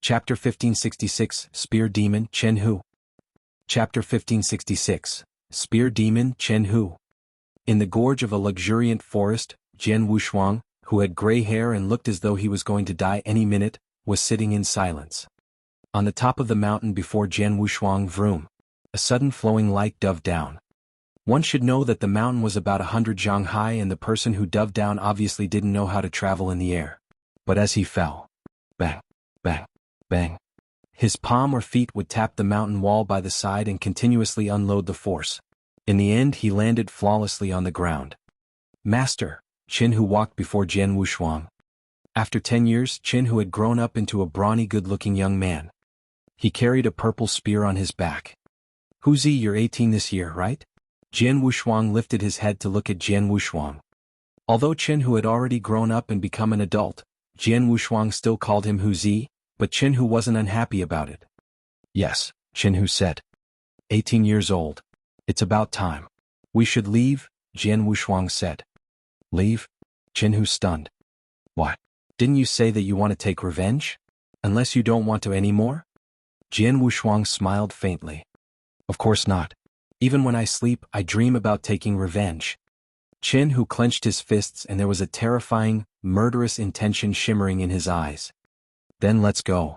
Chapter 1566, Spear Demon, Chen Hu. Chapter 1566, Spear Demon, Chen Hu. In the gorge of a luxuriant forest, Jian Wushuang, who had gray hair and looked as though he was going to die any minute, was sitting in silence. On the top of the mountain before Jian Wushuang, vroom. A sudden flowing light dove down. One should know that the mountain was about 100 zhang high and the person who dove down obviously didn't know how to travel in the air. But as he fell, bang, bang, bang, his palm or feet would tap the mountain wall by the side and continuously unload the force. In the end he landed flawlessly on the ground. Master, Chen Hu walked before Jian Wushuang. After 10 years, Chen Hu had grown up into a brawny good-looking young man. He carried a purple spear on his back. Wuxia, you're 18 this year, right? Jian Wushuang lifted his head to look at Jian Wushuang. Although Chen Hu had already grown up and become an adult, Jian Wushuang still called him Wuxia, but Chen Hu wasn't unhappy about it. Yes, Chen Hu said. 18 years old. It's about time. We should leave, Jian Wushuang said. Leave? Chen Hu stunned. What? Didn't you say that you want to take revenge? Unless you don't want to anymore? Jian Wushuang smiled faintly. Of course not. Even when I sleep, I dream about taking revenge. Chen Hu clenched his fists and there was a terrifying, murderous intention shimmering in his eyes. Then let's go.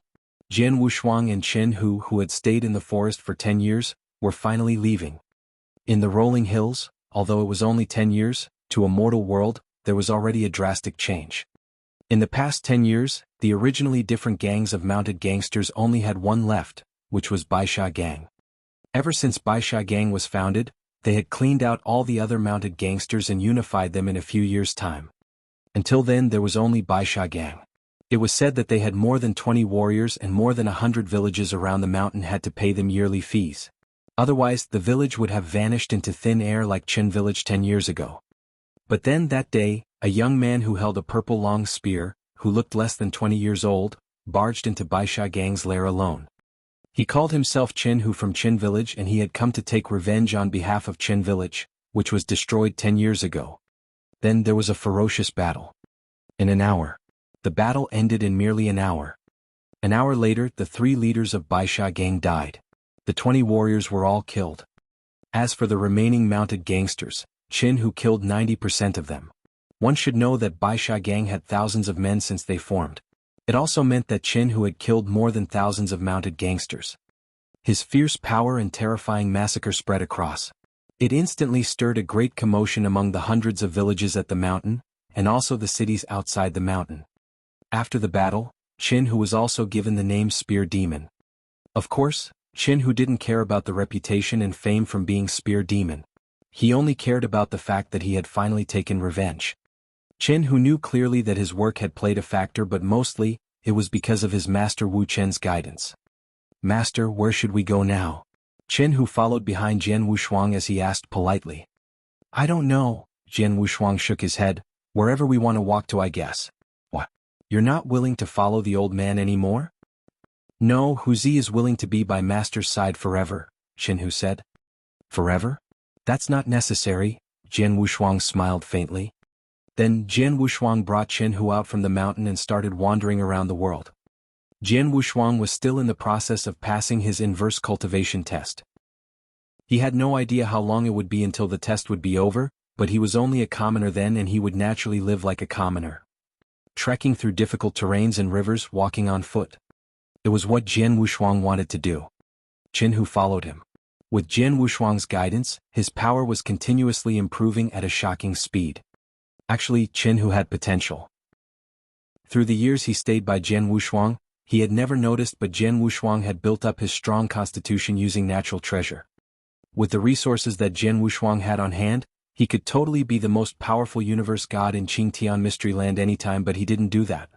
Jian Wushuang and Chen Hu, who had stayed in the forest for 10 years, were finally leaving. In the rolling hills, although it was only 10 years, to a mortal world, there was already a drastic change. In the past 10 years, the originally different gangs of mounted gangsters only had one left, which was Baisha Gang. Ever since Baisha Gang was founded, they had cleaned out all the other mounted gangsters and unified them in a few years' time. Until then there was only Baisha Gang. It was said that they had more than 20 warriors and more than 100 villages around the mountain had to pay them yearly fees. Otherwise, the village would have vanished into thin air like Chen village 10 years ago. But then that day, a young man who held a purple long spear, who looked less than 20 years old, barged into Baisha Gang's lair alone. He called himself Chen Hu from Chen village and he had come to take revenge on behalf of Chen village, which was destroyed 10 years ago. Then there was a ferocious battle. In an hour. The battle ended in merely an hour. An hour later, the 3 leaders of Baisha Gang died. The 20 warriors were all killed. As for the remaining mounted gangsters, Chen Hu killed 90% of them. One should know that Baisha Gang had thousands of men since they formed. It also meant that Chen Hu had killed more than thousands of mounted gangsters. His fierce power and terrifying massacre spread across. It instantly stirred a great commotion among the hundreds of villages at the mountain, and also the cities outside the mountain. After the battle, Chen Hu was also given the name Spear Demon. Of course, Chen Hu didn't care about the reputation and fame from being Spear Demon. He only cared about the fact that he had finally taken revenge. Chen Hu knew clearly that his work had played a factor, but mostly, it was because of his master Wu Chen's guidance. Master, where should we go now? Chen Hu followed behind Jian Wushuang as he asked politely. I don't know, Jian Wushuang shook his head. Wherever we want to walk to, I guess. What? You're not willing to follow the old man anymore? No, Wuxia is willing to be by master's side forever, Chen Hu said. Forever? That's not necessary, Jian Wushuang smiled faintly. Then Jian Wushuang brought Chen Hu out from the mountain and started wandering around the world. Jian Wushuang was still in the process of passing his inverse cultivation test. He had no idea how long it would be until the test would be over, but he was only a commoner then and he would naturally live like a commoner. Trekking through difficult terrains and rivers, walking on foot. It was what Jian Wushuang wanted to do. Chen Hu followed him. With Jian Wushuang's guidance, his power was continuously improving at a shocking speed. Actually, Chen Hu had potential. Through the years he stayed by Jian Wushuang, he had never noticed, but Jian Wushuang had built up his strong constitution using natural treasure. With the resources that Jian Wushuang had on hand, he could totally be the most powerful universe god in Qingtian Mystery Land anytime, but he didn't do that.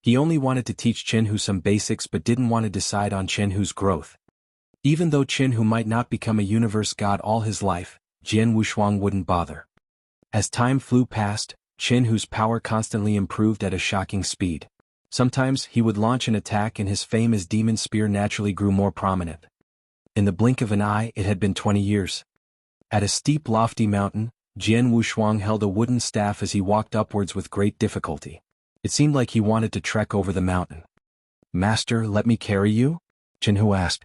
He only wanted to teach Chen Hu some basics but didn't want to decide on Chen Hu's growth. Even though Chen Hu might not become a universe god all his life, Jian Wushuang wouldn't bother. As time flew past, Chen Hu's power constantly improved at a shocking speed. Sometimes he would launch an attack and his fame as Demon Spear naturally grew more prominent. In the blink of an eye, it had been 20 years. At a steep lofty mountain, Jian Wushuang held a wooden staff as he walked upwards with great difficulty. It seemed like he wanted to trek over the mountain. Master, let me carry you? Chen Hu asked.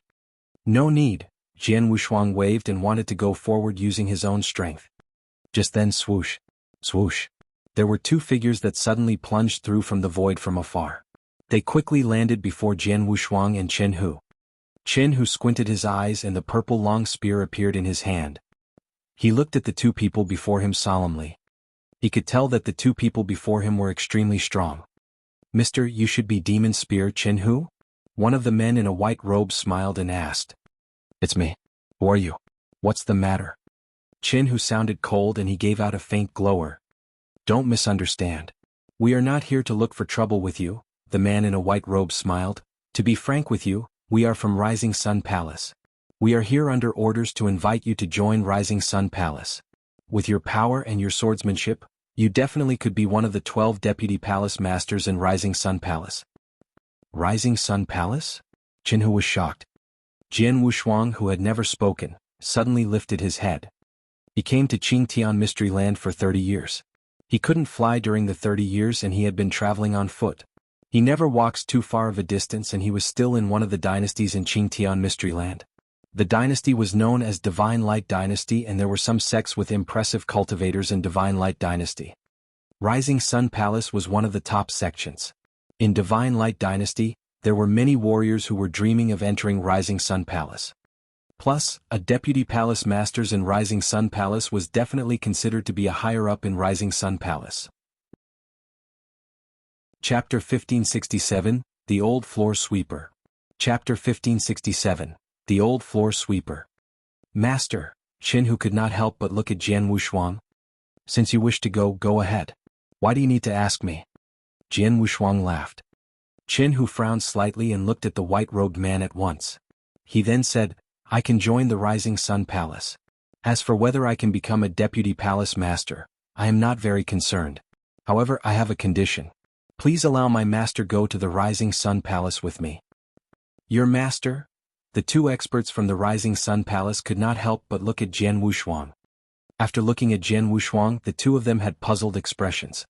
No need. Jian Wushuang waved and wanted to go forward using his own strength. Just then swoosh, swoosh. There were two figures that suddenly plunged through from the void from afar. They quickly landed before Jian Wushuang and Chen Hu. Chen Hu squinted his eyes and the purple long spear appeared in his hand. He looked at the two people before him solemnly. He could tell that the two people before him were extremely strong. Mister, you should be Demon Spear Chen Hu? One of the men in a white robe smiled and asked. It's me. Who are you? What's the matter? Chen Hu sounded cold and he gave out a faint glower. Don't misunderstand. We are not here to look for trouble with you, the man in a white robe smiled. To be frank with you, we are from Rising Sun Palace. We are here under orders to invite you to join Rising Sun Palace. With your power and your swordsmanship, you definitely could be one of the 12 deputy palace masters in Rising Sun Palace. Rising Sun Palace? Chen Hu was shocked. Jian Wushuang, who had never spoken, suddenly lifted his head. He came to Qingtian Mystery Land for 30 years. He couldn't fly during the 30 years and he had been traveling on foot. He never walks too far of a distance and he was still in one of the dynasties in Qingtian Mystery Land. The dynasty was known as Divine Light Dynasty and there were some sects with impressive cultivators in Divine Light Dynasty. Rising Sun Palace was one of the top sections. In Divine Light Dynasty, there were many warriors who were dreaming of entering Rising Sun Palace. Plus, a deputy palace masters in Rising Sun Palace was definitely considered to be a higher up in Rising Sun Palace. Chapter 1567, The Old Floor Sweeper. Chapter 1567, The Old Floor Sweeper. Master, Chen Hu could not help but look at Jian Wushuang. Since you wish to go, go ahead. Why do you need to ask me? Jian Wushuang laughed. Chen Hu frowned slightly and looked at the white-robed man at once. He then said, I can join the Rising Sun Palace. As for whether I can become a deputy palace master, I am not very concerned. However, I have a condition. Please allow my master go to the Rising Sun Palace with me. Your master? The two experts from the Rising Sun Palace could not help but look at Jian Wushuang. After looking at Jian Wushuang, the two of them had puzzled expressions.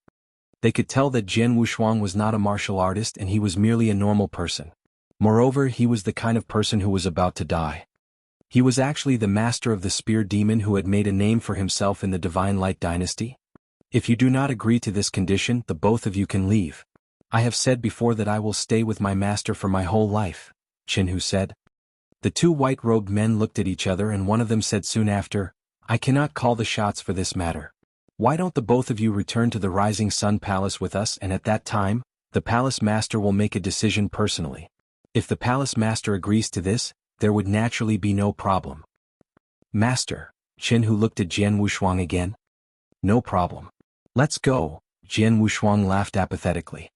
They could tell that Jian Wushuang was not a martial artist and he was merely a normal person. Moreover, he was the kind of person who was about to die. He was actually the master of the spear demon who had made a name for himself in the Divine Light Dynasty. If you do not agree to this condition, the both of you can leave. I have said before that I will stay with my master for my whole life, Chen Hu said. The two white-robed men looked at each other and one of them said soon after, I cannot call the shots for this matter. Why don't the both of you return to the Rising Sun Palace with us and at that time, the palace master will make a decision personally. If the palace master agrees to this, there would naturally be no problem. Master, Chen Hu looked at Jian Wushuang again. No problem. Let's go, Jian Wushuang laughed apathetically.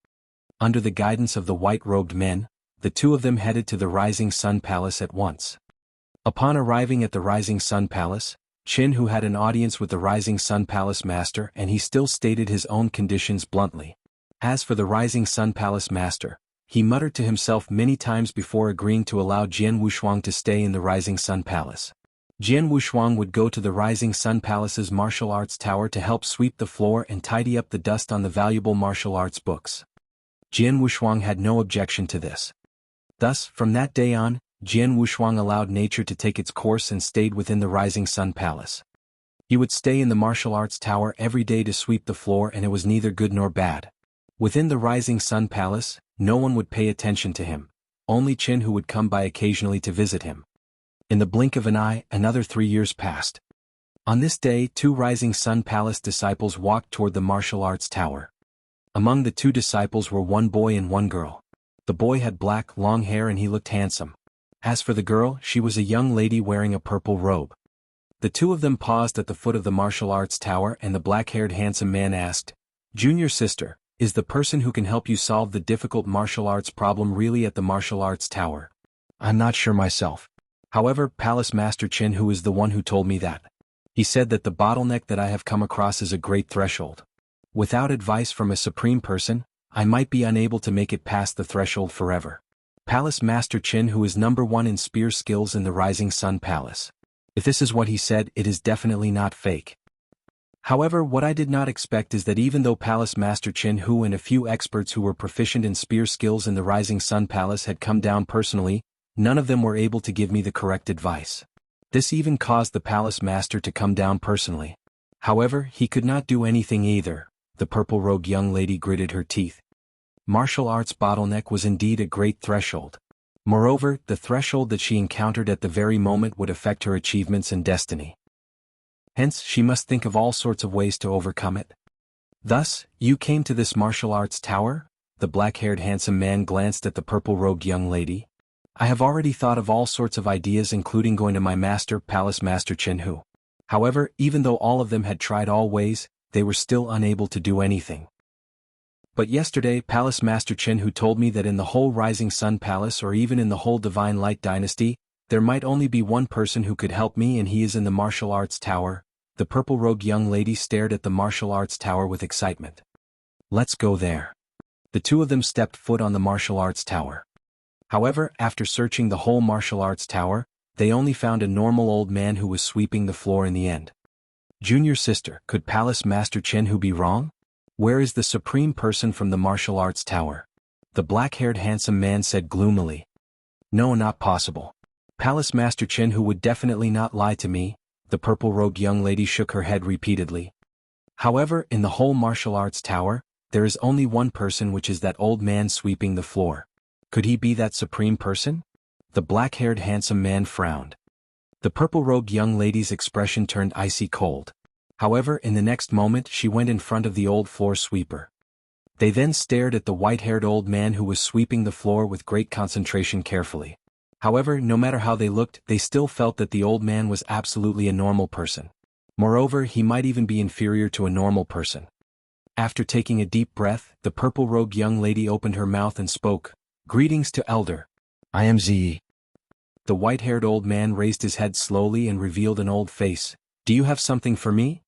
Under the guidance of the white-robed men, the two of them headed to the Rising Sun Palace at once. Upon arriving at the Rising Sun Palace, Chen Hu had an audience with the Rising Sun Palace master and he still stated his own conditions bluntly. As for the Rising Sun Palace master, he muttered to himself many times before agreeing to allow Jian Wushuang to stay in the Rising Sun Palace. Jian Wushuang would go to the Rising Sun Palace's martial arts tower to help sweep the floor and tidy up the dust on the valuable martial arts books. Jian Wushuang had no objection to this. Thus, from that day on, Jian Wushuang allowed nature to take its course and stayed within the Rising Sun Palace. He would stay in the martial arts tower every day to sweep the floor and it was neither good nor bad. Within the Rising Sun Palace, no one would pay attention to him. Only Chen Hu would come by occasionally to visit him. In the blink of an eye, another 3 years passed. On this day, two Rising Sun Palace disciples walked toward the martial arts tower. Among the two disciples were one boy and one girl. The boy had black, long hair and he looked handsome. As for the girl, she was a young lady wearing a purple robe. The two of them paused at the foot of the martial arts tower and the black-haired handsome man asked, Junior sister, is the person who can help you solve the difficult martial arts problem really at the martial arts tower? I'm not sure myself. However, Palace Master Chen Hu is the one who told me that. He said that the bottleneck that I have come across is a great threshold. Without advice from a supreme person, I might be unable to make it past the threshold forever. Palace Master Chen Hu is number 1 in spear skills in the Rising Sun Palace. If this is what he said, it is definitely not fake. However, what I did not expect is that even though Palace Master Chen Hu and a few experts who were proficient in spear skills in the Rising Sun Palace had come down personally, none of them were able to give me the correct advice. This even caused the Palace Master to come down personally. However, he could not do anything either. The purple-robed young lady gritted her teeth. Martial arts bottleneck was indeed a great threshold. Moreover, the threshold that she encountered at the very moment would affect her achievements and destiny. Hence, she must think of all sorts of ways to overcome it. Thus, you came to this martial arts tower? The black-haired handsome man glanced at the purple-robed young lady. I have already thought of all sorts of ideas, including going to my master, Palace Master Chen Hu. However, even though all of them had tried all ways, they were still unable to do anything. But yesterday, Palace Master Chen Hu told me that in the whole Rising Sun Palace or even in the whole Divine Light Dynasty, there might only be one person who could help me, and he is in the martial arts tower. The purple-robed young lady stared at the martial arts tower with excitement. Let's go there. The two of them stepped foot on the martial arts tower. However, after searching the whole martial arts tower, they only found a normal old man who was sweeping the floor in the end. Junior sister, could Palace Master Chen Hu be wrong? Where is the supreme person from the martial arts tower? The black-haired handsome man said gloomily. No, not possible. Palace Master Chen Hu would definitely not lie to me. The purple-robed young lady shook her head repeatedly. However, in the whole martial arts tower, there is only one person, which is that old man sweeping the floor. Could he be that supreme person? The black-haired handsome man frowned. The purple-robed young lady's expression turned icy cold. However, in the next moment she went in front of the old floor sweeper. They then stared at the white-haired old man who was sweeping the floor with great concentration carefully. However, no matter how they looked, they still felt that the old man was absolutely a normal person. Moreover, he might even be inferior to a normal person. After taking a deep breath, the purple-robed young lady opened her mouth and spoke. Greetings to Elder. I am Zi. The white-haired old man raised his head slowly and revealed an old face. Do you have something for me?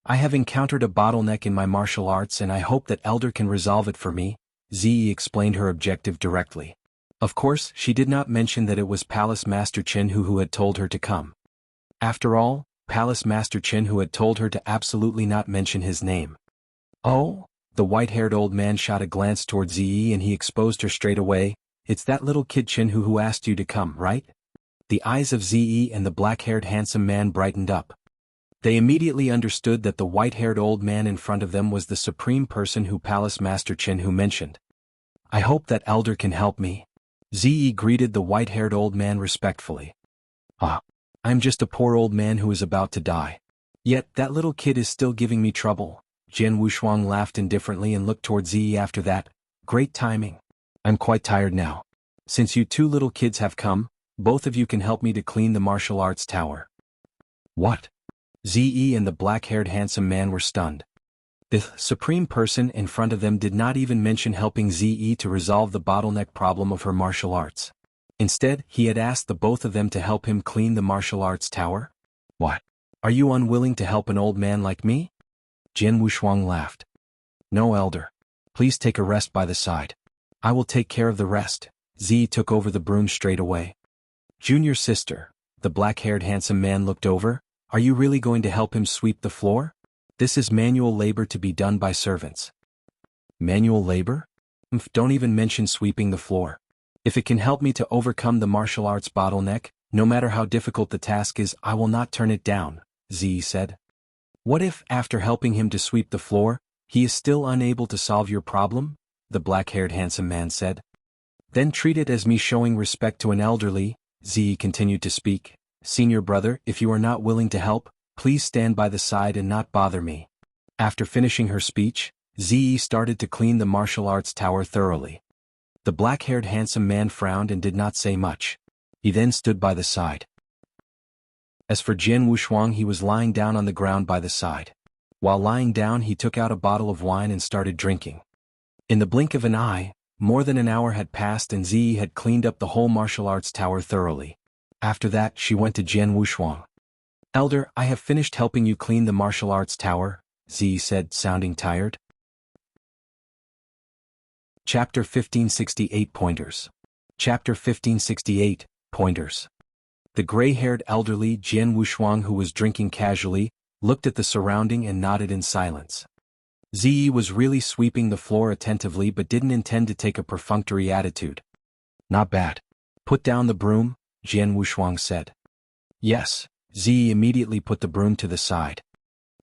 I have encountered a bottleneck in my martial arts and I hope that Elder can resolve it for me. Zi explained her objective directly. Of course, she did not mention that it was Palace Master Chen Hu who had told her to come. After all, Palace Master Chen Hu had told her to absolutely not mention his name. Oh? The white-haired old man shot a glance toward Zi and he exposed her straight away. It's that little kid Chen Hu who asked you to come, right? The eyes of Zi and the black-haired handsome man brightened up. They immediately understood that the white-haired old man in front of them was the supreme person who Palace Master Chen Hu mentioned. I hope that Elder can help me. Zi greeted the white-haired old man respectfully. I'm just a poor old man who is about to die. Yet, that little kid is still giving me trouble. Jian Wushuang laughed indifferently and looked toward Zi after that. Great timing. I'm quite tired now. Since you two little kids have come, both of you can help me to clean the martial arts tower. What? Zi and the black-haired handsome man were stunned. The supreme person in front of them did not even mention helping Zi to resolve the bottleneck problem of her martial arts. Instead, he had asked the both of them to help him clean the martial arts tower? What? Are you unwilling to help an old man like me? Jian Wushuang laughed. No, Elder. Please take a rest by the side. I will take care of the rest. Zi took over the broom straight away. Junior sister, the black-haired handsome man looked over. Are you really going to help him sweep the floor? This is manual labor to be done by servants. Manual labor? Don't even mention sweeping the floor. If it can help me to overcome the martial arts bottleneck, no matter how difficult the task is, I will not turn it down, Zi said. What if, after helping him to sweep the floor, he is still unable to solve your problem? The black-haired handsome man said. Then treat it as me showing respect to an elderly, Zi continued to speak. Senior brother, if you are not willing to help, please stand by the side and not bother me. After finishing her speech, Zi started to clean the martial arts tower thoroughly. The black-haired handsome man frowned and did not say much. He then stood by the side. As for Jian Wushuang, he was lying down on the ground by the side. While lying down, he took out a bottle of wine and started drinking. In the blink of an eye, more than an hour had passed and Zi had cleaned up the whole martial arts tower thoroughly. After that, she went to Jian Wushuang. Elder, I have finished helping you clean the martial arts tower, Zi said, sounding tired. Chapter 1568 Pointers. Chapter 1568 Pointers. The gray-haired elderly Jian Wushuang, who was drinking casually, looked at the surrounding and nodded in silence. Ziyi was really sweeping the floor attentively but didn't intend to take a perfunctory attitude. Not bad. Put down the broom, Jian Wushuang said. Yes, Ziyi immediately put the broom to the side.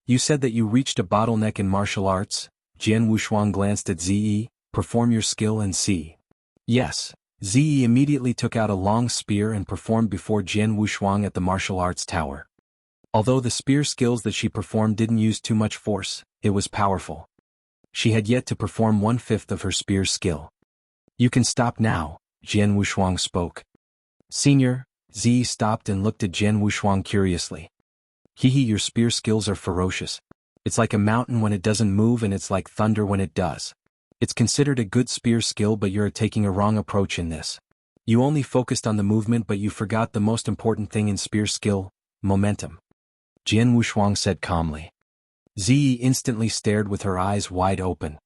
You said that you reached a bottleneck in martial arts? Jian Wushuang glanced at Ziyi. Perform your skill and see. Yes. Ziyi immediately took out a long spear and performed before Jian Wushuang at the martial arts tower. Although the spear skills that she performed didn't use too much force, it was powerful. She had yet to perform 1/5 of her spear skill. You can stop now, Jian Wushuang spoke. Senior, Ziyi stopped and looked at Jian Wushuang curiously. Hehe, your spear skills are ferocious. It's like a mountain when it doesn't move and it's like thunder when it does. It's considered a good spear skill, but you're taking a wrong approach in this. You only focused on the movement but you forgot the most important thing in spear skill, momentum. Jian Wushuang said calmly. Ziyi instantly stared with her eyes wide open.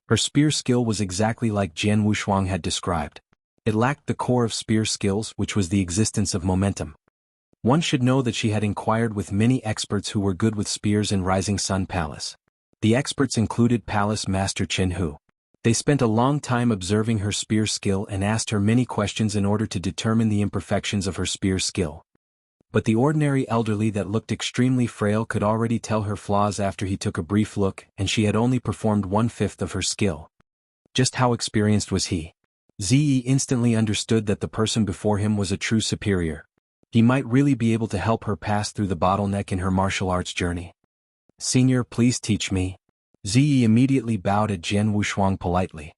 Her spear skill was exactly like Jian Wushuang had described. It lacked the core of spear skills, which was the existence of momentum. One should know that she had inquired with many experts who were good with spears in Rising Sun Palace. The experts included Palace Master Chen. They spent a long time observing her spear skill and asked her many questions in order to determine the imperfections of her spear skill. But the ordinary elderly that looked extremely frail could already tell her flaws after he took a brief look, and she had only performed 1/5 of her skill. Just how experienced was he? Ziyi instantly understood that the person before him was a true superior. He might really be able to help her pass through the bottleneck in her martial arts journey. Senior, please teach me. Ziyi immediately bowed at Jian Wushuang politely.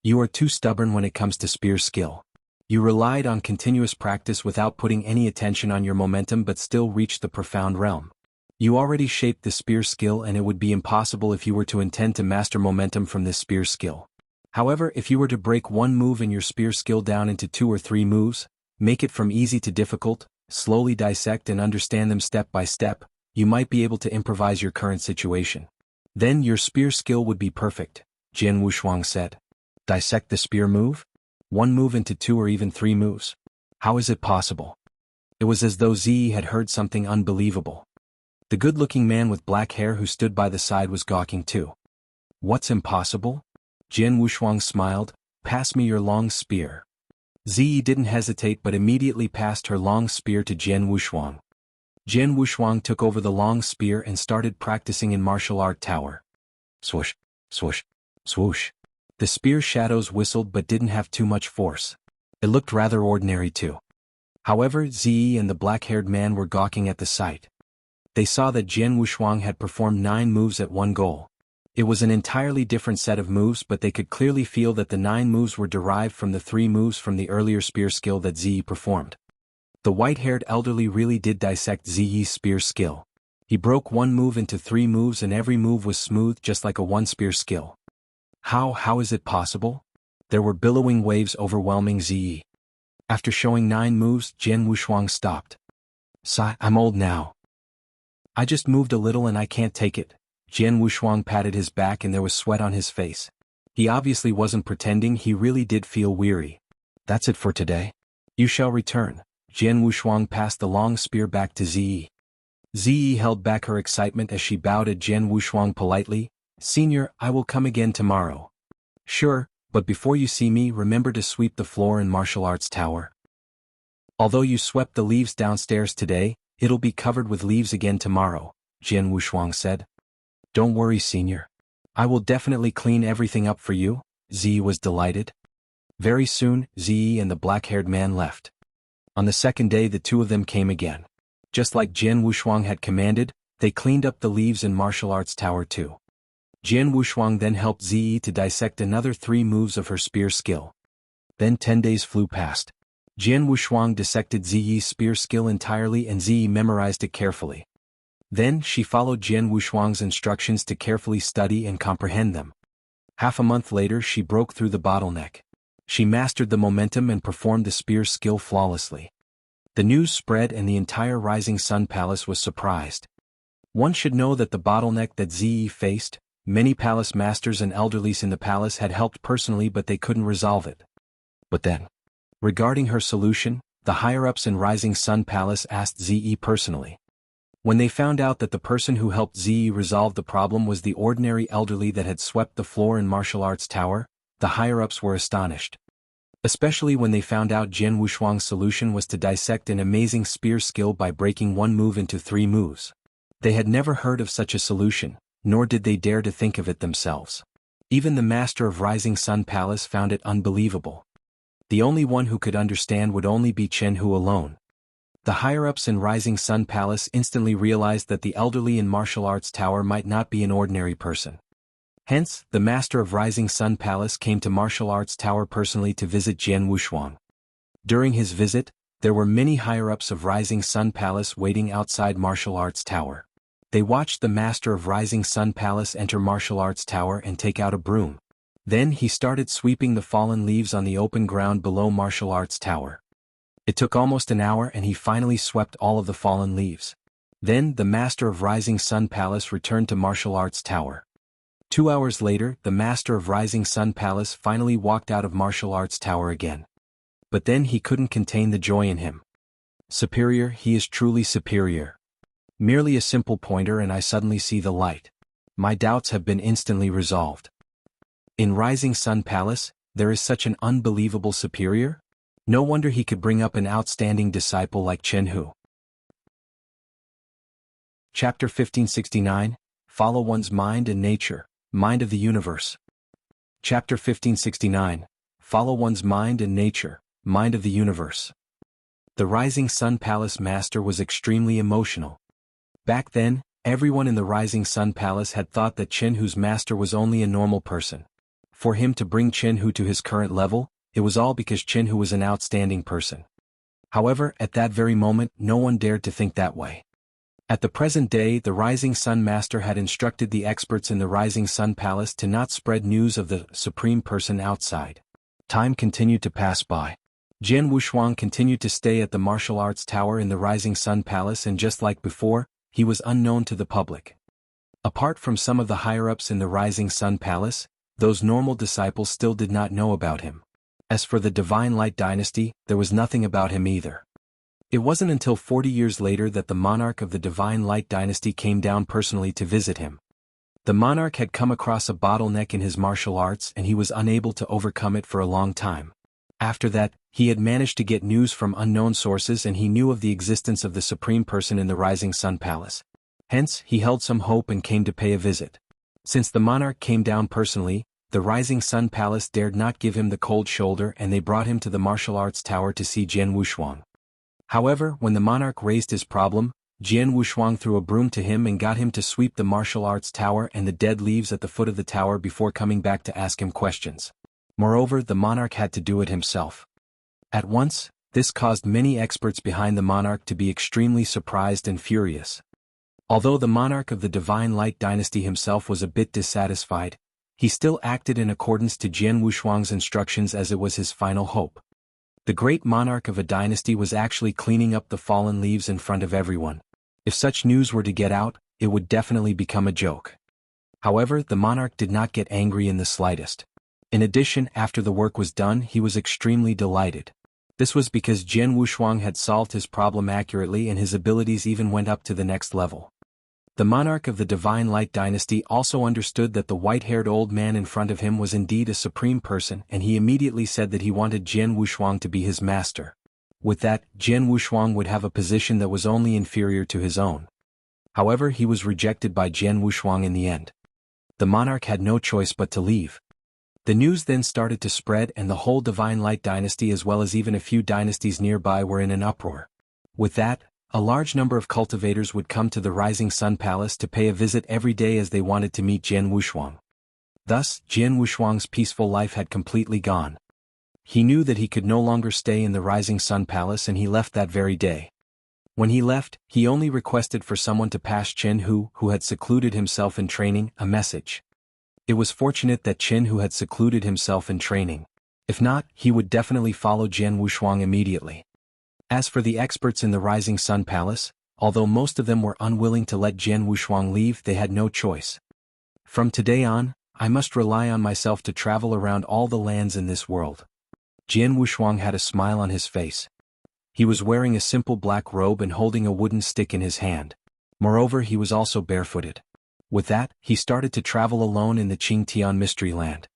You are too stubborn when it comes to spear skill. You relied on continuous practice without putting any attention on your momentum but still reached the profound realm. You already shaped the spear skill and it would be impossible if you were to intend to master momentum from this spear skill. However, if you were to break one move in your spear skill down into 2 or 3 moves, make it from easy to difficult, slowly dissect and understand them step by step, you might be able to improvise your current situation. Then your spear skill would be perfect, Jian Wushuang said. Dissect the spear move? 1 move into 2 or even 3 moves. How is it possible? It was as though Ziyi had heard something unbelievable. The good-looking man with black hair who stood by the side was gawking too. What's impossible? Jian Wushuang smiled. Pass me your long spear. Ziyi didn't hesitate but immediately passed her long spear to Jian Wushuang. Jian Wushuang took over the long spear and started practicing in martial art tower. Swoosh, swoosh, swoosh. The spear shadows whistled but didn't have too much force. It looked rather ordinary too. However, Ziyi and the black-haired man were gawking at the sight. They saw that Jian Wushuang had performed 9 moves at one goal. It was an entirely different set of moves, but they could clearly feel that the 9 moves were derived from the 3 moves from the earlier spear skill that Ziyi performed. The white-haired elderly really did dissect Ziyi's spear skill. He broke 1 move into 3 moves and every move was smooth just like a 1 spear skill. How is it possible? There were billowing waves overwhelming Ziyi. After showing 9 moves, Jian Wushuang stopped. Sigh, I'm old now. I just moved a little and I can't take it. Jian Wushuang patted his back and there was sweat on his face. He obviously wasn't pretending, he really did feel weary. That's it for today. You shall return. Jian Wushuang passed the long spear back to Ziyi. Ziyi held back her excitement as she bowed at Jian Wushuang politely. Senior, I will come again tomorrow. Sure, but before you see me, remember to sweep the floor in martial arts tower. Although you swept the leaves downstairs today, it'll be covered with leaves again tomorrow, Jian Wushuang said. Don't worry, Senior. I will definitely clean everything up for you. Ziyi was delighted. Very soon, Ziyi and the black-haired man left. On the second day the two of them came again. Just like Jian Wushuang had commanded, they cleaned up the leaves in martial arts tower too. Jian Wushuang then helped Ziyi to dissect another 3 moves of her spear skill. Then 10 days flew past. Jian Wushuang dissected Ziyi's spear skill entirely and Ziyi memorized it carefully. Then she followed Jian Wushuang's instructions to carefully study and comprehend them. Half a month later she broke through the bottleneck. She mastered the momentum and performed the spear skill flawlessly. The news spread and the entire Rising Sun Palace was surprised. One should know that the bottleneck that Ziyi faced, many palace masters and elderlies in the palace had helped personally but they couldn't resolve it. But then, regarding her solution, the higher-ups in Rising Sun Palace asked Ziyi personally. When they found out that the person who helped Ziyi resolve the problem was the ordinary elderly that had swept the floor in martial arts tower, the higher-ups were astonished. Especially when they found out Jian Wushuang's solution was to dissect an amazing spear skill by breaking one move into 3 moves. They had never heard of such a solution, nor did they dare to think of it themselves. Even the master of Rising Sun Palace found it unbelievable. The only one who could understand would only be Chen Hu alone. The higher-ups in Rising Sun Palace instantly realized that the elderly in martial arts tower might not be an ordinary person. Hence, the master of Rising Sun Palace came to martial arts tower personally to visit Jian Wushuang. During his visit, there were many higher-ups of Rising Sun Palace waiting outside martial arts tower. They watched the master of Rising Sun Palace enter martial arts tower and take out a broom. Then he started sweeping the fallen leaves on the open ground below martial arts tower. It took almost an hour and he finally swept all of the fallen leaves. Then the master of Rising Sun Palace returned to martial arts tower. 2 hours later, the master of Rising Sun Palace finally walked out of martial arts tower again. But then he couldn't contain the joy in him. Superior, he is truly superior. Merely a simple pointer and I suddenly see the light. My doubts have been instantly resolved. In Rising Sun Palace, there is such an unbelievable superior? No wonder he could bring up an outstanding disciple like Chen Hu. Chapter 1569, Follow One's Mind and Nature, Mind of the Universe. Chapter 1569, Follow One's Mind and Nature, Mind of the Universe. The Rising Sun Palace master was extremely emotional. Back then, everyone in the Rising Sun Palace had thought that Chen Hu's master was only a normal person. For him to bring Chen Hu to his current level, it was all because Chen Hu was an outstanding person. However, at that very moment, no one dared to think that way. At the present day, the Rising Sun Master had instructed the experts in the Rising Sun Palace to not spread news of the Supreme Person outside. Time continued to pass by. Jian Wushuang continued to stay at the martial arts tower in the Rising Sun Palace, and just like before, he was unknown to the public. Apart from some of the higher-ups in the Rising Sun Palace, those normal disciples still did not know about him. As for the Divine Light Dynasty, there was nothing about him either. It wasn't until 40 years later that the monarch of the Divine Light Dynasty came down personally to visit him. The monarch had come across a bottleneck in his martial arts and he was unable to overcome it for a long time. After that, he had managed to get news from unknown sources and he knew of the existence of the Supreme Person in the Rising Sun Palace. Hence, he held some hope and came to pay a visit. Since the monarch came down personally, the Rising Sun Palace dared not give him the cold shoulder and they brought him to the martial arts tower to see Jian Wushuang. However, when the monarch raised his problem, Jian Wushuang threw a broom to him and got him to sweep the martial arts tower and the dead leaves at the foot of the tower before coming back to ask him questions. Moreover, the monarch had to do it himself. At once, this caused many experts behind the monarch to be extremely surprised and furious. Although the monarch of the Divine Light Dynasty himself was a bit dissatisfied, he still acted in accordance to Jian Wushuang's instructions as it was his final hope. The great monarch of a dynasty was actually cleaning up the fallen leaves in front of everyone. If such news were to get out, it would definitely become a joke. However, the monarch did not get angry in the slightest. In addition, after the work was done, he was extremely delighted. This was because Jian Wushuang had solved his problem accurately and his abilities even went up to the next level. The monarch of the Divine Light Dynasty also understood that the white-haired old man in front of him was indeed a supreme person and he immediately said that he wanted Jian Wushuang to be his master. With that, Jian Wushuang would have a position that was only inferior to his own. However, he was rejected by Jian Wushuang in the end. The monarch had no choice but to leave. The news then started to spread and the whole Divine Light Dynasty as well as even a few dynasties nearby were in an uproar. With that, a large number of cultivators would come to the Rising Sun Palace to pay a visit every day as they wanted to meet Jian Wushuang. Thus, Jian Wushuang's peaceful life had completely gone. He knew that he could no longer stay in the Rising Sun Palace and he left that very day. When he left, he only requested for someone to pass Chen Hu, who had secluded himself in training, a message. It was fortunate that Chen Hu had secluded himself in training. If not, he would definitely follow Jian Wushuang immediately. As for the experts in the Rising Sun Palace, although most of them were unwilling to let Jian Wushuang leave, they had no choice. From today on, I must rely on myself to travel around all the lands in this world. Jian Wushuang had a smile on his face. He was wearing a simple black robe and holding a wooden stick in his hand. Moreover, he was also barefooted. With that, he started to travel alone in the Qingtian mystery land.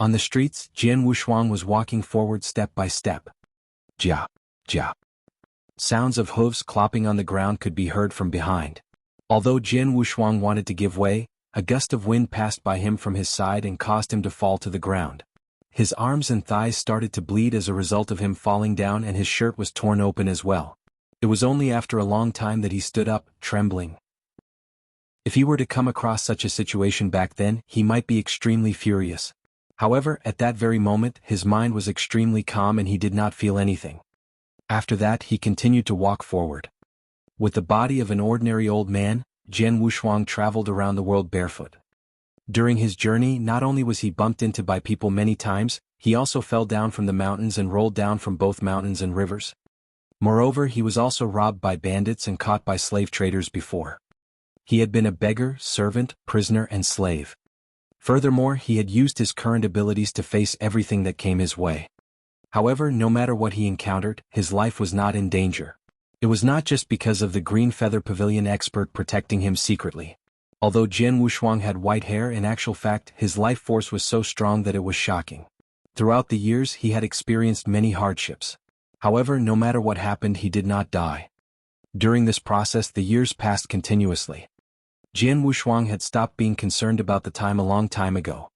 On the streets, Jian Wushuang was walking forward step by step. Jia, jia. Sounds of hooves clopping on the ground could be heard from behind. Although Jian Wushuang wanted to give way, a gust of wind passed by him from his side and caused him to fall to the ground. His arms and thighs started to bleed as a result of him falling down, and his shirt was torn open as well. It was only after a long time that he stood up, trembling. If he were to come across such a situation back then, he might be extremely furious. However, at that very moment, his mind was extremely calm and he did not feel anything. After that, he continued to walk forward. With the body of an ordinary old man, Jian Wushuang traveled around the world barefoot. During his journey, not only was he bumped into by people many times, he also fell down from the mountains and rolled down from both mountains and rivers. Moreover, he was also robbed by bandits and caught by slave traders before. He had been a beggar, servant, prisoner, and slave. Furthermore, he had used his current abilities to face everything that came his way. However, no matter what he encountered, his life was not in danger. It was not just because of the Green Feather Pavilion expert protecting him secretly. Although Jian Wushuang had white hair, in actual fact, his life force was so strong that it was shocking. Throughout the years, he had experienced many hardships. However, no matter what happened, he did not die. During this process, the years passed continuously. Jian Wushuang had stopped being concerned about the time a long time ago.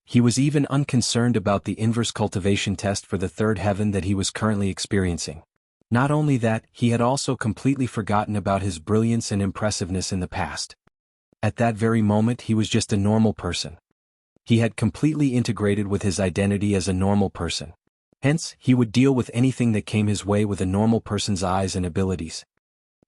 He was even unconcerned about the inverse cultivation test for the third heaven that he was currently experiencing. Not only that, he had also completely forgotten about his brilliance and impressiveness in the past. At that very moment, he was just a normal person. He had completely integrated with his identity as a normal person. Hence, he would deal with anything that came his way with a normal person's eyes and abilities.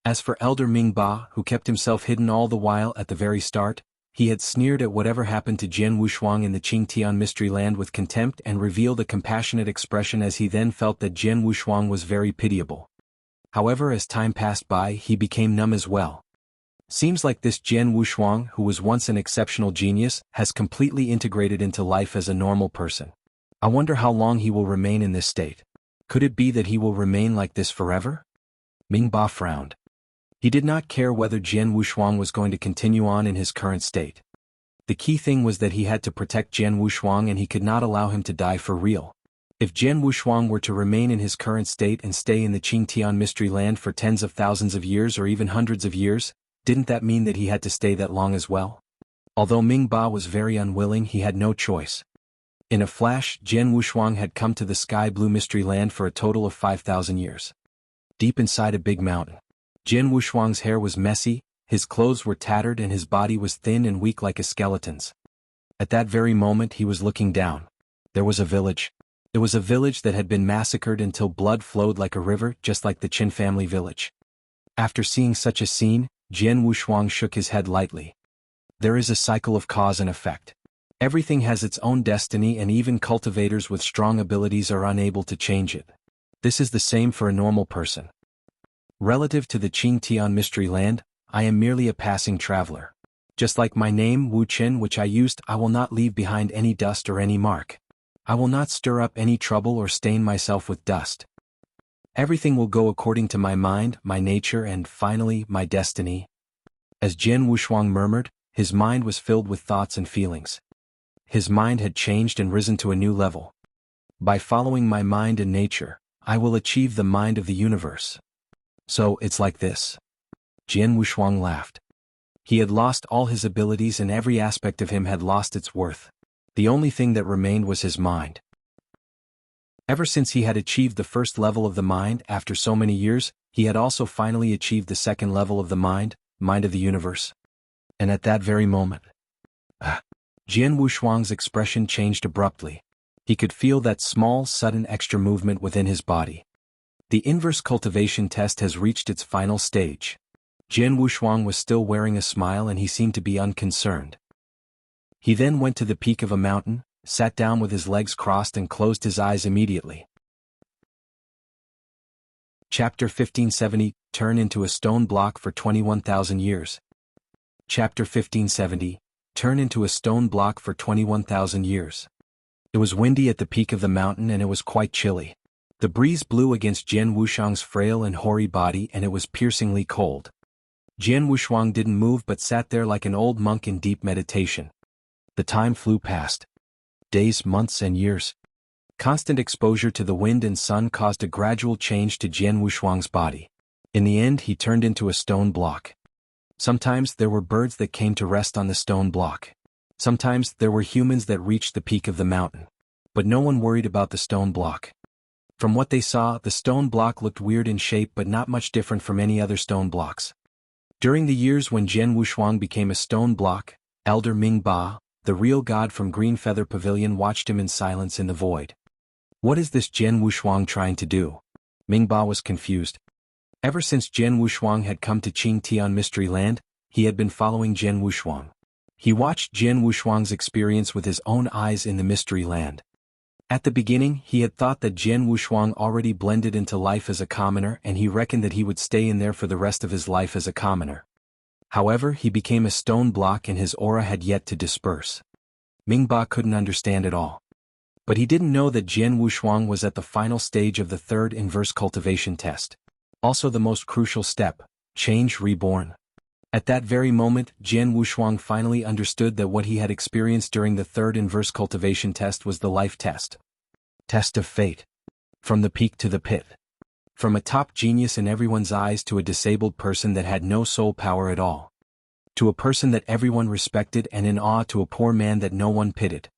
As for Elder Ming Ba, who kept himself hidden all the while at the very start, he had sneered at whatever happened to Jian Wushuang in the Qingtian mystery land with contempt and revealed a compassionate expression as he then felt that Jian Wushuang was very pitiable. However, as time passed by, he became numb as well. Seems like this Jian Wushuang, who was once an exceptional genius, has completely integrated into life as a normal person. I wonder how long he will remain in this state. Could it be that he will remain like this forever? Ming Ba frowned. He did not care whether Jian Wushuang was going to continue on in his current state. The key thing was that he had to protect Jian Wushuang and he could not allow him to die for real. If Jian Wushuang were to remain in his current state and stay in the Qingtian mystery land for tens of thousands of years or even hundreds of years, didn't that mean that he had to stay that long as well? Although Ming Ba was very unwilling, he had no choice. In a flash, Jian Wushuang had come to the sky blue mystery land for a total of 5,000 years. Deep inside a big mountain. Jian Wushuang's hair was messy, his clothes were tattered and his body was thin and weak like a skeleton's. At that very moment he was looking down. There was a village. It was a village that had been massacred until blood flowed like a river, just like the Chen family village. After seeing such a scene, Jian Wushuang shook his head lightly. There is a cycle of cause and effect. Everything has its own destiny and even cultivators with strong abilities are unable to change it. This is the same for a normal person. Relative to the Qingtian mystery land, I am merely a passing traveler. Just like my name Wu Chen which I used, I will not leave behind any dust or any mark. I will not stir up any trouble or stain myself with dust. Everything will go according to my mind, my nature and, finally, my destiny. As Jian Wushuang murmured, his mind was filled with thoughts and feelings. His mind had changed and risen to a new level. By following my mind and nature, I will achieve the mind of the universe. So, it's like this. Jian Wushuang laughed. He had lost all his abilities and every aspect of him had lost its worth. The only thing that remained was his mind. Ever since he had achieved the first level of the mind after so many years, he had also finally achieved the second level of the mind of the universe. And at that very moment, Jian Wushuang's expression changed abruptly. He could feel that small, sudden extra movement within his body. The inverse cultivation test has reached its final stage. Jian Wushuang was still wearing a smile and he seemed to be unconcerned. He then went to the peak of a mountain, sat down with his legs crossed and closed his eyes immediately. Chapter 1570, Turn into a stone block for 21,000 years. Chapter 1570, Turn into a stone block for 21,000 years. It was windy at the peak of the mountain and it was quite chilly. The breeze blew against Jian Wushuang's frail and hoary body and it was piercingly cold. Jian Wushuang didn't move but sat there like an old monk in deep meditation. The time flew past. Days, months, and years. Constant exposure to the wind and sun caused a gradual change to Jian Wushuang's body. In the end, he turned into a stone block. Sometimes there were birds that came to rest on the stone block. Sometimes there were humans that reached the peak of the mountain. But no one worried about the stone block. From what they saw, the stone block looked weird in shape but not much different from any other stone blocks. During the years when Jian Wushuang became a stone block, Elder Ming Ba, the real god from Green Feather Pavilion, watched him in silence in the void. What is this Jian Wushuang trying to do? Ming Ba was confused. Ever since Jian Wushuang had come to Qingtian Mystery Land, he had been following Jian Wushuang. He watched Jian Wushuang's experience with his own eyes in the Mystery Land. At the beginning, he had thought that Jian Wushuang already blended into life as a commoner and he reckoned that he would stay in there for the rest of his life as a commoner. However, he became a stone block and his aura had yet to disperse. Ming Ba couldn't understand it all. But he didn't know that Jian Wushuang was at the final stage of the third inverse cultivation test. Also the most crucial step, change reborn. At that very moment, Jian Wushuang finally understood that what he had experienced during the third inverse cultivation test was the life test. Test of fate. From the peak to the pit. From a top genius in everyone's eyes to a disabled person that had no soul power at all. To a person that everyone respected and in awe to a poor man that no one pitied.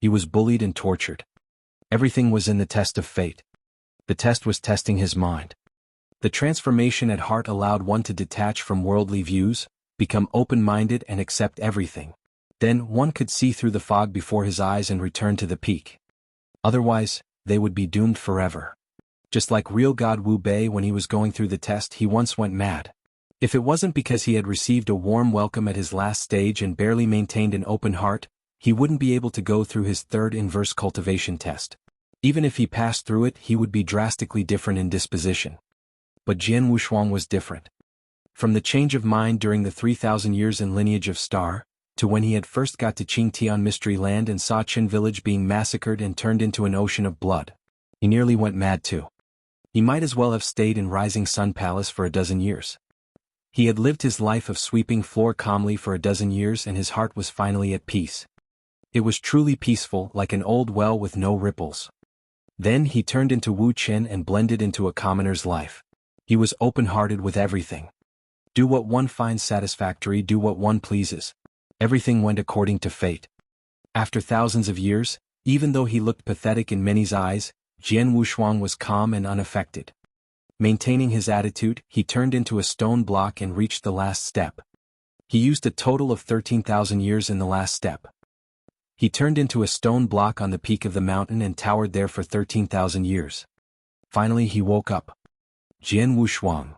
He was bullied and tortured. Everything was in the test of fate. The test was testing his mind. The transformation at heart allowed one to detach from worldly views, become open-minded and accept everything. Then one could see through the fog before his eyes and return to the peak. Otherwise, they would be doomed forever. Just like real God Wu Bei when he was going through the test, he once went mad. If it wasn't because he had received a warm welcome at his last stage and barely maintained an open heart, he wouldn't be able to go through his third inverse cultivation test. Even if he passed through it, he would be drastically different in disposition. But Jian Wushuang was different. From the change of mind during the 3,000 years in lineage of star, to when he had first got to Qingtian Mystery Land and saw Chen village being massacred and turned into an ocean of blood. He nearly went mad too. He might as well have stayed in Rising Sun Palace for a dozen years. He had lived his life of sweeping floor calmly for a dozen years and his heart was finally at peace. It was truly peaceful, like an old well with no ripples. Then he turned into Wu Chen and blended into a commoner's life. He was open-hearted with everything. Do what one finds satisfactory, do what one pleases. Everything went according to fate. After thousands of years, even though he looked pathetic in many's eyes, Jian Wushuang was calm and unaffected. Maintaining his attitude, he turned into a stone block and reached the last step. He used a total of 13,000 years in the last step. He turned into a stone block on the peak of the mountain and towered there for 13,000 years. Finally he woke up. Jian Wushuang.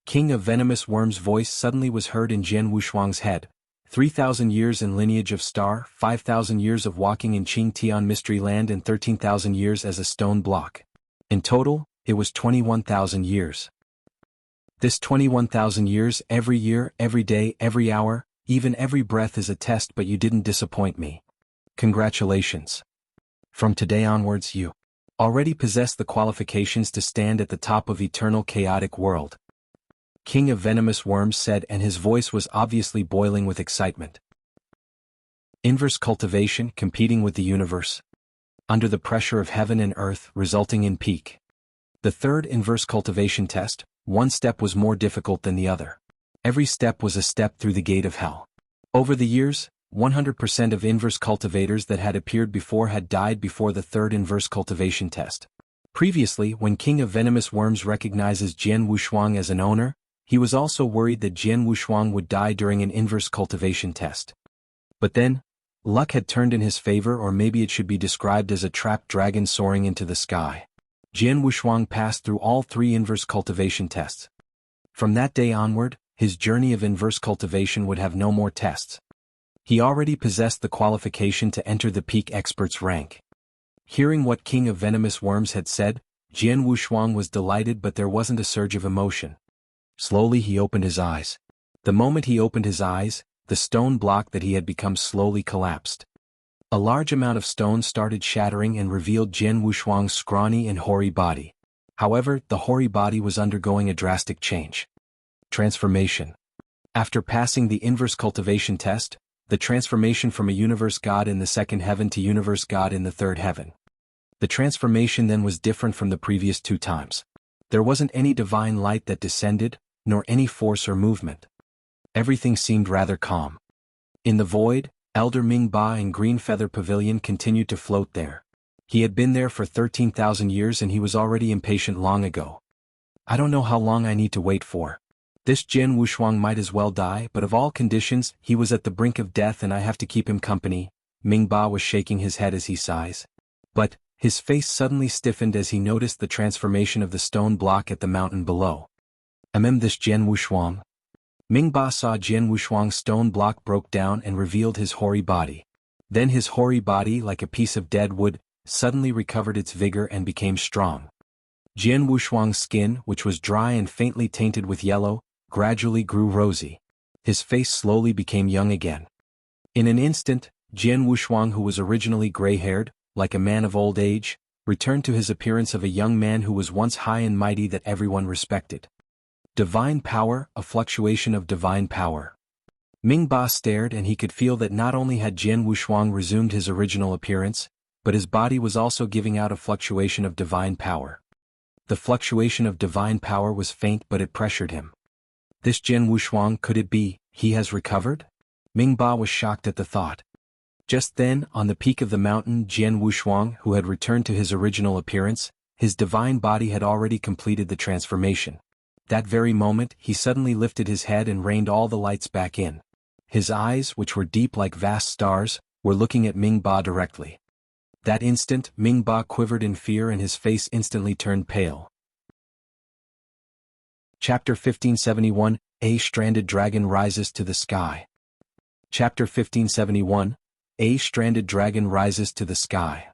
King of Venomous Worm's voice suddenly was heard in Jian Wushuang's head. 3,000 years in lineage of star, 5,000 years of walking in Qingtian Mystery Land and 13,000 years as a stone block. In total, it was 21,000 years. This 21,000 years, every year, every day, every hour, even every breath is a test, but you didn't disappoint me. Congratulations. From today onwards you already possess the qualifications to stand at the top of eternal chaotic world. King of Venomous Worms said, and his voice was obviously boiling with excitement. Inverse cultivation, competing with the universe. Under the pressure of heaven and earth, resulting in peak. The third inverse cultivation test, one step was more difficult than the other. Every step was a step through the gate of hell. Over the years, 100% of inverse cultivators that had appeared before had died before the third inverse cultivation test. Previously, when King of Venomous Worms recognizes Jian Wushuang as an owner, he was also worried that Jian Wushuang would die during an inverse cultivation test. But then, luck had turned in his favor, or maybe it should be described as a trapped dragon soaring into the sky. Jian Wushuang passed through all three inverse cultivation tests. From that day onward, his journey of inverse cultivation would have no more tests. He already possessed the qualification to enter the peak expert's rank. Hearing what King of Venomous Worms had said, Jian Wushuang was delighted, but there wasn't a surge of emotion. Slowly he opened his eyes. The moment he opened his eyes, the stone block that he had become slowly collapsed. A large amount of stone started shattering and revealed Jian Wushuang's scrawny and hoary body. However, the hoary body was undergoing a drastic change. Transformation. After passing the inverse cultivation test, the transformation from a universe god in the second heaven to universe god in the third heaven. The transformation then was different from the previous 2 times. There wasn't any divine light that descended, nor any force or movement. Everything seemed rather calm. In the void, Elder Ming Ba in Green Feather Pavilion continued to float there. He had been there for 13,000 years and he was already impatient long ago. I don't know how long I need to wait for. This Jian Wushuang might as well die, but of all conditions, he was at the brink of death and I have to keep him company. Ming Ba was shaking his head as he sighs. But his face suddenly stiffened as he noticed the transformation of the stone block at the mountain below. This Jian Wushuang? Ming Ba saw Jian Wushuang's stone block broke down and revealed his hoary body. Then his hoary body, like a piece of dead wood, suddenly recovered its vigor and became strong. Jian Wushuang's skin, which was dry and faintly tainted with yellow, gradually grew rosy. His face slowly became young again. In an instant, Jian Wushuang, who was originally gray-haired, like a man of old age, returned to his appearance of a young man who was once high and mighty that everyone respected. Divine power, a fluctuation of divine power. Ming Ba stared and he could feel that not only had Jian Wushuang resumed his original appearance, but his body was also giving out a fluctuation of divine power. The fluctuation of divine power was faint but it pressured him. This Jian Wushuang, could it be, he has recovered? Ming Ba was shocked at the thought. Just then, on the peak of the mountain, Jian Wushuang, who had returned to his original appearance, his divine body had already completed the transformation. That very moment, he suddenly lifted his head and reined all the lights back in. His eyes, which were deep like vast stars, were looking at Ming Ba directly. That instant, Ming Ba quivered in fear and his face instantly turned pale. Chapter 1571, A Stranded Dragon Rises to the Sky. Chapter 1571, A Stranded Dragon Rises to the Sky.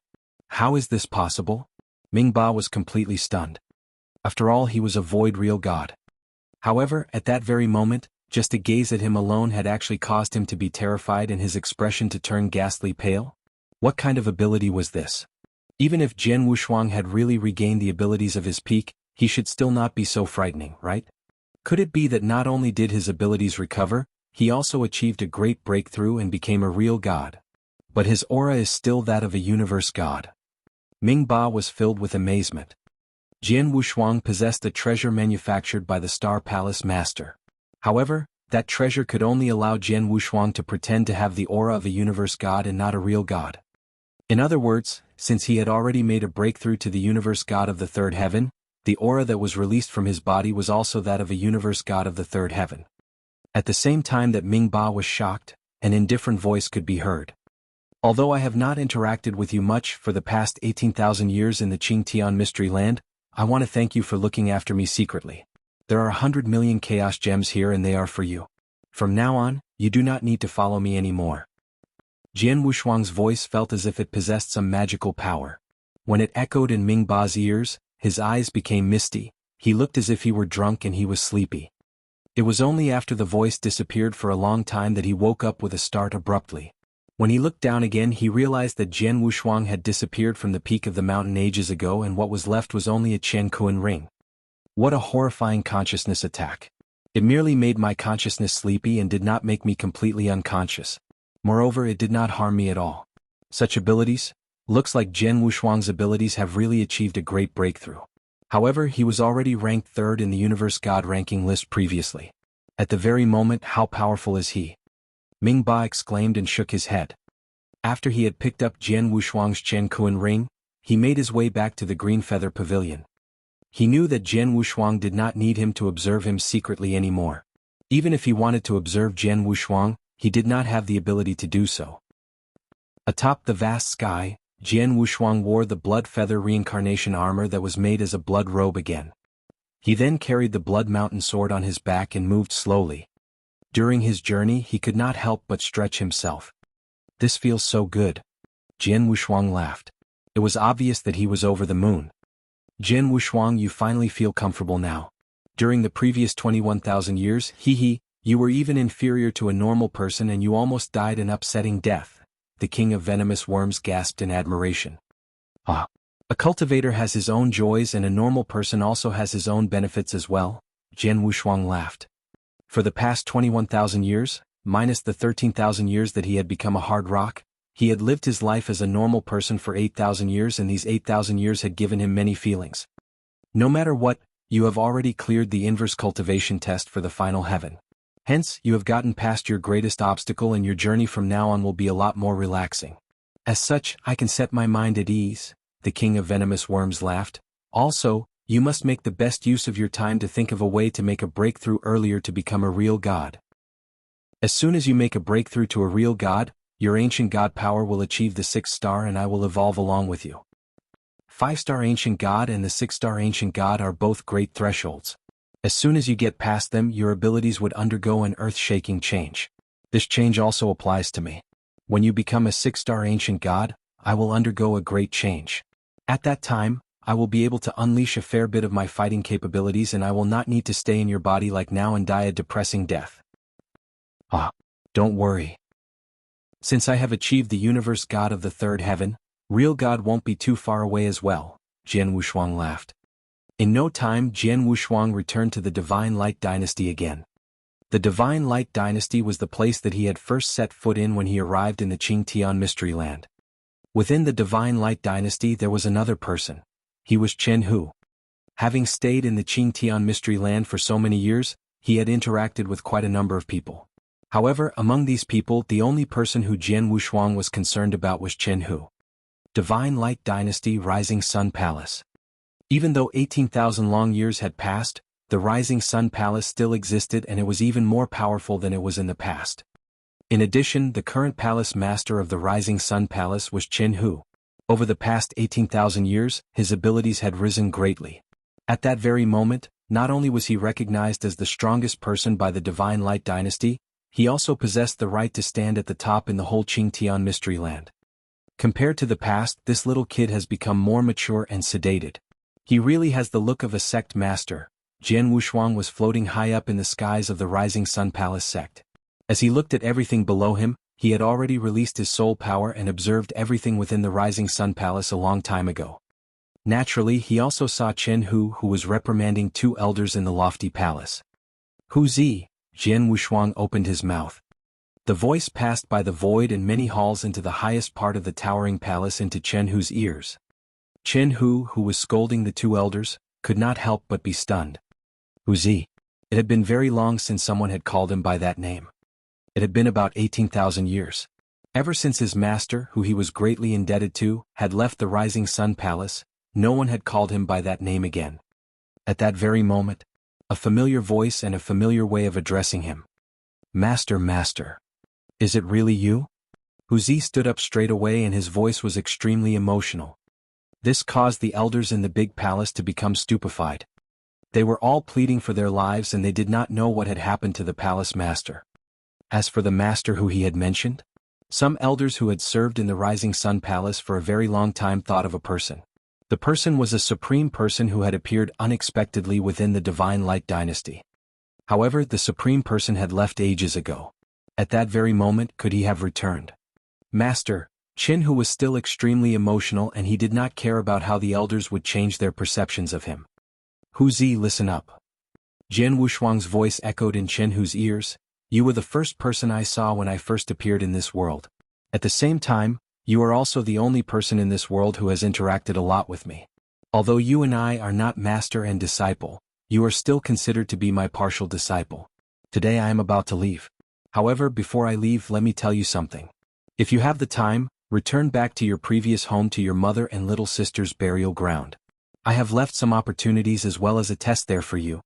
How is this possible? Ming Ba was completely stunned. After all, he was a void real god. However, at that very moment, just to gaze at him alone had actually caused him to be terrified and his expression to turn ghastly pale. What kind of ability was this? Even if Jian Wushuang had really regained the abilities of his peak, he should still not be so frightening, right? Could it be that not only did his abilities recover, he also achieved a great breakthrough and became a real god? But his aura is still that of a universe god. Ming Ba was filled with amazement. Jian Wushuang possessed a treasure manufactured by the Star Palace Master. However, that treasure could only allow Jian Wushuang to pretend to have the aura of a universe god and not a real god. In other words, since he had already made a breakthrough to the universe god of the third heaven, the aura that was released from his body was also that of a universe god of the third heaven. At the same time that Ming Ba was shocked, an indifferent voice could be heard. Although I have not interacted with you much for the past 18,000 years in the Qingtian Mystery Land, I want to thank you for looking after me secretly. There are 100 million chaos gems here and they are for you. From now on, you do not need to follow me anymore. Jian Wushuang's voice felt as if it possessed some magical power. When it echoed in Ming Ba's ears, his eyes became misty, he looked as if he were drunk and he was sleepy. It was only after the voice disappeared for a long time that he woke up with a start abruptly. When he looked down again he realized that Jian Wushuang had disappeared from the peak of the mountain ages ago and what was left was only a Chen Kuan ring. What a horrifying consciousness attack. It merely made my consciousness sleepy and did not make me completely unconscious. Moreover, it did not harm me at all. Such abilities? Looks like Jian Wushuang's abilities have really achieved a great breakthrough. However, he was already ranked third in the Universe God ranking list previously. At the very moment, how powerful is he? Ming Ba exclaimed and shook his head. After he had picked up Jian Wushuang's Chen Kuan ring, he made his way back to the Green Feather Pavilion. He knew that Jian Wushuang did not need him to observe him secretly anymore. Even if he wanted to observe Jian Wushuang, he did not have the ability to do so. Atop the vast sky, Jian Wushuang wore the blood feather reincarnation armor that was made as a blood robe again. He then carried the blood mountain sword on his back and moved slowly. During his journey he could not help but stretch himself. This feels so good. Jian Wushuang laughed. It was obvious that he was over the moon. Jian Wushuang, you finally feel comfortable now. During the previous 21,000 years, you were even inferior to a normal person and you almost died an upsetting death. The king of venomous worms gasped in admiration. Ah. A cultivator has his own joys and a normal person also has his own benefits as well, Jian Wushuang laughed. For the past 21,000 years, minus the 13,000 years that he had become a hard rock, he had lived his life as a normal person for 8,000 years, and these 8,000 years had given him many feelings. No matter what, you have already cleared the inverse cultivation test for the final heaven. Hence, you have gotten past your greatest obstacle, and your journey from now on will be a lot more relaxing. As such, I can set my mind at ease, the king of venomous worms laughed. Also, you must make the best use of your time to think of a way to make a breakthrough earlier to become a real god. As soon as you make a breakthrough to a real god, your ancient god power will achieve the 6th star, and I will evolve along with you. 5-star ancient god and the 6-star ancient god are both great thresholds. As soon as you get past them, your abilities would undergo an earth-shaking change. This change also applies to me. When you become a 6-star ancient god, I will undergo a great change. At that time, I will be able to unleash a fair bit of my fighting capabilities, and I will not need to stay in your body like now and die a depressing death. Don't worry. Since I have achieved the universe god of the 3rd heaven, real god won't be too far away as well, Jian Wushuang laughed. In no time, Jian Wushuang returned to the Divine Light Dynasty again. The Divine Light Dynasty was the place that he had first set foot in when he arrived in the Qingtian Mystery Land. Within the Divine Light Dynasty there was another person. He was Chen Hu. Having stayed in the Qingtian Mystery Land for so many years, he had interacted with quite a number of people. However, among these people, the only person who Jian Wushuang was concerned about was Chen Hu. Divine Light Dynasty, Rising Sun Palace. Even though 18,000 long years had passed, the Rising Sun Palace still existed, and it was even more powerful than it was in the past. In addition, the current palace master of the Rising Sun Palace was Chen Hu. Over the past 18,000 years, his abilities had risen greatly. At that very moment, not only was he recognized as the strongest person by the Divine Light Dynasty, he also possessed the right to stand at the top in the whole Qingtian Mystery Land. Compared to the past, this little kid has become more mature and sedated. He really has the look of a sect master. Jian Wushuang was floating high up in the skies of the Rising Sun Palace sect. As he looked at everything below him, he had already released his soul power and observed everything within the Rising Sun Palace a long time ago. Naturally, he also saw Chen Hu, who was reprimanding 2 elders in the lofty palace. Huzi, Jian Wushuang opened his mouth. The voice passed by the void and many halls into the highest part of the towering palace into Chen Hu's ears. Chen Hu, who was scolding the 2 elders, could not help but be stunned. Huzi. It had been very long since someone had called him by that name. It had been about 18,000 years. Ever since his master, who he was greatly indebted to, had left the Rising Sun Palace, no one had called him by that name again. At that very moment, a familiar voice and a familiar way of addressing him. Master, master. Is it really you? Huzi stood up straight away, and his voice was extremely emotional. This caused the elders in the big palace to become stupefied. They were all pleading for their lives, and they did not know what had happened to the palace master. As for the master who he had mentioned, some elders who had served in the Rising Sun Palace for a very long time thought of a person. The person was a supreme person who had appeared unexpectedly within the Divine Light Dynasty. However, the supreme person had left ages ago. At that very moment, could he have returned? Master, Chen Hu was still extremely emotional, and he did not care about how the elders would change their perceptions of him. Huzi, listen up. Jian Wushuang's voice echoed in Chen Hu's ears. You were the first person I saw when I first appeared in this world. At the same time, you are also the only person in this world who has interacted a lot with me. Although you and I are not master and disciple, you are still considered to be my partial disciple. Today I am about to leave. However, before I leave, let me tell you something. If you have the time, return back to your previous home, to your mother and little sister's burial ground. I have left some opportunities as well as a test there for you.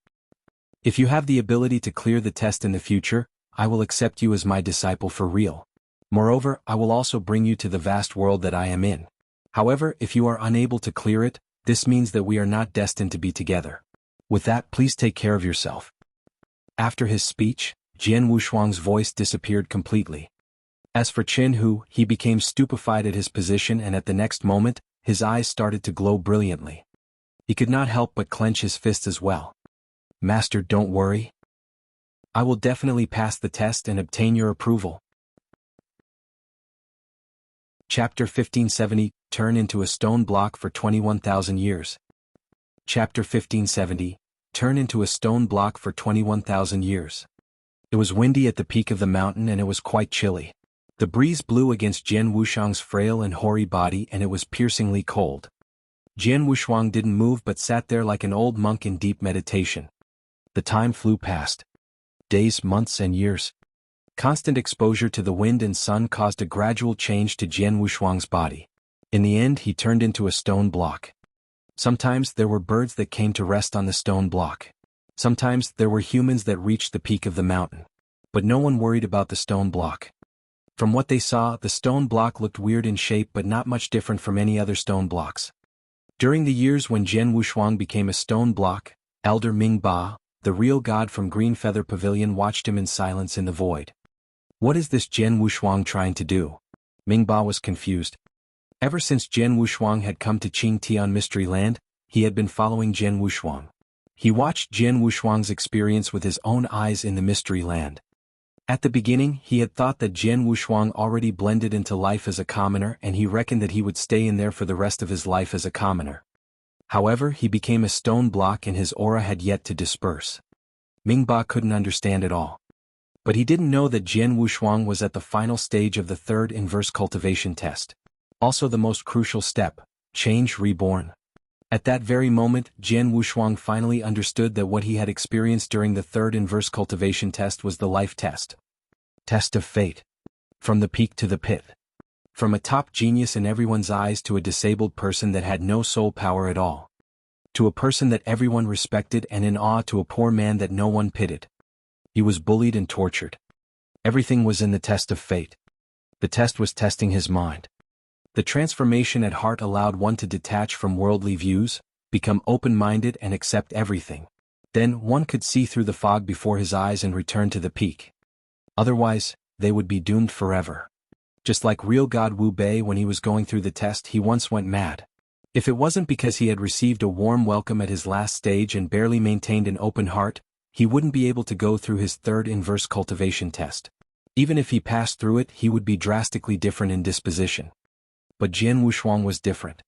If you have the ability to clear the test in the future, I will accept you as my disciple for real. Moreover, I will also bring you to the vast world that I am in. However, if you are unable to clear it, this means that we are not destined to be together. With that, please take care of yourself. After his speech, Jian Wushuang's voice disappeared completely. As for Chen Hu, he became stupefied at his position, and at the next moment, his eyes started to glow brilliantly. He could not help but clench his fists as well. Master, don't worry. I will definitely pass the test and obtain your approval. Chapter 1570, Turn into a stone block for 21,000 years. Chapter 1570, Turn into a stone block for 21,000 years. It was windy at the peak of the mountain and it was quite chilly. The breeze blew against Jian Wushuang's frail and hoary body and it was piercingly cold. Jian Wushuang didn't move but sat there like an old monk in deep meditation. The time flew past. Days, months and years. Constant exposure to the wind and sun caused a gradual change to Jian Wushuang's body. In the end he turned into a stone block. Sometimes there were birds that came to rest on the stone block. Sometimes there were humans that reached the peak of the mountain. But no one worried about the stone block. From what they saw, the stone block looked weird in shape but not much different from any other stone blocks. During the years when Jian Wushuang became a stone block, Elder Ming Ba, the real god from Green Feather Pavilion, watched him in silence in the void. What is this Jian Wushuang trying to do? Ming Ba was confused. Ever since Jian Wushuang had come to Qingtian Mystery Land, he had been following Jian Wushuang. He watched Jian Wushuang's experience with his own eyes in the Mystery Land. At the beginning, he had thought that Jian Wushuang already blended into life as a commoner and he reckoned that he would stay in there for the rest of his life as a commoner. However, he became a stone block and his aura had yet to disperse. Ming Ba couldn't understand it all. But he didn't know that Jian Wushuang was at the final stage of the third inverse cultivation test. Also the most crucial step, change reborn. At that very moment, Jian Wushuang finally understood that what he had experienced during the third inverse cultivation test was the life test. Test of fate. From the peak to the pit. From a top genius in everyone's eyes to a disabled person that had no soul power at all. To a person that everyone respected and in awe to a poor man that no one pitied. He was bullied and tortured. Everything was in the test of fate. The test was testing his mind. The transformation at heart allowed one to detach from worldly views, become open-minded and accept everything. Then one could see through the fog before his eyes and return to the peak. Otherwise, they would be doomed forever. Just like real God Wu Bei when he was going through the test, he once went mad. If it wasn't because he had received a warm welcome at his last stage and barely maintained an open heart, he wouldn't be able to go through his third inverse cultivation test. Even if he passed through it, he would be drastically different in disposition. But Jian Wushuang was different.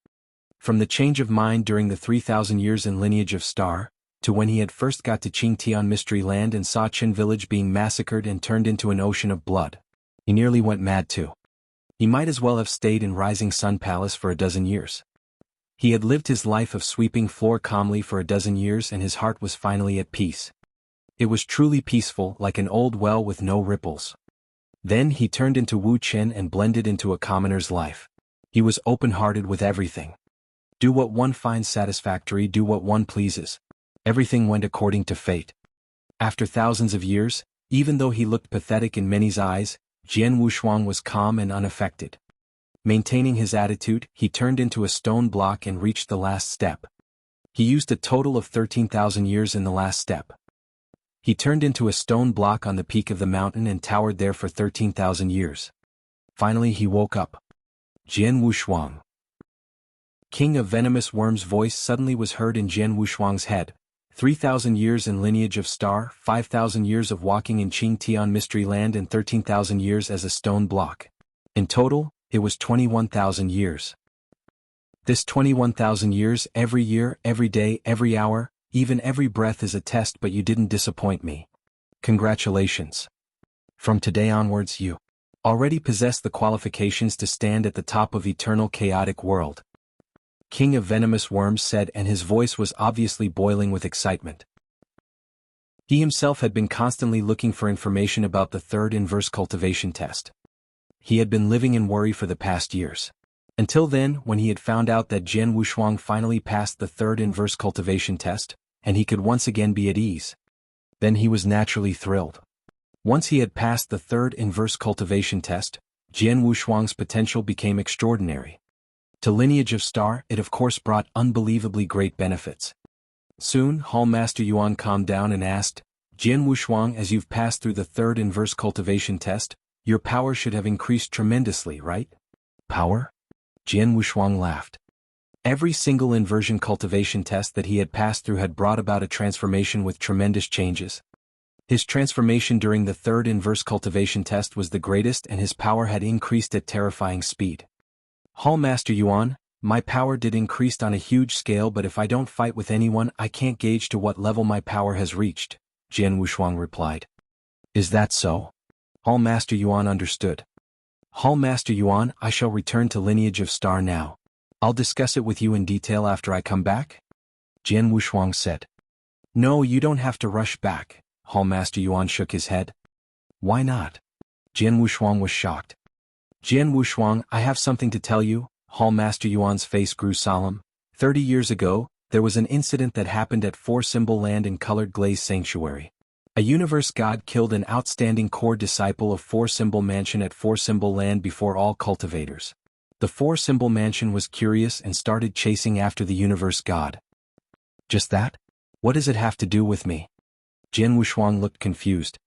From the change of mind during the 3,000 years in lineage of star, to when he had first got to Qingtian Mystery Land and saw Chen village being massacred and turned into an ocean of blood. He nearly went mad too. He might as well have stayed in Rising Sun Palace for a dozen years. He had lived his life of sweeping floor calmly for a dozen years and his heart was finally at peace. It was truly peaceful, like an old well with no ripples. Then he turned into Wu Chen and blended into a commoner's life. He was open-hearted with everything. Do what one finds satisfactory, do what one pleases. Everything went according to fate. After thousands of years, even though he looked pathetic in many's eyes, Jian Wushuang was calm and unaffected. Maintaining his attitude, he turned into a stone block and reached the last step. He used a total of 13,000 years in the last step. He turned into a stone block on the peak of the mountain and towered there for 13,000 years. Finally he woke up. Jian Wushuang. King of Venomous Worm's voice suddenly was heard in Jian Wushuang's head. 3,000 years in lineage of star, 5,000 years of walking in Qingtian Mystery Land and 13,000 years as a stone block. In total, it was 21,000 years. This 21,000 years, every year, every day, every hour, even every breath is a test, but you didn't disappoint me. Congratulations. From today onwards you already possess the qualifications to stand at the top of eternal chaotic world. King of Venomous Worms said, and his voice was obviously boiling with excitement. He himself had been constantly looking for information about the third inverse cultivation test. He had been living in worry for the past years. Until then, when he had found out that Jian Wushuang finally passed the third inverse cultivation test, and he could once again be at ease. Then he was naturally thrilled. Once he had passed the third inverse cultivation test, Jian Wushuang's potential became extraordinary. To Lineage of Star, it of course brought unbelievably great benefits. Soon, Hall Master Yuan calmed down and asked, Jian Wushuang, as you've passed through the third inverse cultivation test, your power should have increased tremendously, right? Power? Jian Wushuang laughed. Every single inversion cultivation test that he had passed through had brought about a transformation with tremendous changes. His transformation during the third inverse cultivation test was the greatest and his power had increased at terrifying speed. Hall Master Yuan, my power did increase on a huge scale, but if I don't fight with anyone I can't gauge to what level my power has reached, Jian Wushuang replied. Is that so? Hall Master Yuan understood. Hall Master Yuan, I shall return to Lineage of Star now. I'll discuss it with you in detail after I come back? Jian Wushuang said. No, you don't have to rush back, Hall Master Yuan shook his head. Why not? Jian Wushuang was shocked. Jian Wushuang, I have something to tell you, Hall Master Yuan's face grew solemn. 30 years ago, there was an incident that happened at Four Symbol Land in Colored Glaze Sanctuary. A universe god killed an outstanding core disciple of Four Symbol Mansion at Four Symbol Land before all cultivators. The Four Symbol Mansion was curious and started chasing after the universe god. Just that? What does it have to do with me? Jian Wushuang looked confused.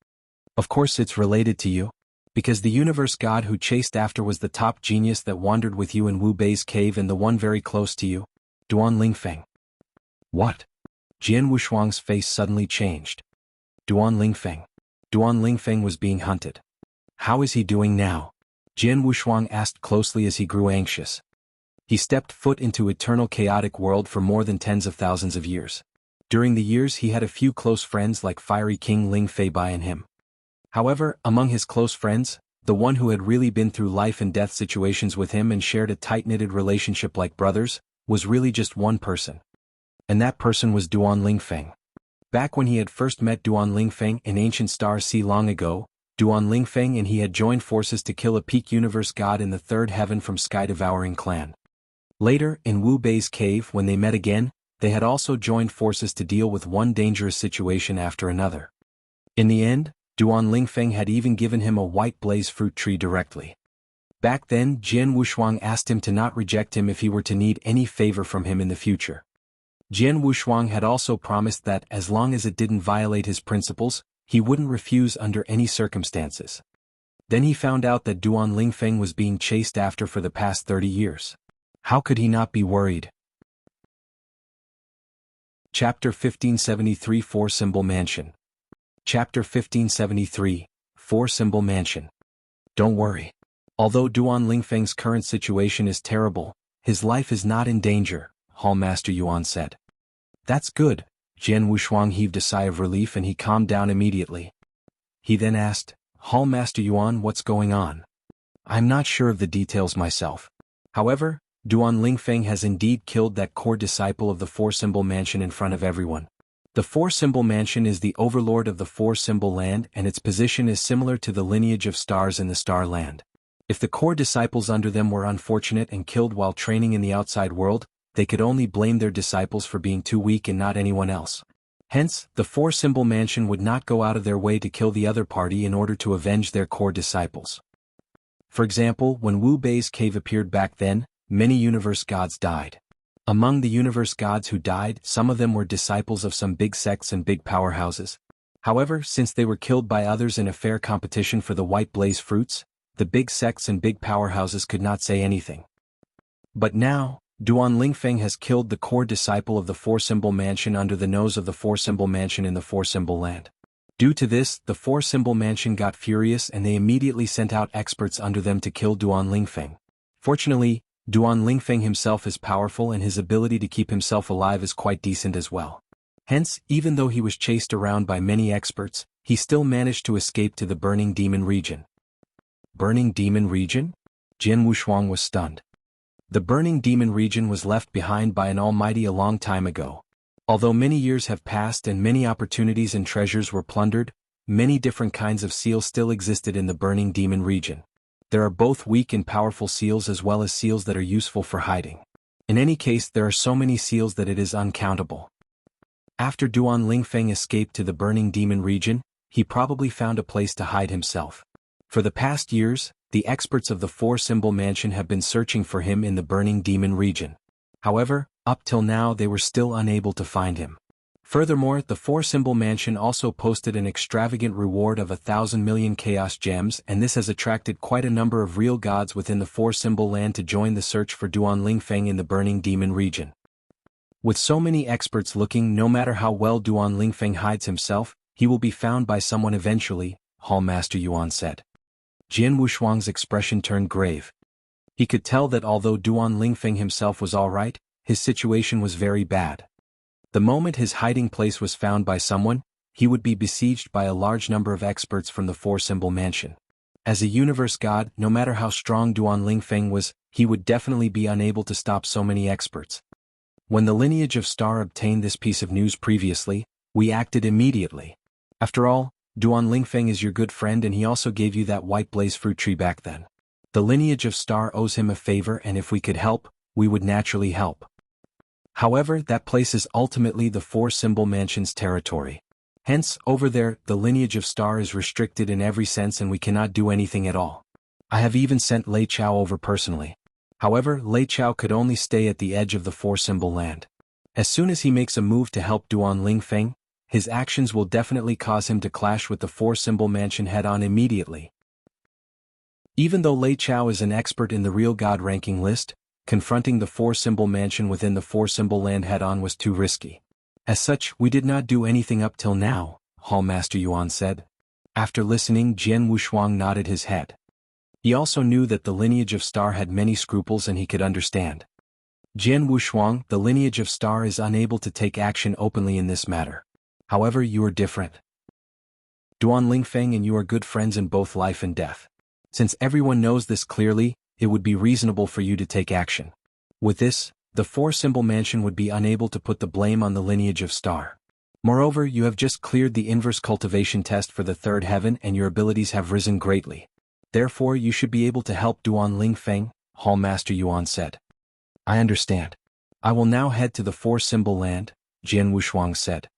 Of course it's related to you. Because the universe god who chased after was the top genius that wandered with you in Wu Bei's cave and the one very close to you, Duan Lingfeng. What? Jian Wushuang's face suddenly changed. Duan Lingfeng. Duan Lingfeng was being hunted. How is he doing now? Jian Wushuang asked closely as he grew anxious. He stepped foot into eternal chaotic world for more than tens of thousands of years. During the years he had a few close friends like Fiery King Ling Fei Bai and him. However, among his close friends, the one who had really been through life and death situations with him and shared a tight-knitted relationship like brothers, was really just one person. And that person was Duan Lingfeng. Back when he had first met Duan Lingfeng in Ancient Star Sea long ago, Duan Lingfeng and he had joined forces to kill a peak universe god in the third heaven from Sky Devouring Clan. Later, in Wu Bei's cave when they met again, they had also joined forces to deal with one dangerous situation after another. In the end, Duan Lingfeng had even given him a white blaze fruit tree directly. Back then, Jian Wushuang asked him to not reject him if he were to need any favor from him in the future. Jian Wushuang had also promised that as long as it didn't violate his principles, he wouldn't refuse under any circumstances. Then he found out that Duan Lingfeng was being chased after for the past 30 years. How could he not be worried? Chapter 1573 Four Symbol Mansion. Chapter 1573, Four Symbol Mansion. Don't worry. Although Duan Lingfeng's current situation is terrible, his life is not in danger, Hall Master Yuan said. That's good. Jian Wushuang heaved a sigh of relief and he calmed down immediately. He then asked, Hall Master Yuan, what's going on? I'm not sure of the details myself. However, Duan Lingfeng has indeed killed that core disciple of the Four Symbol Mansion in front of everyone. The Four Symbol Mansion is the overlord of the Four Symbol Land and its position is similar to the lineage of stars in the Star Land. If the core disciples under them were unfortunate and killed while training in the outside world, they could only blame their disciples for being too weak and not anyone else. Hence, the Four Symbol Mansion would not go out of their way to kill the other party in order to avenge their core disciples. For example, when Wu Bei's cave appeared back then, many universe gods died. Among the universe gods who died, some of them were disciples of some big sects and big powerhouses. However, since they were killed by others in a fair competition for the white blaze fruits, the big sects and big powerhouses could not say anything. But now, Duan Lingfeng has killed the core disciple of the Four Symbol Mansion under the nose of the Four Symbol Mansion in the Four Symbol Land. Due to this, the Four Symbol Mansion got furious and they immediately sent out experts under them to kill Duan Lingfeng. Fortunately, Duan Lingfeng himself is powerful and his ability to keep himself alive is quite decent as well. Hence, even though he was chased around by many experts, he still managed to escape to the Burning Demon region. Burning Demon region? Jian Wushuang was stunned. The Burning Demon region was left behind by an almighty a long time ago. Although many years have passed and many opportunities and treasures were plundered, many different kinds of seals still existed in the Burning Demon region. There are both weak and powerful seals as well as seals that are useful for hiding. In any case, there are so many seals that it is uncountable. After Duan Lingfeng escaped to the Burning Demon region, he probably found a place to hide himself. For the past years, the experts of the Four Symbol Mansion have been searching for him in the Burning Demon region. However, up till now they were still unable to find him. Furthermore, the Four Symbol Mansion also posted an extravagant reward of 1,000 million chaos gems, and this has attracted quite a number of real gods within the Four Symbol Land to join the search for Duan Lingfeng in the Burning Demon region. With so many experts looking, no matter how well Duan Lingfeng hides himself, he will be found by someone eventually, Hall Master Yuan said. Jian Wushuang's expression turned grave. He could tell that although Duan Lingfeng himself was alright, his situation was very bad. The moment his hiding place was found by someone, he would be besieged by a large number of experts from the Four-Symbol Mansion. As a universe god, no matter how strong Duan Lingfeng was, he would definitely be unable to stop so many experts. When the lineage of Star obtained this piece of news previously, we acted immediately. After all, Duan Lingfeng is your good friend and he also gave you that white blaze fruit tree back then. The lineage of Star owes him a favor, and if we could help, we would naturally help. However, that place is ultimately the Four-Symbol Mansion's territory. Hence, over there, the lineage of Star is restricted in every sense and we cannot do anything at all. I have even sent Lei Chao over personally. However, Lei Chao could only stay at the edge of the Four-Symbol Land. As soon as he makes a move to help Duan Lingfeng, his actions will definitely cause him to clash with the Four-Symbol Mansion head-on immediately. Even though Lei Chao is an expert in the real god ranking list, confronting the Four-Symbol Mansion within the Four-Symbol Land head-on was too risky. As such, we did not do anything up till now, Hall Master Yuan said. After listening, Jian Wushuang nodded his head. He also knew that the lineage of Star had many scruples and he could understand. Jian Wushuang, the lineage of Star is unable to take action openly in this matter. However, you are different. Duan Lingfeng and you are good friends in both life and death. Since everyone knows this clearly, it would be reasonable for you to take action. With this, the Four-Symbol Mansion would be unable to put the blame on the lineage of Star. Moreover, you have just cleared the inverse cultivation test for the third heaven and your abilities have risen greatly. Therefore, you should be able to help Duan Lingfeng, Hall Master Yuan said. I understand. I will now head to the Four-Symbol Land, Jian Wushuang said.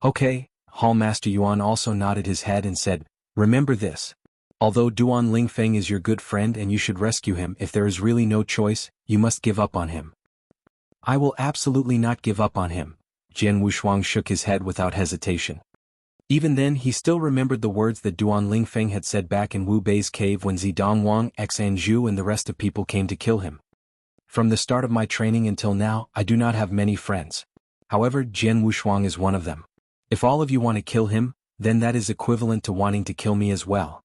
Okay, Hall Master Yuan also nodded his head and said, remember this. Although Duan Lingfeng is your good friend and you should rescue him, if there is really no choice, you must give up on him. I will absolutely not give up on him. Jian Wushuang shook his head without hesitation. Even then, he still remembered the words that Duan Lingfeng had said back in Wu Bei's cave when Zidong Wang, Xanzhu and the rest of people came to kill him. From the start of my training until now, I do not have many friends. However, Jian Wushuang is one of them. If all of you want to kill him, then that is equivalent to wanting to kill me as well.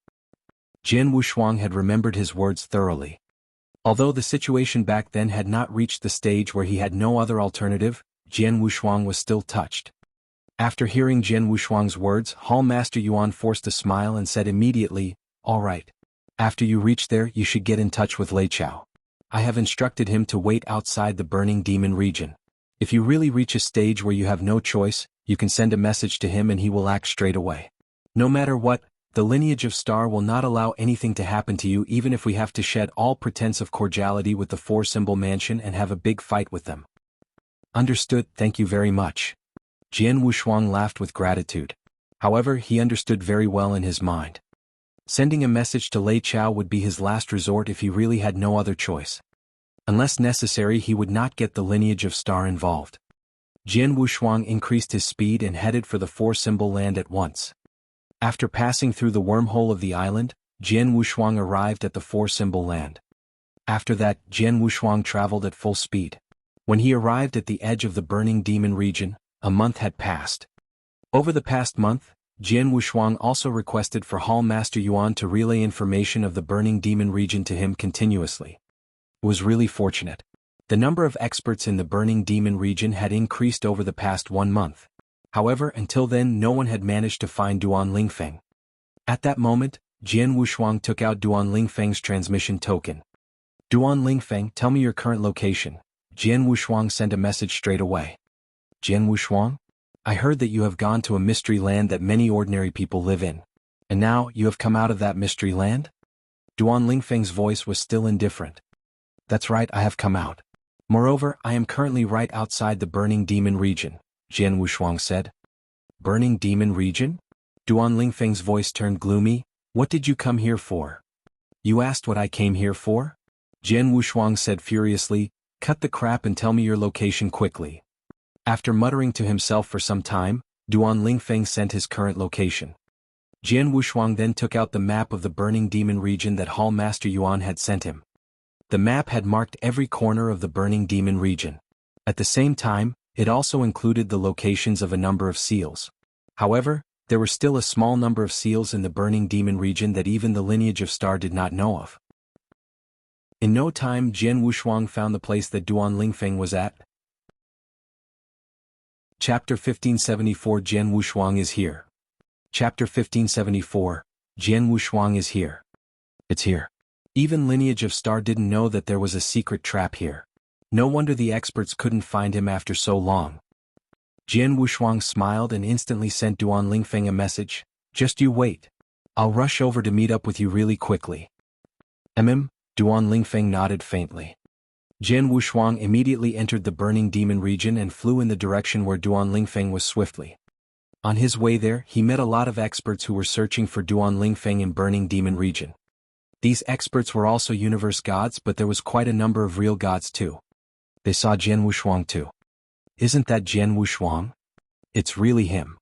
Jian Wushuang had remembered his words thoroughly. Although the situation back then had not reached the stage where he had no other alternative, Jian Wushuang was still touched. After hearing Jian Wushuang's words, Hall Master Yuan forced a smile and said immediately, all right. After you reach there, you should get in touch with Lei Chao. I have instructed him to wait outside the Burning Demon region. If you really reach a stage where you have no choice, you can send a message to him and he will act straight away. No matter what, the lineage of Star will not allow anything to happen to you even if we have to shed all pretense of cordiality with the Four-Symbol Mansion and have a big fight with them. Understood, thank you very much. Jian Wushuang laughed with gratitude. However, he understood very well in his mind. Sending a message to Lei Chao would be his last resort if he really had no other choice. Unless necessary, he would not get the lineage of Star involved. Jian Wushuang increased his speed and headed for the Four-Symbol Land at once. After passing through the wormhole of the island, Jian Wushuang arrived at the Four-Symbol Land. After that, Jian Wushuang traveled at full speed. When he arrived at the edge of the Burning Demon region, a month had passed. Over the past month, Jian Wushuang also requested for Hall Master Yuan to relay information of the Burning Demon region to him continuously. It was really fortunate. The number of experts in the Burning Demon region had increased over the past 1 month. However, until then no one had managed to find Duan Lingfeng. At that moment, Jian Wushuang took out Duan Lingfeng's transmission token. Duan Lingfeng, tell me your current location. Jian Wushuang sent a message straight away. Jian Wushuang? I heard that you have gone to a mystery land that many ordinary people live in. And now, you have come out of that mystery land? Duan Lingfeng's voice was still indifferent. That's right, I have come out. Moreover, I am currently right outside the Burning Demon region, Jian Wushuang said. Burning Demon region? Duan Lingfeng's voice turned gloomy. What did you come here for? You asked what I came here for? Jian Wushuang said furiously, cut the crap and tell me your location quickly. After muttering to himself for some time, Duan Lingfeng sent his current location. Jian Wushuang then took out the map of the Burning Demon region that Hall Master Yuan had sent him. The map had marked every corner of the Burning Demon region. At the same time, it also included the locations of a number of seals. However, there were still a small number of seals in the Burning Demon region that even the lineage of Star did not know of. In no time, Jian Wushuang found the place that Duan Lingfeng was at. Chapter 1574 Jian Wushuang is here. Chapter 1574, Jian Wushuang is here. It's here. Even Lineage of Star didn't know that there was a secret trap here. No wonder the experts couldn't find him after so long. Jian Wushuang smiled and instantly sent Duan Lingfeng a message. Just you wait. I'll rush over to meet up with you really quickly. Duan Lingfeng nodded faintly. Jian Wushuang immediately entered the burning demon region and flew in the direction where Duan Lingfeng was swiftly. On his way there, he met a lot of experts who were searching for Duan Lingfeng in burning demon region. These experts were also universe gods, but there was quite a number of real gods too. They saw Jian Wushuang too. Isn't that Jian Wushuang? It's really him.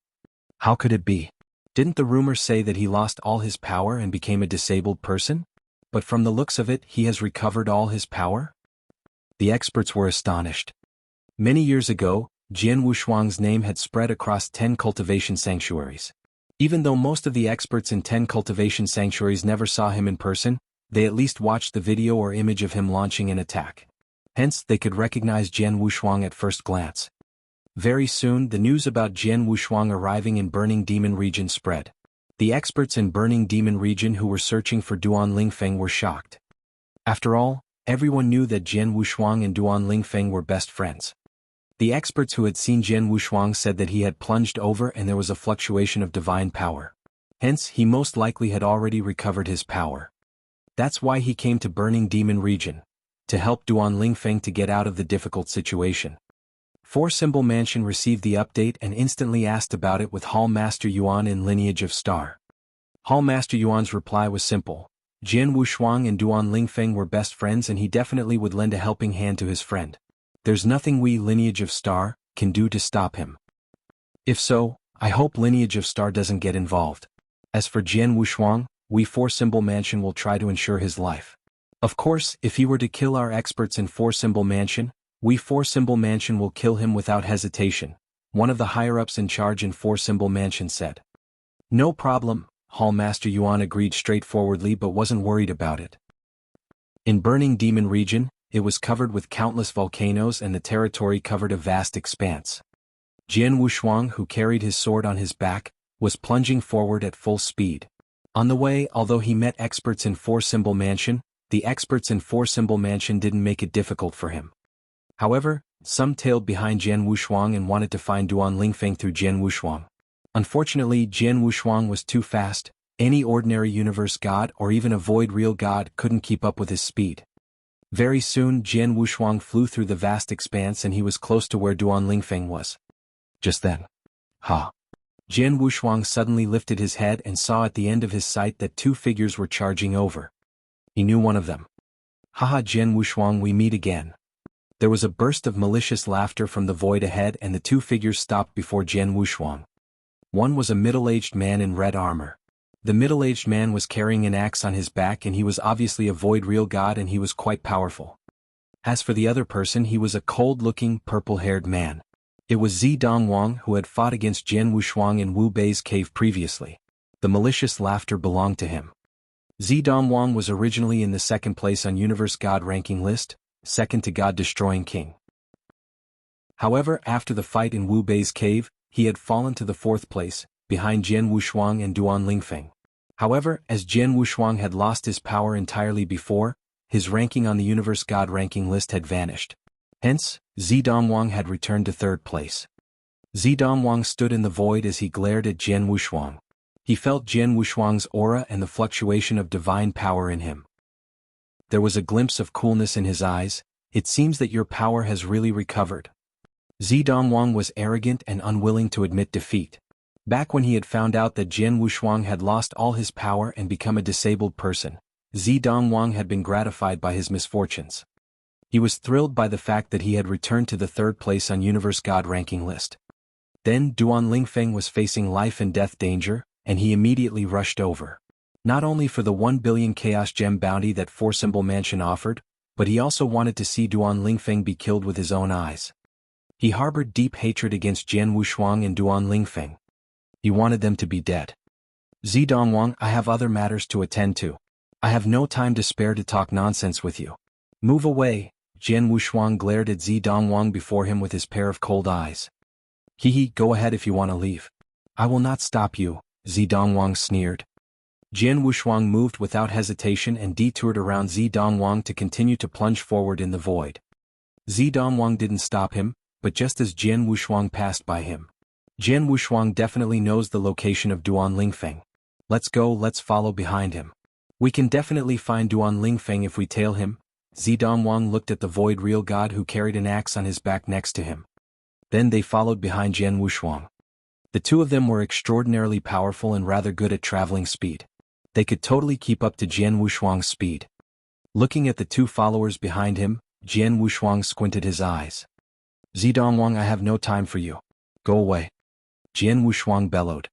How could it be? Didn't the rumor say that he lost all his power and became a disabled person? But from the looks of it, he has recovered all his power? The experts were astonished. Many years ago, Jian Wushuang's name had spread across 10 cultivation sanctuaries. Even though most of the experts in 10 cultivation sanctuaries never saw him in person, they at least watched the video or image of him launching an attack. Hence, they could recognize Jian Wushuang at first glance. Very soon, the news about Jian Wushuang arriving in Burning Demon Region spread. The experts in Burning Demon Region who were searching for Duan Lingfeng were shocked. After all, everyone knew that Jian Wushuang and Duan Lingfeng were best friends. The experts who had seen Jian Wushuang said that he had plunged over and there was a fluctuation of divine power. Hence, he most likely had already recovered his power. That's why he came to Burning Demon Region, to help Duan Lingfeng to get out of the difficult situation. Four Symbol Mansion received the update and instantly asked about it with Hall Master Yuan in Lineage of Star. Hall Master Yuan's reply was simple. Jian Wushuang and Duan Lingfeng were best friends and he definitely would lend a helping hand to his friend. There's nothing we, Lineage of Star, can do to stop him. If so, I hope Lineage of Star doesn't get involved. As for Jian Wushuang, we Four Symbol Mansion will try to ensure his life. Of course, if he were to kill our experts in Four Symbol Mansion, we Four Symbol Mansion will kill him without hesitation, one of the higher-ups in charge in Four Symbol Mansion said. No problem, Hall Master Yuan agreed straightforwardly but wasn't worried about it. In Burning Demon Region, it was covered with countless volcanoes and the territory covered a vast expanse. Jian Wushuang, who carried his sword on his back, was plunging forward at full speed. On the way, although he met experts in Four Symbol Mansion, the experts in Four Symbol Mansion didn't make it difficult for him. However, some tailed behind Jian Wushuang and wanted to find Duan Lingfeng through Jian Wushuang. Unfortunately, Jian Wushuang was too fast. Any ordinary universe god or even a void real god couldn't keep up with his speed. Very soon Jian Wushuang flew through the vast expanse and he was close to where Duan Lingfeng was. Just then. Jian Wushuang suddenly lifted his head and saw at the end of his sight that two figures were charging over. He knew one of them. Haha, Jian Wushuang, we meet again. There was a burst of malicious laughter from the void ahead and the two figures stopped before Jian Wushuang. One was a middle-aged man in red armor. The middle-aged man was carrying an axe on his back and he was obviously a void real god and he was quite powerful. As for the other person, he was a cold-looking, purple-haired man. It was Zidongwang who had fought against Jian Wushuang in Wu Bei's cave previously. The malicious laughter belonged to him. Zidongwang was originally in the second place on Universe God ranking list, second to God Destroying King. However, after the fight in Wu Bei's cave, he had fallen to the fourth place, behind Jian Wushuang and Duan Lingfeng. However, as Jian Wushuang had lost his power entirely before, his ranking on the Universe God ranking list had vanished. Hence, Zidongwang had returned to third place. Zidongwang stood in the void as he glared at Jian Wushuang. He felt Jian Wushuang's aura and the fluctuation of divine power in him. There was a glimpse of coolness in his eyes. It seems that your power has really recovered. Zidongwang was arrogant and unwilling to admit defeat. Back when he had found out that Jian Wushuang had lost all his power and become a disabled person, Zidongwang had been gratified by his misfortunes. He was thrilled by the fact that he had returned to the third place on Universe God ranking list. Then Duan Lingfeng was facing life and death danger, and he immediately rushed over. Not only for the 1 billion Chaos Gem bounty that Four Symbol Mansion offered, but he also wanted to see Duan Lingfeng be killed with his own eyes. He harbored deep hatred against Jian Wushuang and Duan Lingfeng. He wanted them to be dead. Zidongwang, I have other matters to attend to. I have no time to spare to talk nonsense with you. Move away, Jian Wushuang glared at Zidongwang before him with his pair of cold eyes. Go ahead if you want to leave. I will not stop you, Zidongwang sneered. Jian Wushuang moved without hesitation and detoured around Zidongwang to continue to plunge forward in the void. Zidongwang didn't stop him, but just as Jian Wushuang passed by him. Jian Wushuang definitely knows the location of Duan Lingfeng. Let's go, let's follow behind him. We can definitely find Duan Lingfeng if we tail him. Zidongwang looked at the void real god who carried an axe on his back next to him. Then they followed behind Jian Wushuang. The two of them were extraordinarily powerful and rather good at traveling speed. They could totally keep up to Jian Wushuang's speed. Looking at the two followers behind him, Jian Wushuang squinted his eyes. Zidongwang, I have no time for you. Go away. Jian Wushuang bellowed.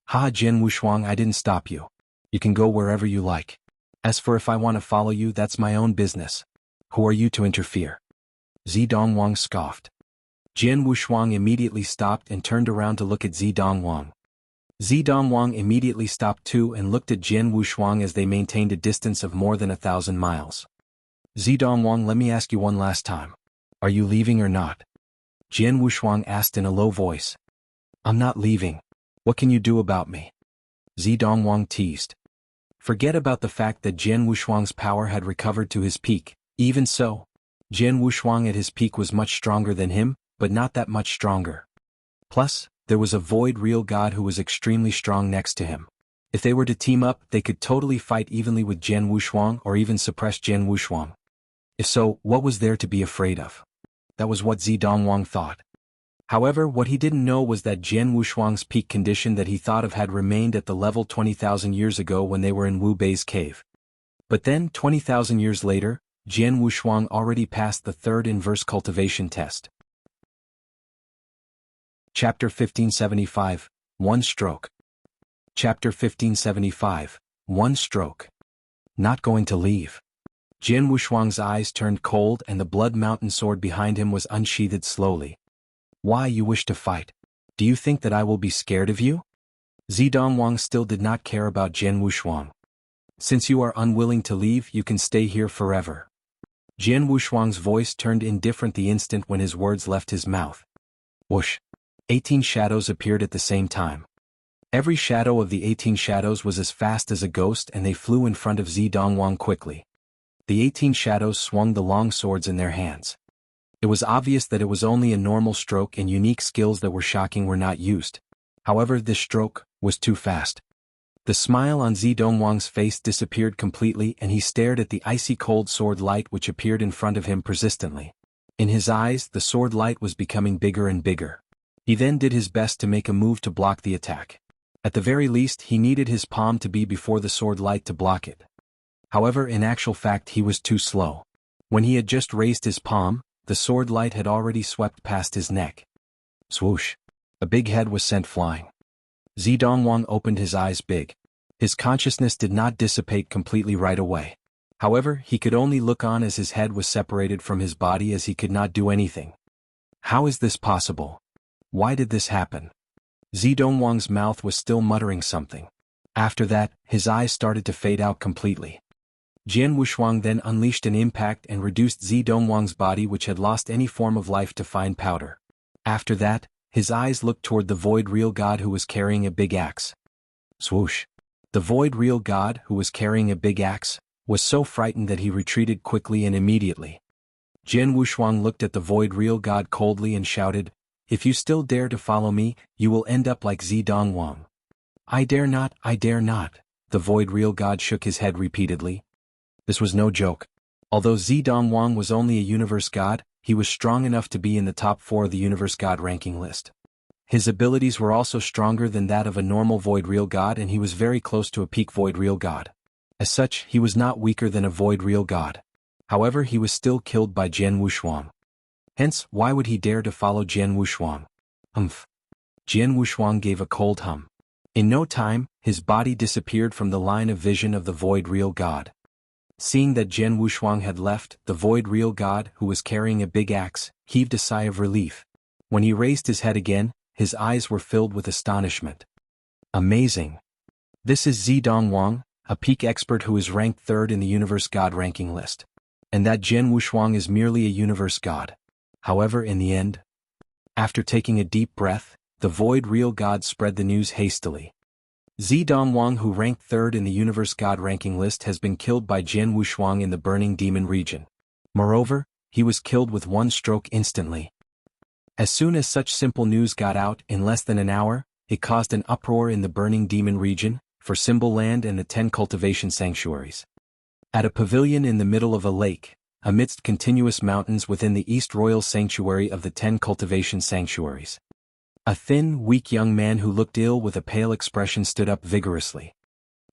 Ha, Jian Wushuang, I didn't stop you. You can go wherever you like. As for if I want to follow you, that's my own business. Who are you to interfere? Zidongwang scoffed. Jian Wushuang immediately stopped and turned around to look at Zidongwang. Zidongwang immediately stopped too and looked at Jian Wushuang as they maintained a distance of more than 1,000 miles. Zidongwang, let me ask you one last time. Are you leaving or not? Jian Wushuang asked in a low voice. I'm not leaving. What can you do about me? Zidongwang teased. Forget about the fact that Jian Wushuang's power had recovered to his peak. Even so, Jian Wushuang at his peak was much stronger than him, but not that much stronger. Plus, there was a void real god who was extremely strong next to him. If they were to team up, they could totally fight evenly with Jian Wushuang or even suppress Jian Wushuang. If so, what was there to be afraid of? That was what Zidongwang thought. However, what he didn't know was that Jian Wushuang's peak condition that he thought of had remained at the level 20,000 years ago when they were in Wu Bei's cave. But then, 20,000 years later, Jian Wushuang already passed the third inverse cultivation test. Chapter 1575, One Stroke. Chapter 1575, One Stroke. Not going to leave. Jian Wushuang's eyes turned cold and the blood mountain sword behind him was unsheathed slowly. Why you wish to fight? Do you think that I will be scared of you? Zidongwang still did not care about Jian Wushuang. Since you are unwilling to leave, you can stay here forever. Jian Wushuang's voice turned indifferent the instant when his words left his mouth. Whoosh! 18 shadows appeared at the same time. Every shadow of the 18 shadows was as fast as a ghost and they flew in front of Zidongwang quickly. The 18 shadows swung the long swords in their hands. It was obvious that it was only a normal stroke and unique skills that were shocking were not used. However, this stroke was too fast. The smile on Zidongwang's face disappeared completely and he stared at the icy cold sword light which appeared in front of him persistently. In his eyes, the sword light was becoming bigger and bigger. He then did his best to make a move to block the attack. At the very least, he needed his palm to be before the sword light to block it. However, in actual fact, he was too slow. When he had just raised his palm, the sword light had already swept past his neck. Swoosh! A big head was sent flying. Zidongwang opened his eyes big. His consciousness did not dissipate completely right away. However, he could only look on as his head was separated from his body as he could not do anything. How is this possible? Why did this happen? Zidongwang's mouth was still muttering something. After that, his eyes started to fade out completely. Jian Wushuang then unleashed an impact and reduced Zidongwang's body which had lost any form of life to fine powder. After that, his eyes looked toward the void real god who was carrying a big axe. Swoosh! The void real god who was carrying a big axe was so frightened that he retreated quickly and immediately. Jian Wushuang looked at the void real god coldly and shouted, "If you still dare to follow me, you will end up like Zidongwang." I dare not, I dare not, the void real god shook his head repeatedly. This was no joke. Although Zidongwang was only a universe god, he was strong enough to be in the top 4 of the universe god ranking list. His abilities were also stronger than that of a normal void real god and he was very close to a peak void real god. As such, he was not weaker than a void real god. However, he was still killed by Jian Wushuang. Hence, why would he dare to follow Jian Wushuang? Humph. Jian Wushuang gave a cold hum. In no time, his body disappeared from the line of vision of the void real god. Seeing that Jian Wushuang had left, the void real god, who was carrying a big axe, heaved a sigh of relief. When he raised his head again, his eyes were filled with astonishment. Amazing. This is Zidongwang, a peak expert who is ranked 3rd in the universe god ranking list. And that Jian Wushuang is merely a universe god. However, in the end, after taking a deep breath, the void real god spread the news hastily. Dongwang, who ranked third in the universe god ranking list, has been killed by Jian Wushuang in the burning demon region. Moreover, he was killed with one stroke instantly. As soon as such simple news got out, in less than an hour, it caused an uproar in the burning demon region, for Symbol Land and the 10 cultivation sanctuaries. At a pavilion in the middle of a lake, amidst continuous mountains within the East Royal Sanctuary of the 10 cultivation sanctuaries, a thin, weak young man who looked ill with a pale expression stood up vigorously.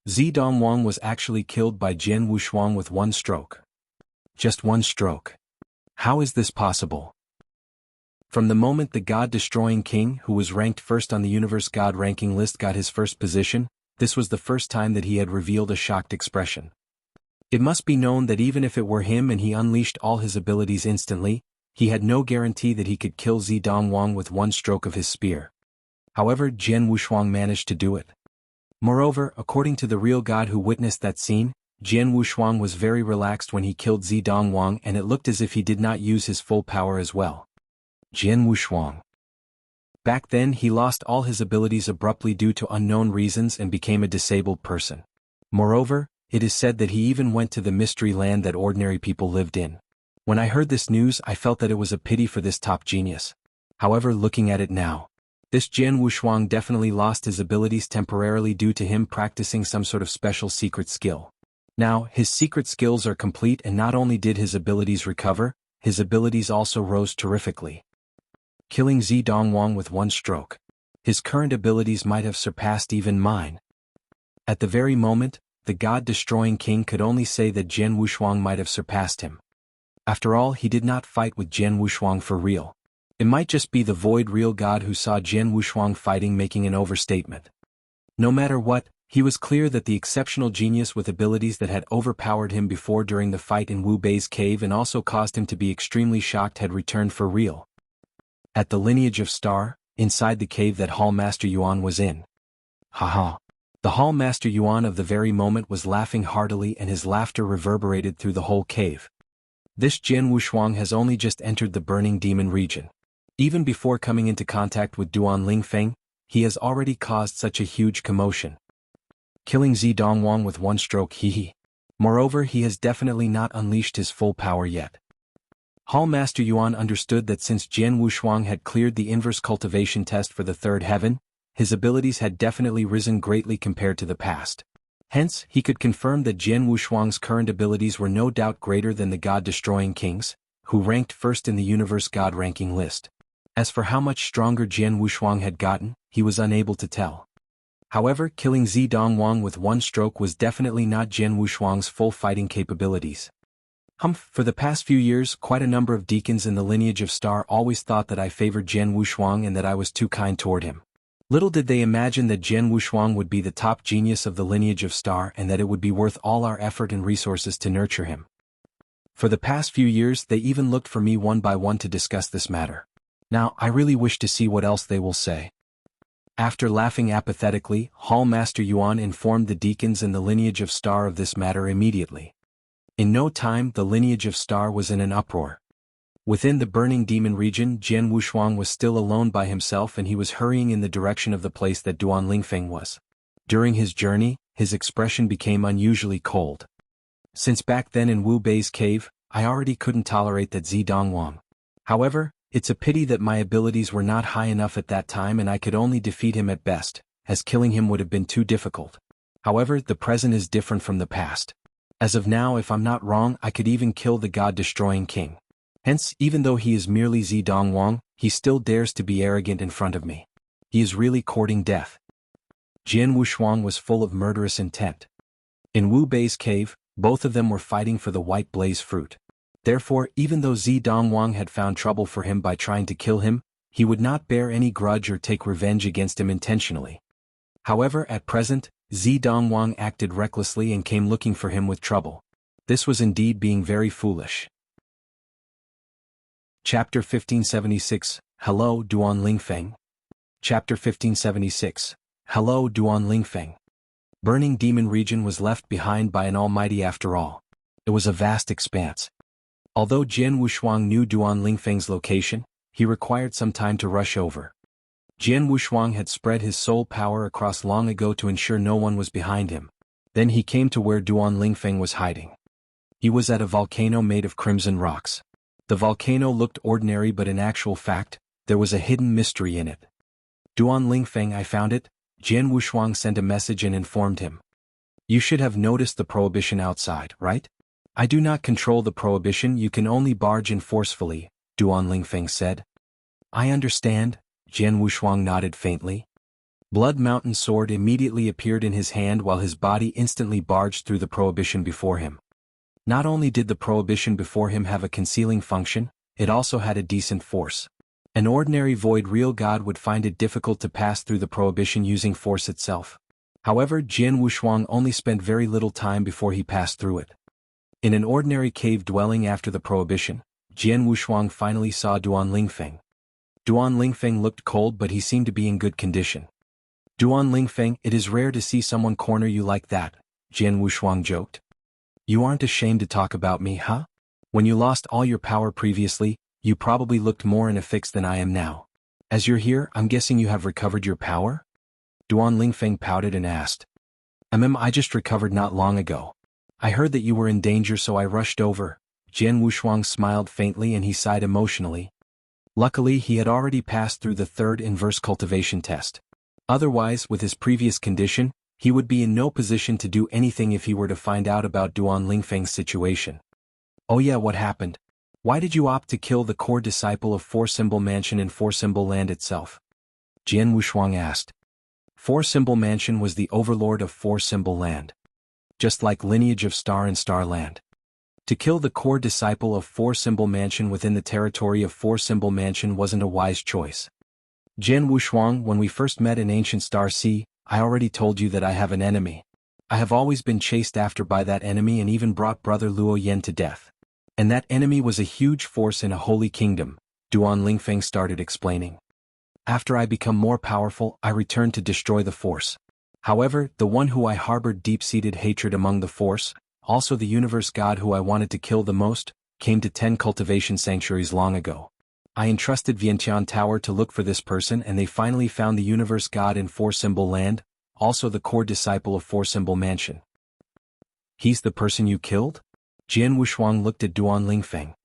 Dongwang was actually killed by Jian Wushuang with one stroke. Just one stroke. How is this possible? From the moment the God-destroying king, who was ranked first on the universe god ranking list, got his first position, this was the first time that he had revealed a shocked expression. It must be known that even if it were him and he unleashed all his abilities instantly, he had no guarantee that he could kill Dongwang with one stroke of his spear. However, Jian Wushuang managed to do it. Moreover, according to the real god who witnessed that scene, Jian Wushuang was very relaxed when he killed Dongwang, and it looked as if he did not use his full power as well. Jian Wushuang. Back then he lost all his abilities abruptly due to unknown reasons and became a disabled person. Moreover, it is said that he even went to the mystery land that ordinary people lived in. When I heard this news, I felt that it was a pity for this top genius. However, looking at it now, this Jian Wushuang definitely lost his abilities temporarily due to him practicing some sort of special secret skill. Now, his secret skills are complete, and not only did his abilities recover, his abilities also rose terrifically. Killing Dongwang with one stroke. His current abilities might have surpassed even mine. At the very moment, the God-destroying king could only say that Jian Wushuang might have surpassed him. After all, he did not fight with Jian Wushuang for real. It might just be the void real god who saw Jian Wushuang fighting making an overstatement. No matter what, he was clear that the exceptional genius with abilities that had overpowered him before during the fight in Wu Bei's cave and also caused him to be extremely shocked had returned for real. At the lineage of Star, inside the cave that Hall Master Yuan was in. Haha. The Hall Master Yuan of the very moment was laughing heartily, and his laughter reverberated through the whole cave. This Jian Wushuang has only just entered the burning demon region. Even before coming into contact with Duan Lingfeng, he has already caused such a huge commotion. Killing Dongwang with one stroke, hehe. Moreover, he has definitely not unleashed his full power yet. Hall Master Yuan understood that since Jian Wushuang had cleared the inverse cultivation test for the third heaven, his abilities had definitely risen greatly compared to the past. Hence, he could confirm that Jian Wushuang's current abilities were no doubt greater than the God-destroying king's, who ranked first in the universe god ranking list. As for how much stronger Jian Wushuang had gotten, he was unable to tell. However, killing Dongwang with one stroke was definitely not Jian Wushuang's full fighting capabilities. For the past few years, quite a number of deacons in the lineage of Star always thought that I favored Jian Wushuang and that I was too kind toward him. Little did they imagine that Jian Wushuang would be the top genius of the lineage of Star and that it would be worth all our effort and resources to nurture him. For the past few years, they even looked for me one by one to discuss this matter. Now, I really wish to see what else they will say. After laughing apathetically, Hall Master Yuan informed the deacons in the lineage of Star of this matter immediately. In no time, the lineage of Star was in an uproar. Within the burning demon region, Jian Wushuang was still alone by himself, and he was hurrying in the direction of the place that Duan Lingfeng was. During his journey, his expression became unusually cold. Since back then in Wu Bei's cave, I already couldn't tolerate that Dongwang. However, it's a pity that my abilities were not high enough at that time and I could only defeat him at best, as killing him would have been too difficult. However, the present is different from the past. As of now, if I'm not wrong, I could even kill the God-destroying king. Hence, even though he is merely Dongwang, he still dares to be arrogant in front of me. He is really courting death. Jian Wushuang was full of murderous intent. In Wu Bei's cave, both of them were fighting for the white blaze fruit. Therefore, even though Dongwang had found trouble for him by trying to kill him, he would not bear any grudge or take revenge against him intentionally. However, at present, Dongwang acted recklessly and came looking for him with trouble. This was indeed being very foolish. Chapter 1576, Hello Duan Lingfeng. Chapter 1576, Hello Duan Lingfeng. Burning demon region was left behind by an almighty after all. It was a vast expanse. Although Jian Wushuang knew Duan Lingfeng's location, he required some time to rush over. Jian Wushuang had spread his soul power across long ago to ensure no one was behind him. Then he came to where Duan Lingfeng was hiding. He was at a volcano made of crimson rocks. The volcano looked ordinary, but in actual fact, there was a hidden mystery in it. Duan Lingfeng, I found it. Jian Wushuang sent a message and informed him. You should have noticed the prohibition outside, right? I do not control the prohibition, you can only barge in forcefully, Duan Lingfeng said. I understand, Jian Wushuang nodded faintly. Blood Mountain Sword immediately appeared in his hand while his body instantly barged through the prohibition before him. Not only did the prohibition before him have a concealing function, it also had a decent force. An ordinary void real god would find it difficult to pass through the prohibition using force itself. However, Jian Wushuang only spent very little time before he passed through it. In an ordinary cave dwelling after the prohibition, Jian Wushuang finally saw Duan Lingfeng. Duan Lingfeng looked cold, but he seemed to be in good condition. Duan Lingfeng, it is rare to see someone corner you like that, Jian Wushuang joked. You aren't ashamed to talk about me, huh? When you lost all your power previously, you probably looked more in a fix than I am now. As you're here, I'm guessing you have recovered your power? Duan Lingfeng pouted and asked. I just recovered not long ago. I heard that you were in danger, so I rushed over. Jian Wushuang smiled faintly and he sighed emotionally. Luckily, he had already passed through the third inverse cultivation test. Otherwise, with his previous condition, he would be in no position to do anything if he were to find out about Duan Lingfeng's situation. Oh yeah, what happened? Why did you opt to kill the core disciple of Four-Symbol Mansion in Four-Symbol Land itself? Jian Wushuang asked. Four-Symbol Mansion was the overlord of Four-Symbol Land. Just like lineage of Star and Star Land. To kill the core disciple of Four-Symbol Mansion within the territory of Four-Symbol Mansion wasn't a wise choice. Jian Wushuang, when we first met in Ancient Star Sea, I already told you that I have an enemy. I have always been chased after by that enemy and even brought Brother Luo Yan to death. And that enemy was a huge force in a holy kingdom, Duan Lingfeng started explaining. After I become more powerful, I return to destroy the force. However, the one who I harbored deep-seated hatred among the force, also the universe god who I wanted to kill the most, came to 10 cultivation sanctuaries long ago. I entrusted Vientiane Tower to look for this person and they finally found the universe god in Four-Symbol Land, also the core disciple of Four-Symbol Mansion. He's the person you killed? Jian Wushuang looked at Duan Lingfeng.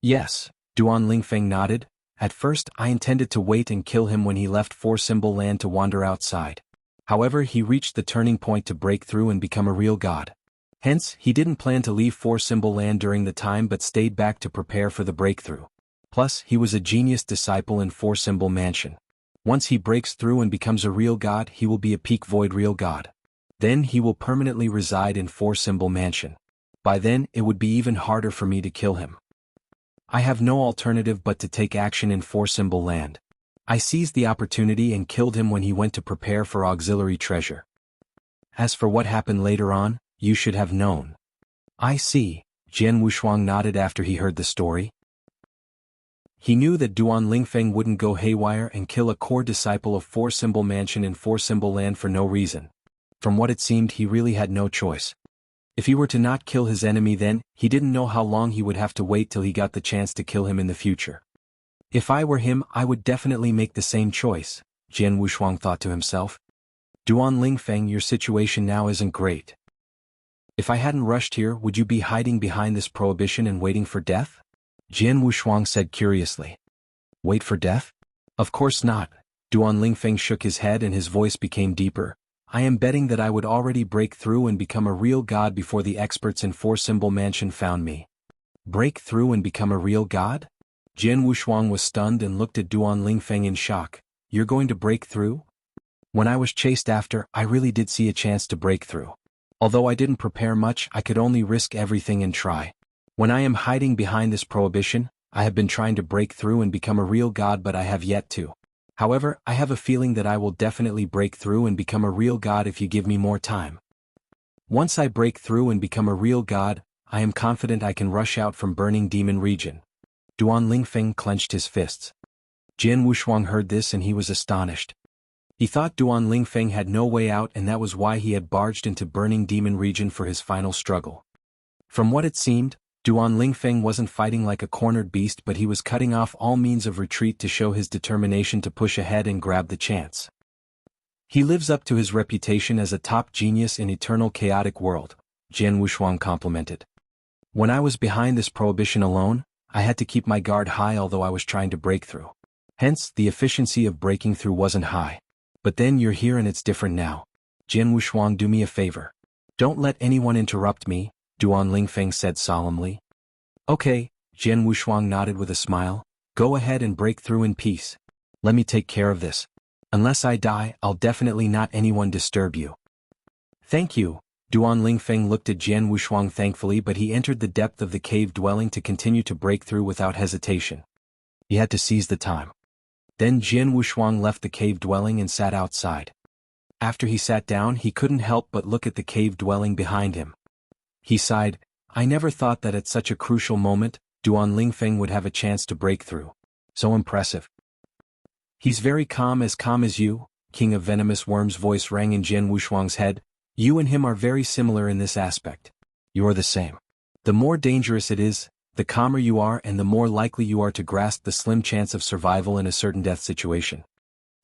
Yes, Duan Lingfeng nodded. At first, I intended to wait and kill him when he left Four-Symbol Land to wander outside. However, he reached the turning point to break through and become a real god. Hence, he didn't plan to leave Four-Symbol Land during the time but stayed back to prepare for the breakthrough. Plus, he was a genius disciple in Four-Symbol Mansion. Once he breaks through and becomes a real god, he will be a peak void real god. Then he will permanently reside in Four-Symbol Mansion. By then, it would be even harder for me to kill him. I have no alternative but to take action in Four-Symbol Land. I seized the opportunity and killed him when he went to prepare for auxiliary treasure. As for what happened later on, you should have known. I see, Jian Wushuang nodded after he heard the story. He knew that Duan Lingfeng wouldn't go haywire and kill a core disciple of Four-Symbol Mansion in Four-Symbol Land for no reason. From what it seemed, he really had no choice. If he were to not kill his enemy then, he didn't know how long he would have to wait till he got the chance to kill him in the future. If I were him, I would definitely make the same choice, Jian Wushuang thought to himself. Duan Lingfeng, your situation now isn't great. If I hadn't rushed here, would you be hiding behind this prohibition and waiting for death? Jian Wushuang said curiously. Wait for death? Of course not. Duan Lingfeng shook his head and his voice became deeper. I am betting that I would already break through and become a real god before the experts in Four-Symbol Mansion found me. Break through and become a real god? Jian Wushuang was stunned and looked at Duan Lingfeng in shock. You're going to break through? When I was chased after, I really did see a chance to break through. Although I didn't prepare much, I could only risk everything and try. When I am hiding behind this prohibition, I have been trying to break through and become a real god, but I have yet to. However, I have a feeling that I will definitely break through and become a real god if you give me more time. Once I break through and become a real god, I am confident I can rush out from Burning Demon Region. Duan Lingfeng clenched his fists. Jian Wushuang heard this and he was astonished. He thought Duan Lingfeng had no way out and that was why he had barged into Burning Demon Region for his final struggle. From what it seemed, Duan Lingfeng wasn't fighting like a cornered beast, but he was cutting off all means of retreat to show his determination to push ahead and grab the chance. He lives up to his reputation as a top genius in eternal chaotic world, Jian Wushuang complimented. When I was behind this prohibition alone, I had to keep my guard high although I was trying to break through. Hence, the efficiency of breaking through wasn't high. But then you're here and it's different now. Jian Wushuang, do me a favor. Don't let anyone interrupt me, Duan Lingfeng said solemnly. Okay, Jian Wushuang nodded with a smile. Go ahead and break through in peace. Let me take care of this. Unless I die, I'll definitely not anyone disturb you. Thank you. Duan Lingfeng looked at Jian Wushuang thankfully, but he entered the depth of the cave dwelling to continue to break through without hesitation. He had to seize the time. Then Jian Wushuang left the cave dwelling and sat outside. After he sat down, he couldn't help but look at the cave dwelling behind him. He sighed, I never thought that at such a crucial moment, Duan Lingfeng would have a chance to break through. So impressive. He's very calm as you, King of Venomous Worms' voice rang in Jian Wushuang's head. You and him are very similar in this aspect. You're the same. The more dangerous it is, the calmer you are and the more likely you are to grasp the slim chance of survival in a certain death situation.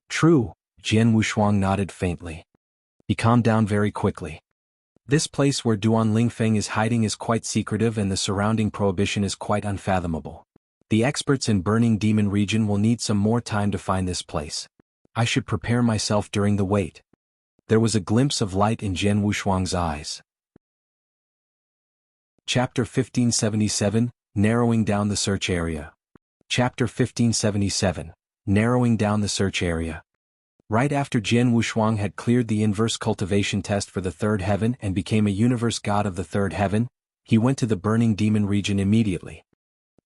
True, Jian Wushuang nodded faintly. He calmed down very quickly. This place where Duan Lingfeng is hiding is quite secretive and the surrounding prohibition is quite unfathomable. The experts in Burning Demon region will need some more time to find this place. I should prepare myself during the wait. There was a glimpse of light in Jian Wushuang's eyes. Chapter 1577, Narrowing Down the Search Area. Chapter 1577, Narrowing Down the Search Area. Right after Jian Wushuang had cleared the inverse cultivation test for the third heaven and became a universe god of the third heaven, he went to the Burning Demon region immediately.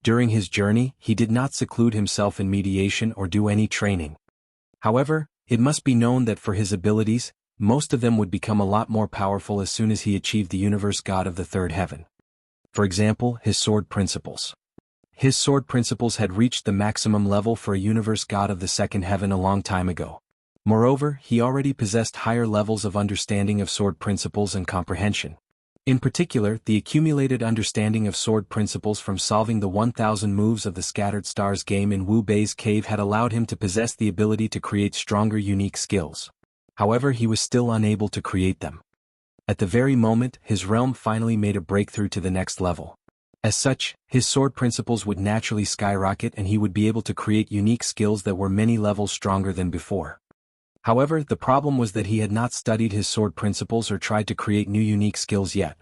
During his journey, he did not seclude himself in mediation or do any training. However, it must be known that for his abilities, most of them would become a lot more powerful as soon as he achieved the universe god of the third heaven. For example, his sword principles. His sword principles had reached the maximum level for a universe god of the second heaven a long time ago. Moreover, he already possessed higher levels of understanding of sword principles and comprehension. In particular, the accumulated understanding of sword principles from solving the 1000 moves of the Scattered Stars game in Wu Bei's cave had allowed him to possess the ability to create stronger unique skills. However, he was still unable to create them. At the very moment, his realm finally made a breakthrough to the next level. As such, his sword principles would naturally skyrocket and he would be able to create unique skills that were many levels stronger than before. However, the problem was that he had not studied his sword principles or tried to create new unique skills yet.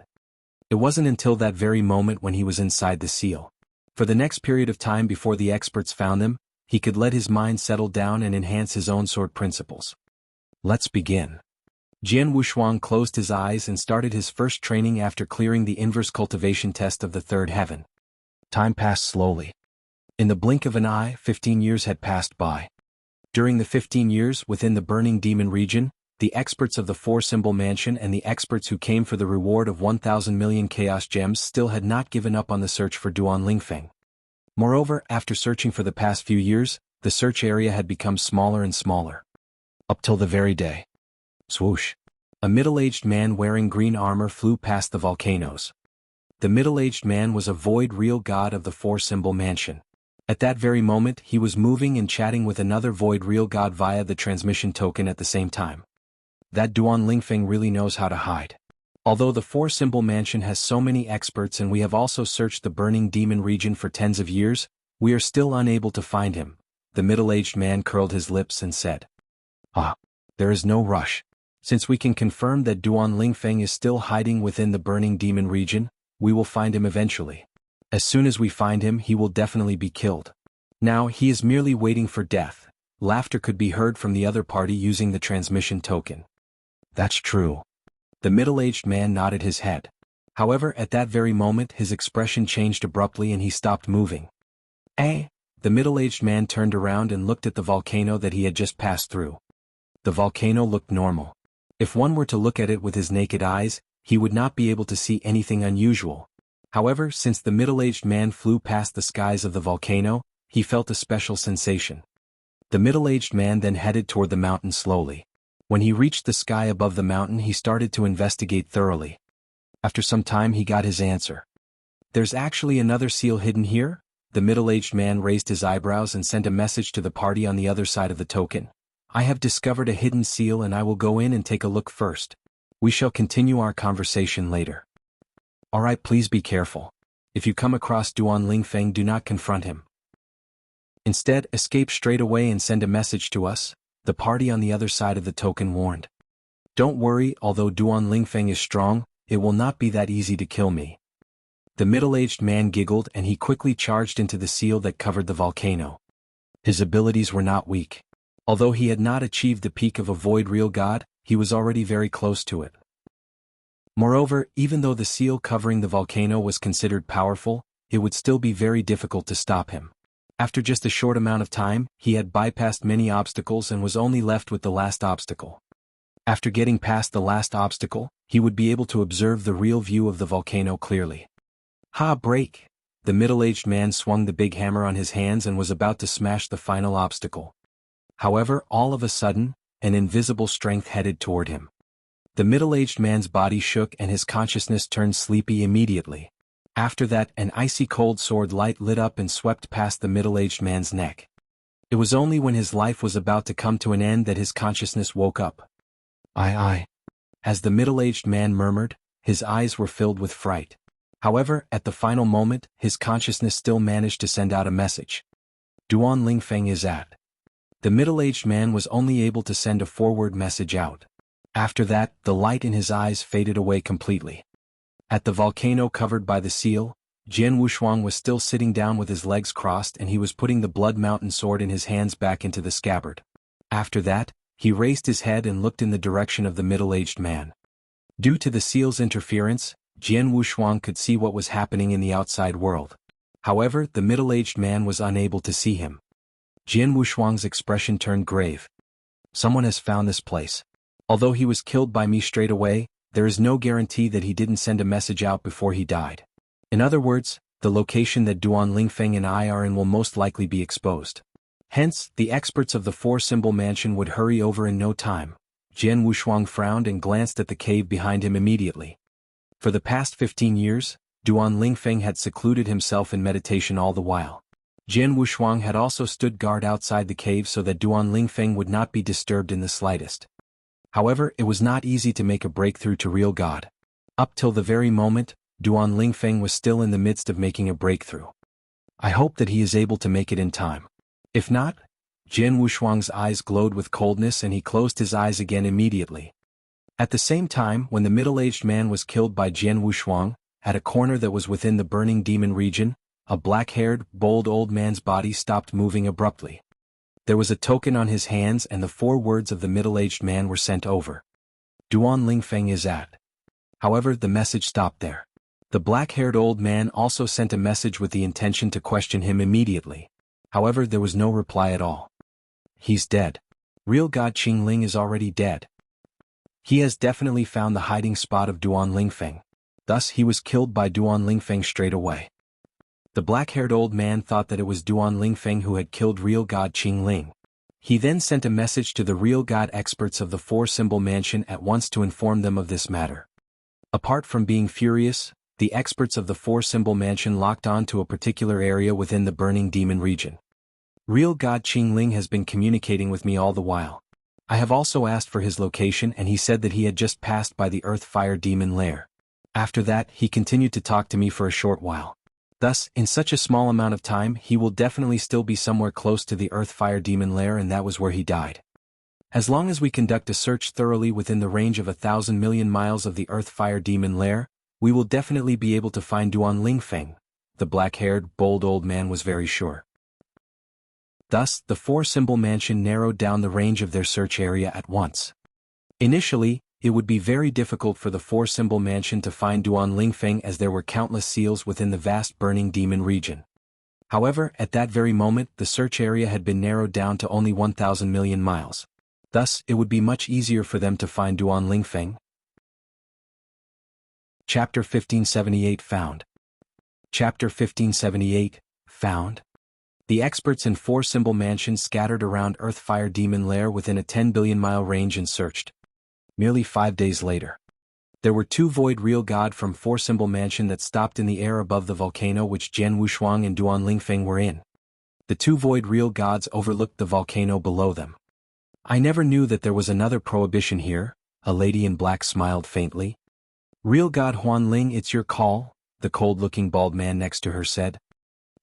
It wasn't until that very moment when he was inside the seal. For the next period of time before the experts found him, he could let his mind settle down and enhance his own sword principles. Let's begin. Jian Wushuang closed his eyes and started his first training after clearing the inverse cultivation test of the third heaven. Time passed slowly. In the blink of an eye, 15 years had passed by. During the 15 years within the Burning Demon region, the experts of the Four-Symbol Mansion and the experts who came for the reward of 1,000 million Chaos Gems still had not given up on the search for Duan Lingfeng. Moreover, after searching for the past few years, the search area had become smaller and smaller. Up till the very day. Swoosh. A middle-aged man wearing green armor flew past the volcanoes. The middle-aged man was a void real god of the Four-Symbol Mansion. At that very moment he was moving and chatting with another void real god via the transmission token at the same time. That Duan Lingfeng really knows how to hide. Although the Four-Symbol Mansion has so many experts and we have also searched the Burning Demon region for tens of years, we are still unable to find him. The middle-aged man curled his lips and said, there is no rush. Since we can confirm that Duan Lingfeng is still hiding within the Burning Demon region, we will find him eventually. As soon as we find him, he will definitely be killed. Now, he is merely waiting for death. Laughter could be heard from the other party using the transmission token. That's true. The middle-aged man nodded his head. However, at that very moment his expression changed abruptly and he stopped moving. The middle-aged man turned around and looked at the volcano that he had just passed through. The volcano looked normal. If one were to look at it with his naked eyes, he would not be able to see anything unusual. However, since the middle-aged man flew past the skies of the volcano, he felt a special sensation. The middle-aged man then headed toward the mountain slowly. When he reached the sky above the mountain he started to investigate thoroughly. After some time he got his answer. There's actually another seal hidden here? The middle-aged man raised his eyebrows and sent a message to the party on the other side of the token. I have discovered a hidden seal and I will go in and take a look first. We shall continue our conversation later. Alright, please be careful. If you come across Duan Lingfeng, do not confront him. Instead, escape straight away and send a message to us, the party on the other side of the token warned. Don't worry, although Duan Lingfeng is strong, it will not be that easy to kill me. The middle-aged man giggled and he quickly charged into the seal that covered the volcano. His abilities were not weak. Although he had not achieved the peak of a void real god, he was already very close to it. Moreover, even though the seal covering the volcano was considered powerful, it would still be very difficult to stop him. After just a short amount of time, he had bypassed many obstacles and was only left with the last obstacle. After getting past the last obstacle, he would be able to observe the real view of the volcano clearly. Ha! Break! The middle-aged man swung the big hammer on his hands and was about to smash the final obstacle. However, all of a sudden, an invisible strength headed toward him. The middle-aged man's body shook and his consciousness turned sleepy immediately. After that, an icy cold sword light lit up and swept past the middle-aged man's neck. It was only when his life was about to come to an end that his consciousness woke up. I. As the middle-aged man murmured, his eyes were filled with fright. However, at the final moment, his consciousness still managed to send out a message. Duan Lingfeng is at. The middle-aged man was only able to send a forward message out. After that, the light in his eyes faded away completely. At the volcano covered by the seal, Wushuang was still sitting down with his legs crossed and he was putting the Blood Mountain sword in his hands back into the scabbard. After that, he raised his head and looked in the direction of the middle-aged man. Due to the seal's interference, Wushuang could see what was happening in the outside world. However, the middle-aged man was unable to see him. Wushuang's expression turned grave. Someone has found this place. Although he was killed by me straight away, there is no guarantee that he didn't send a message out before he died. In other words, the location that Duan Lingfeng and I are in will most likely be exposed. Hence, the experts of the four-symbol mansion would hurry over in no time. Wushuang frowned and glanced at the cave behind him immediately. For the past 15 years, Duan Lingfeng had secluded himself in meditation all the while. Wushuang had also stood guard outside the cave so that Duan Lingfeng would not be disturbed in the slightest. However, it was not easy to make a breakthrough to real God. Up till the very moment, Duan Lingfeng was still in the midst of making a breakthrough. I hope that he is able to make it in time. If not, Wushuang's eyes glowed with coldness and he closed his eyes again immediately. At the same time, when the middle-aged man was killed by Wushuang, at a corner that was within the burning demon region, a black-haired, bold old man's body stopped moving abruptly. There was a token on his hands and the 4 words of the middle-aged man were sent over. Duan Lingfeng is at. However, the message stopped there. The black-haired old man also sent a message with the intention to question him immediately. However, there was no reply at all. He's dead. Real God Qingling is already dead. He has definitely found the hiding spot of Duan Lingfeng. Thus, he was killed by Duan Lingfeng straight away. The black-haired old man thought that it was Duan Lingfeng who had killed real God Qingling. He then sent a message to the real God experts of the four-symbol mansion at once to inform them of this matter. Apart from being furious, the experts of the four-symbol mansion locked on to a particular area within the burning demon region. Real God Qingling has been communicating with me all the while. I have also asked for his location and he said that he had just passed by the earth-fire demon lair. After that, he continued to talk to me for a short while. Thus, in such a small amount of time, he will definitely still be somewhere close to the earth-fire demon lair and that was where he died. As long as we conduct a search thoroughly within the range of 1,000 million miles of the earth-fire demon lair, we will definitely be able to find Duan Lingfeng. The black-haired, bold old man was very sure. Thus, the four-symbol mansion narrowed down the range of their search area at once. Initially, it would be very difficult for the four-symbol mansion to find Duan Lingfeng as there were countless seals within the vast burning demon region. However, at that very moment, the search area had been narrowed down to only 1,000 million miles. Thus, it would be much easier for them to find Duan Lingfeng. Chapter 1578 Found. Chapter 1578 Found. The experts in four-symbol mansion scattered around Earth-Fire Demon Lair within a 10 billion mile range and searched. Merely 5 days later. There were 2 void real god from 4-symbol mansion that stopped in the air above the volcano which Jian Wushuang and Duan Lingfeng were in. The 2 void real gods overlooked the volcano below them. I never knew that there was another prohibition here, a lady in black smiled faintly. Real god Huan Ling, it's your call, the cold-looking bald man next to her said.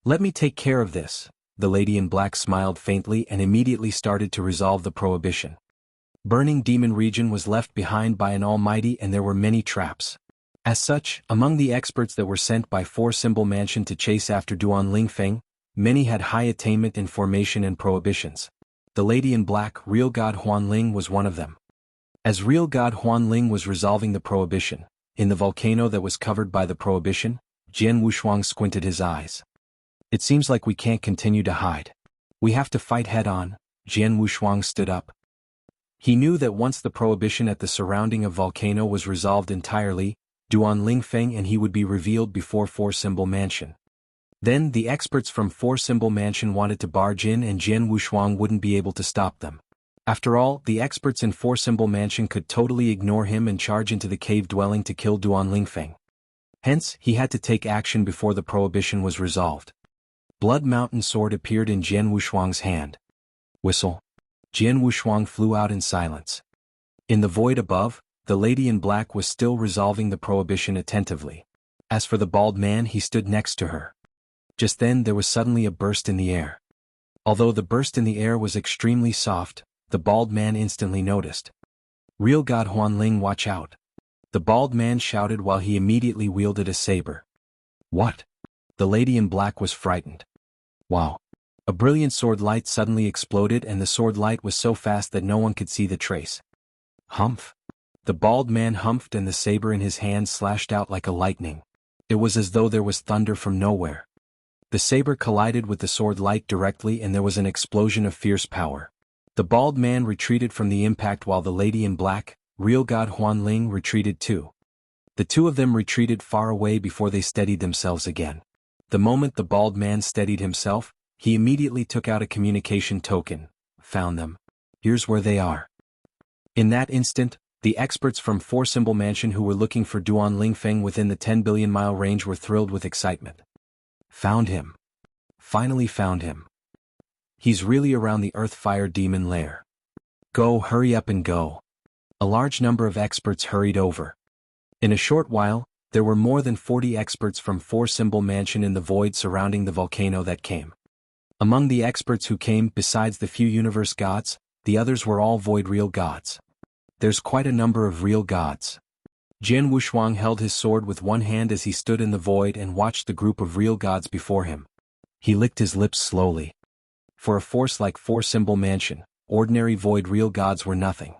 Let me take care of this, the lady in black smiled faintly and immediately started to resolve the prohibition. Burning Demon region was left behind by an almighty and there were many traps. As such, among the experts that were sent by 4-symbol mansion to chase after Duan Lingfeng, many had high attainment in formation and prohibitions. The lady in black, real god Huan Ling, was one of them. As real god Huan Ling was resolving the prohibition, in the volcano that was covered by the prohibition, Jian Wushuang squinted his eyes. It seems like we can't continue to hide. We have to fight head-on. Jian Wushuang stood up. He knew that once the prohibition at the surrounding of volcano was resolved entirely, Duan Lingfeng and he would be revealed before 4-symbol mansion. Then the experts from 4-symbol mansion wanted to barge in and Jian Wushuang wouldn't be able to stop them. After all, the experts in 4-symbol mansion could totally ignore him and charge into the cave dwelling to kill Duan Lingfeng. Hence, he had to take action before the prohibition was resolved. Blood Mountain sword appeared in Jian Wushuang's hand. Whistle. Jian Wushuang flew out in silence. In the void above, the lady in black was still resolving the prohibition attentively. As for the bald man, he stood next to her. Just then there was suddenly a burst in the air. Although the burst in the air was extremely soft, the bald man instantly noticed. Real god Huan Ling, watch out. The bald man shouted while he immediately wielded a saber. What? The lady in black was frightened. Wow. A brilliant sword light suddenly exploded and the sword light was so fast that no one could see the trace. Humph. The bald man humphed and the saber in his hand slashed out like a lightning. It was as though there was thunder from nowhere. The saber collided with the sword light directly and there was an explosion of fierce power. The bald man retreated from the impact while the lady in black, real god Huan Ling, retreated too. The 2 of them retreated far away before they steadied themselves again. The moment the bald man steadied himself, he immediately took out a communication token. Found them. Here's where they are. In that instant, the experts from 4-symbol mansion who were looking for Duan Lingfeng within the 10 billion mile range were thrilled with excitement. Found him. Finally found him. He's really around the Earth Fire Demon lair. Go, hurry up and go. A large number of experts hurried over. In a short while, there were more than 40 experts from 4-symbol mansion in the void surrounding the volcano that came. Among the experts who came, besides the few universe gods, the others were all void real gods. There's quite a number of real gods. Jian Wushuang held his sword with one hand as he stood in the void and watched the group of real gods before him. He licked his lips slowly. For a force like 4-symbol mansion, ordinary void real gods were nothing.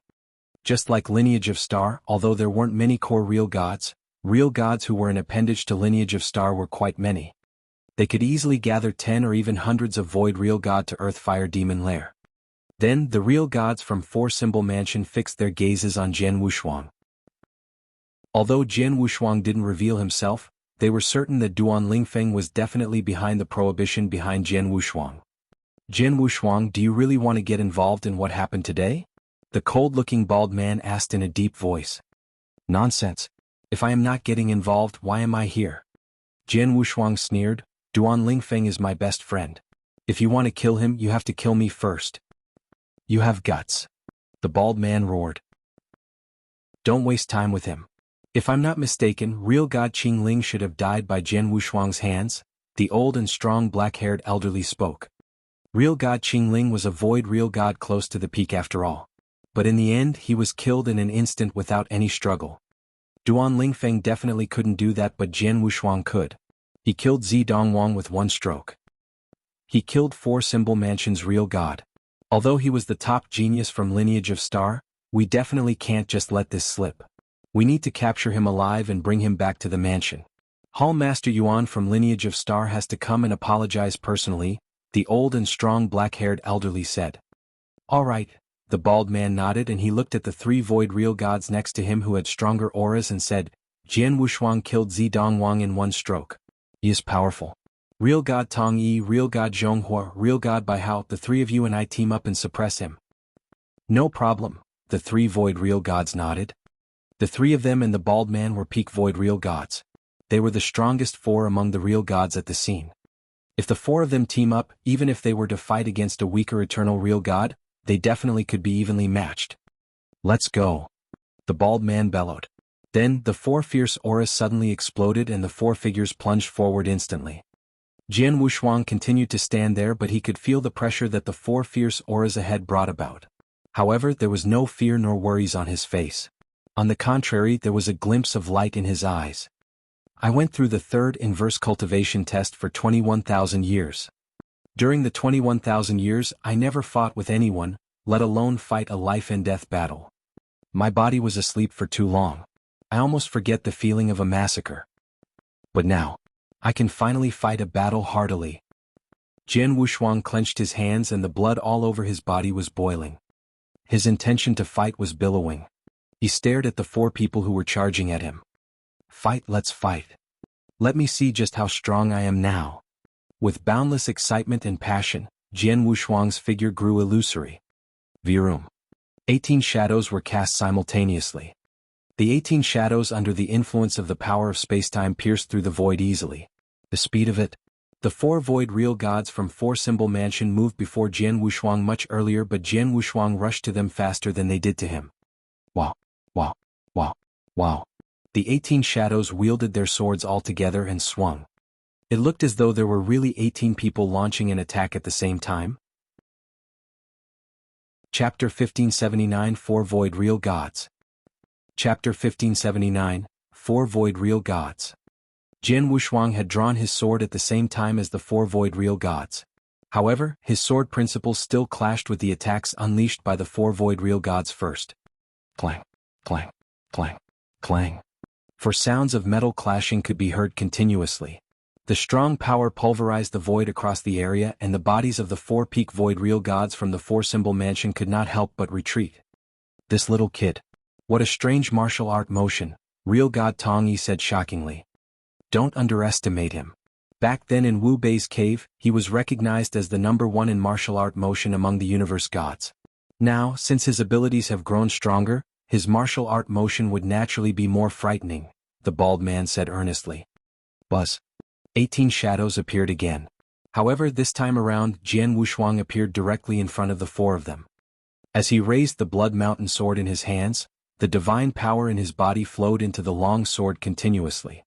Just like Lineage of Star, although there weren't many core real gods who were an appendage to Lineage of Star were quite many. They could easily gather 10 or even hundreds of void real god to Earth Fire Demon lair. Then the real gods from 4-symbol mansion fixed their gazes on Jian Wushuang. Although Jian Wushuang didn't reveal himself, they were certain that Duan Lingfeng was definitely behind the prohibition behind Jian Wushuang. Jian Wushuang, do you really want to get involved in what happened today? The cold-looking bald man asked in a deep voice. Nonsense. If I am not getting involved, why am I here? Jian Wushuang sneered. Duan Lingfeng is my best friend. If you want to kill him, you have to kill me first. You have guts. The bald man roared. Don't waste time with him. If I'm not mistaken, real god Qingling should have died by Jian Wushuang's hands, the old and strong black-haired elderly spoke. Real god Qingling was a void real god close to the peak after all. But in the end he was killed in an instant without any struggle. Duan Lingfeng definitely couldn't do that, but Jian Wushuang could. He killed Zidongwang with one stroke. He killed 4-symbol mansion's real god. Although he was the top genius from Lineage of Star, we definitely can't just let this slip. We need to capture him alive and bring him back to the mansion. Hall Master Yuan from Lineage of Star has to come and apologize personally, the old and strong black-haired elderly said. All right, the bald man nodded and he looked at the 3 void real gods next to him who had stronger auras and said, Jian Wushuang killed Zidongwang in one stroke. He is powerful. Real god Tong Yi, real god Zhonghua, real god Baihao, the 3 of you and I team up and suppress him. No problem, the 3 void real gods nodded. The three of them and the bald man were peak void real gods. They were the strongest four among the real gods at the scene. If the four of them team up, even if they were to fight against a weaker eternal real god, they definitely could be evenly matched. Let's go. The bald man bellowed. Then, the four fierce auras suddenly exploded and the four figures plunged forward instantly. Jian Wushuang continued to stand there, but he could feel the pressure that the four fierce auras ahead brought about. However, there was no fear nor worries on his face. On the contrary, there was a glimpse of light in his eyes. I went through the third inverse cultivation test for 21,000 years. During the 21,000 years, I never fought with anyone, let alone fight a life-and-death battle. My body was asleep for too long. I almost forget the feeling of a massacre. But now, I can finally fight a battle heartily. Jian Wushuang clenched his hands and the blood all over his body was boiling. His intention to fight was billowing. He stared at the four people who were charging at him. Fight, let's fight. Let me see just how strong I am now. With boundless excitement and passion, Jian Wushuang's figure grew illusory. Virum. 18 shadows were cast simultaneously. The 18 shadows under the influence of the power of spacetime pierced through the void easily. The speed of it. The four void real gods from Four Symbol Mansion moved before Jian Wushuang much earlier, but Jian Wushuang rushed to them faster than they did to him. Wow, wow, wow, wow. The 18 shadows wielded their swords all together and swung. It looked as though there were really 18 people launching an attack at the same time. Chapter 1579 Four Void Real Gods. Chapter 1579 Four Void Real Gods. Jian Wushuang had drawn his sword at the same time as the four void real gods. However, his sword principles still clashed with the attacks unleashed by the four void real gods first. Clang, clang, clang, clang. For sounds of metal clashing could be heard continuously. The strong power pulverized the void across the area, and the bodies of the four peak void real gods from the Four Symbol Mansion could not help but retreat. This little kid. What a strange martial art motion, real god Tongyi said shockingly. Don't underestimate him. Back then in Wu Bei's cave, he was recognized as the #1 in martial art motion among the universe gods. Now, since his abilities have grown stronger, his martial art motion would naturally be more frightening, the bald man said earnestly. Buzz. 18 shadows appeared again. However, this time around, Jian Wushuang appeared directly in front of the four of them. As he raised the Blood Mountain sword in his hands, the divine power in his body flowed into the long sword continuously.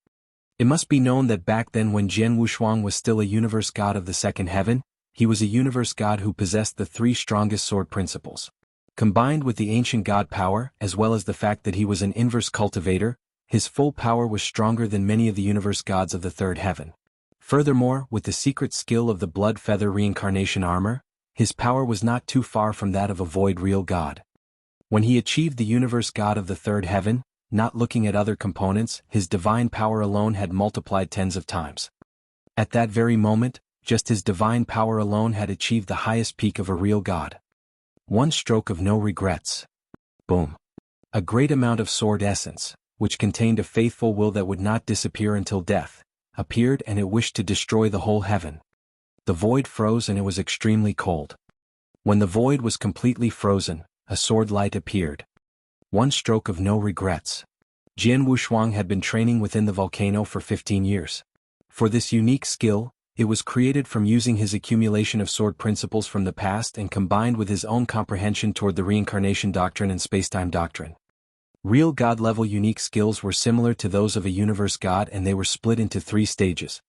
It must be known that back then, when Jian Wushuang was still a universe god of the second heaven, he was a universe god who possessed the three strongest sword principles. Combined with the ancient god power, as well as the fact that he was an inverse cultivator, his full power was stronger than many of the universe gods of the third heaven. Furthermore, with the secret skill of the blood feather reincarnation armor, his power was not too far from that of a void real god. When he achieved the universe god of the third heaven, not looking at other components, his divine power alone had multiplied tens of times. At that very moment, just his divine power alone had achieved the highest peak of a real god. One stroke of no regrets. Boom. A great amount of sword essence, which contained a faithful will that would not disappear until death, appeared, and it wished to destroy the whole heaven. The void froze and it was extremely cold. When the void was completely frozen, a sword light appeared. One stroke of no regrets. Jian Wushuang had been training within the volcano for 15 years. For this unique skill, it was created from using his accumulation of sword principles from the past and combined with his own comprehension toward the reincarnation doctrine and spacetime doctrine. Real god-level unique skills were similar to those of a universe god, and they were split into 3 stages.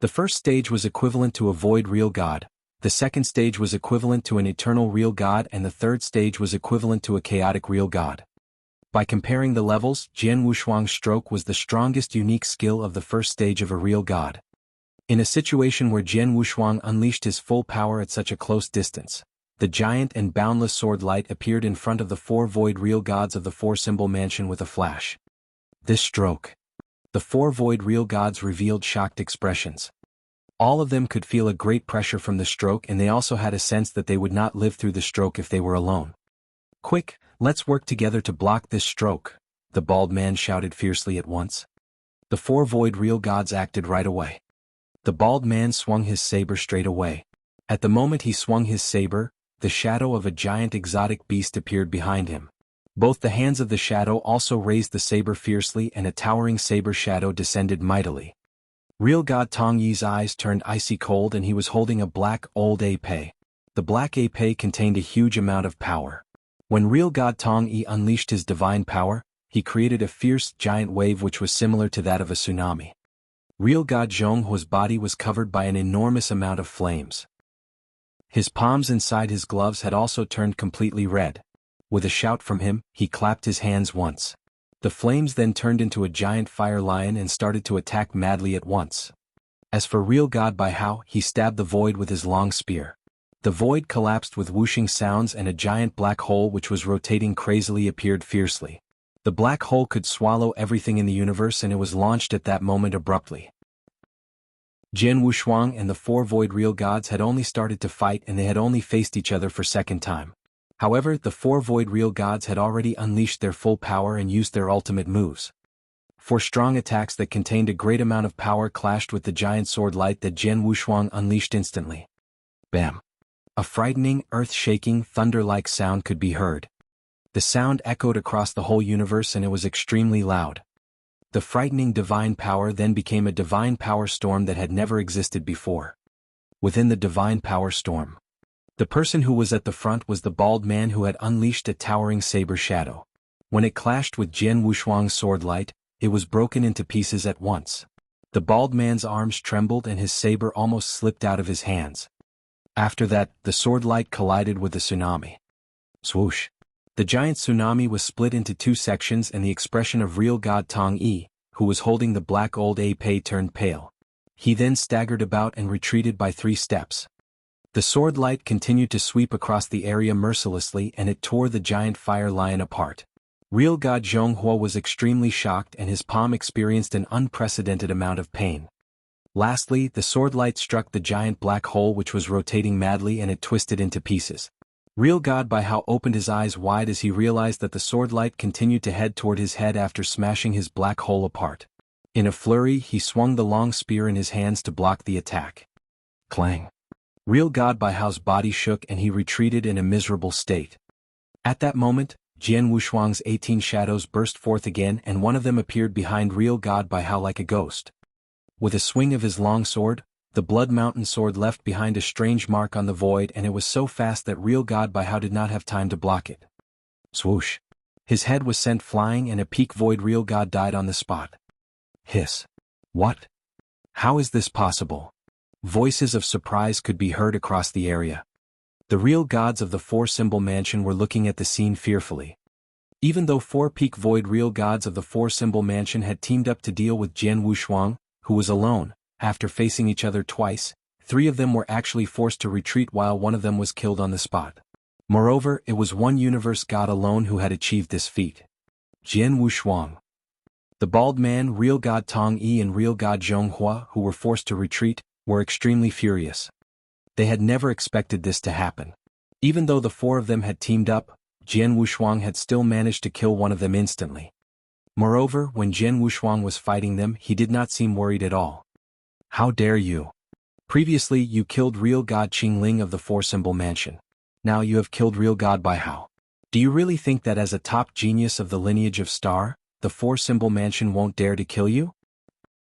The first stage was equivalent to a void real god, the second stage was equivalent to an eternal real god, and the third stage was equivalent to a chaotic real god. By comparing the levels, Jian Wushuang's stroke was the strongest unique skill of the first stage of a real god. In a situation where Jian Wushuang unleashed his full power at such a close distance, the giant and boundless sword light appeared in front of the 4 void real gods of the Four Symbol Mansion with a flash. This stroke. The 4 void real gods revealed shocked expressions. All of them could feel a great pressure from the stroke, and they also had a sense that they would not live through the stroke if they were alone. Quick, let's work together to block this stroke, the bald man shouted fiercely at once. The 4 void real gods acted right away. The bald man swung his saber straight away. At the moment he swung his saber, the shadow of a giant exotic beast appeared behind him. Both the hands of the shadow also raised the saber fiercely, and a towering saber shadow descended mightily. Real God Tong Yi's eyes turned icy cold, and he was holding a black, old épée. The black épée contained a huge amount of power. When Real God Tong Yi unleashed his divine power, he created a fierce, giant wave which was similar to that of a tsunami. Real God Zhonghua's body was covered by an enormous amount of flames. His palms inside his gloves had also turned completely red. With a shout from him, he clapped his hands once. The flames then turned into a giant fire lion and started to attack madly at once. As for Real God Bai Hao, he stabbed the void with his long spear. The void collapsed with whooshing sounds, and a giant black hole which was rotating crazily appeared fiercely. The black hole could swallow everything in the universe, and it was launched at that moment abruptly. Jian Wushuang and the four void real gods had only started to fight, and they had only faced each other for second time. However, the four void real gods had already unleashed their full power and used their ultimate moves. Four strong attacks that contained a great amount of power clashed with the giant sword light that Jian Wushuang unleashed instantly. Bam! A frightening, earth-shaking, thunder-like sound could be heard. The sound echoed across the whole universe, and it was extremely loud. The frightening divine power then became a divine power storm that had never existed before. Within the divine power storm, the person who was at the front was the bald man who had unleashed a towering saber shadow. When it clashed with Jian Wushuang's sword light, it was broken into pieces at once. The bald man's arms trembled and his saber almost slipped out of his hands. After that, the sword light collided with the tsunami. Swoosh! The giant tsunami was split into two sections, and the expression of Real God Tong Yi, who was holding the black old épée, turned pale. He then staggered about and retreated by 3 steps. The sword light continued to sweep across the area mercilessly, and it tore the giant fire lion apart. Real God Zhonghua was extremely shocked, and his palm experienced an unprecedented amount of pain. Lastly, the sword light struck the giant black hole which was rotating madly, and it twisted into pieces. Real God Bai Hao opened his eyes wide as he realized that the sword light continued to head toward his head after smashing his black hole apart. In a flurry, he swung the long spear in his hands to block the attack. Clang! Real God Bai Hao's body shook, and he retreated in a miserable state. At that moment, Jian Wushuang's 18 shadows burst forth again, and one of them appeared behind Real God Bai Hao like a ghost. With a swing of his long sword, the Blood Mountain sword left behind a strange mark on the void, and it was so fast that Real God Bai Hao did not have time to block it. Swoosh! His head was sent flying, and a peak void Real God died on the spot. Hiss! What? How is this possible? Voices of surprise could be heard across the area. The real gods of the four-symbol mansion were looking at the scene fearfully. Even though 4 peak void real gods of the four-symbol mansion had teamed up to deal with Jian Wushuang, who was alone, after facing each other twice, 3 of them were actually forced to retreat while one of them was killed on the spot. Moreover, it was one universe god alone who had achieved this feat. Jian Wushuang. The bald man, Real God Tong Yi, and Real God Zhonghua, who were forced to retreat, were extremely furious. They had never expected this to happen. Even though the 4 of them had teamed up, Jian Wushuang had still managed to kill one of them instantly. Moreover, when Jian Wushuang was fighting them, he did not seem worried at all. How dare you? Previously you killed Real God Qingling of the four-symbol mansion. Now you have killed Real God Bai Hao. Do you really think that as a top genius of the lineage of Star, the four-symbol mansion won't dare to kill you?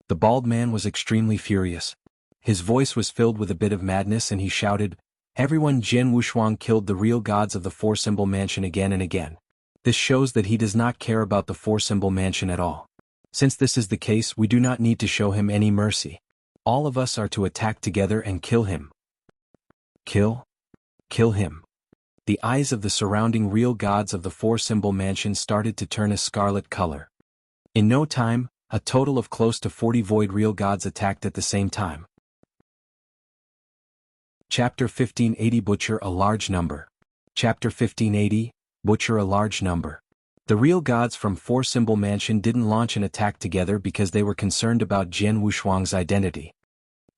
The bald man was extremely furious. His voice was filled with a bit of madness, and he shouted, "Everyone, Jian Wushuang killed the real gods of the four-symbol mansion again and again. This shows that he does not care about the four-symbol mansion at all. Since this is the case, we do not need to show him any mercy. All of us are to attack together and kill him." Kill? Kill him. The eyes of the surrounding real gods of the four-symbol mansion started to turn a scarlet color. In no time, a total of close to 40 void real gods attacked at the same time. Chapter 1580 Butcher a large number. Chapter 1580, Butcher a large number. The real gods from four-symbol mansion didn't launch an attack together because they were concerned about Jian Wushuang's identity.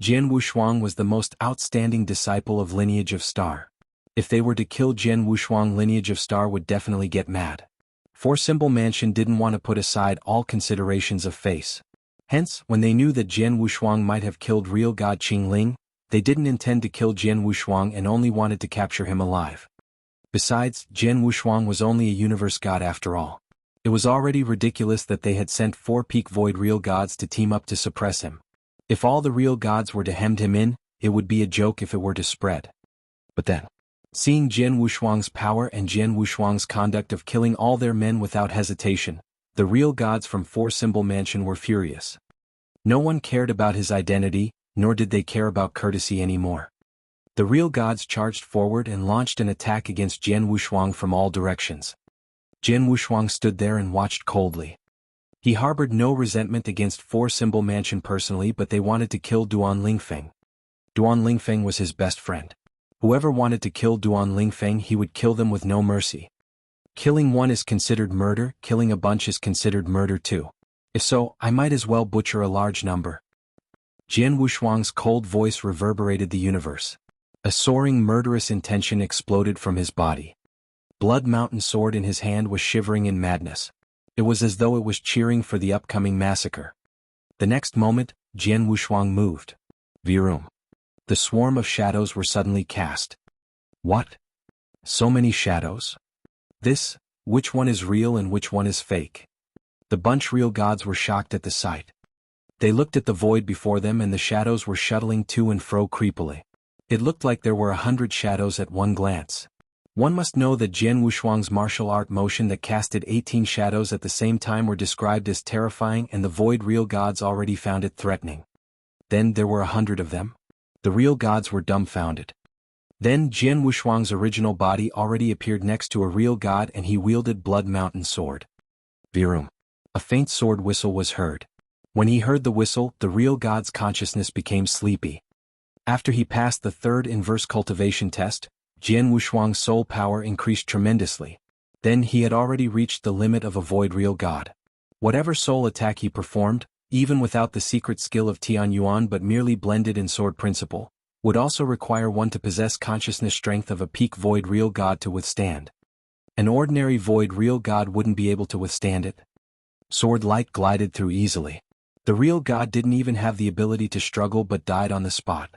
Jian Wushuang was the most outstanding disciple of lineage of Star. If they were to kill Jian Wushuang, lineage of Star would definitely get mad. Four-symbol mansion didn't want to put aside all considerations of face. Hence, when they knew that Jian Wushuang might have killed real god Qingling, they didn't intend to kill Jian Wushuang and only wanted to capture him alive. Besides, Jian Wushuang was only a universe god after all. It was already ridiculous that they had sent 4 peak void real gods to team up to suppress him. If all the real gods were to hem him in, it would be a joke if it were to spread. But then, seeing Jian Wushuang's power and Jian Wushuang's conduct of killing all their men without hesitation, the real gods from 4-symbol mansion were furious. No one cared about his identity, nor did they care about courtesy anymore. The real gods charged forward and launched an attack against Jian Wushuang from all directions. Jian Wushuang stood there and watched coldly. He harbored no resentment against 4-symbol mansion personally, but they wanted to kill Duan Lingfeng. Duan Lingfeng was his best friend. Whoever wanted to kill Duan Lingfeng, he would kill them with no mercy. Killing one is considered murder, killing a bunch is considered murder too. If so, I might as well butcher a large number. Jian Wushuang's cold voice reverberated the universe. A soaring murderous intention exploded from his body. Blood Mountain sword in his hand was shivering in madness. It was as though it was cheering for the upcoming massacre. The next moment, Jian Wushuang moved. Virum. The swarm of shadows were suddenly cast. What? So many shadows? Which one is real and which one is fake? The bunch real gods were shocked at the sight. They looked at the void before them and the shadows were shuttling to and fro creepily. It looked like there were 100 shadows at one glance. One must know that Jian Wushuang's martial art motion that casted 18 shadows at the same time were described as terrifying, and the void real gods already found it threatening. Then there were 100 of them? The real gods were dumbfounded. Then Jian Wushuang's original body already appeared next to a real god and he wielded Blood Mountain sword. Virum. A faint sword whistle was heard. When he heard the whistle, the real god's consciousness became sleepy. After he passed the 3rd inverse cultivation test, Jian Wushuang's soul power increased tremendously. Then he had already reached the limit of a void real god. Whatever soul attack he performed, even without the secret skill of Tian Yuan but merely blended in sword principle, would also require one to possess consciousness strength of a peak void real god to withstand. An ordinary void real god wouldn't be able to withstand it. Sword light glided through easily. The real god didn't even have the ability to struggle but died on the spot.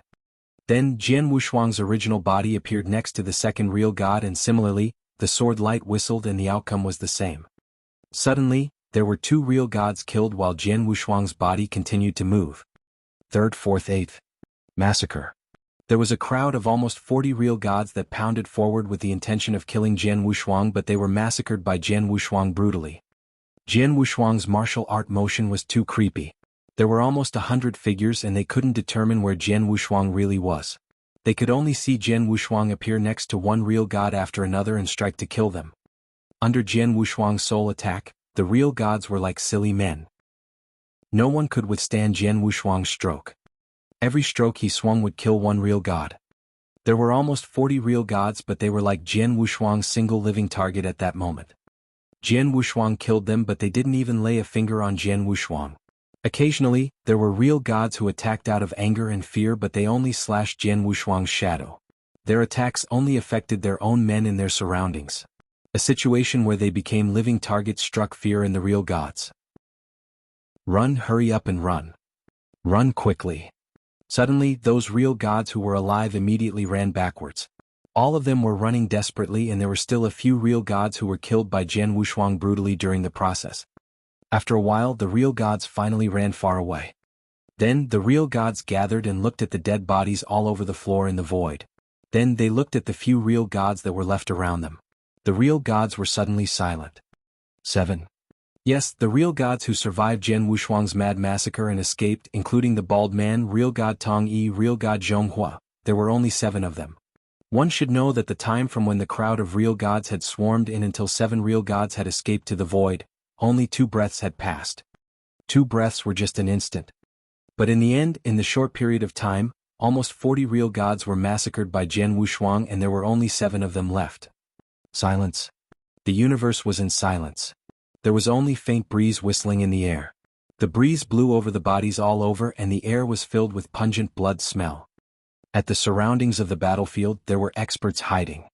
Then Jian Wushuang's original body appeared next to the 2nd real god and similarly, the sword light whistled and the outcome was the same. Suddenly, there were 2 real gods killed while Jian Wushuang's body continued to move. 3rd, 4th, 8th. Massacre. There was a crowd of almost 40 real gods that pounded forward with the intention of killing Jian Wushuang, but they were massacred by Jian Wushuang brutally. Jian Wushuang's martial art motion was too creepy. There were almost 100 figures and they couldn't determine where Jian Wushuang really was. They could only see Jian Wushuang appear next to one real god after another and strike to kill them. Under Jian Wushuang's soul attack, the real gods were like silly men. No one could withstand Jian Wushuang's stroke. Every stroke he swung would kill one real god. There were almost 40 real gods, but they were like Jian Wushuang's single living target at that moment. Jian Wushuang killed them, but they didn't even lay a finger on Jian Wushuang. Occasionally, there were real gods who attacked out of anger and fear, but they only slashed Jian Wushuang's shadow. Their attacks only affected their own men in their surroundings. A situation where they became living targets struck fear in the real gods. Run, hurry up and run. Run quickly. Suddenly, those real gods who were alive immediately ran backwards. All of them were running desperately, and there were still a few real gods who were killed by Jian Wushuang brutally during the process. After a while, the real gods finally ran far away. Then, the real gods gathered and looked at the dead bodies all over the floor in the void. Then they looked at the few real gods that were left around them. The real gods were suddenly silent. 7. Yes, the real gods who survived Jian Wushuang's mad massacre and escaped, including the bald man, real god Tong Yi, real god Zhonghua. There were only 7 of them. One should know that the time from when the crowd of real gods had swarmed in until 7 real gods had escaped to the void, only 2 breaths had passed. 2 breaths were just an instant. But in the end, in the short period of time, almost 40 real gods were massacred by Jian Wushuang and there were only 7 of them left. Silence. The universe was in silence. There was only faint breeze whistling in the air. The breeze blew over the bodies all over and the air was filled with pungent blood smell. At the surroundings of the battlefield there were experts hiding.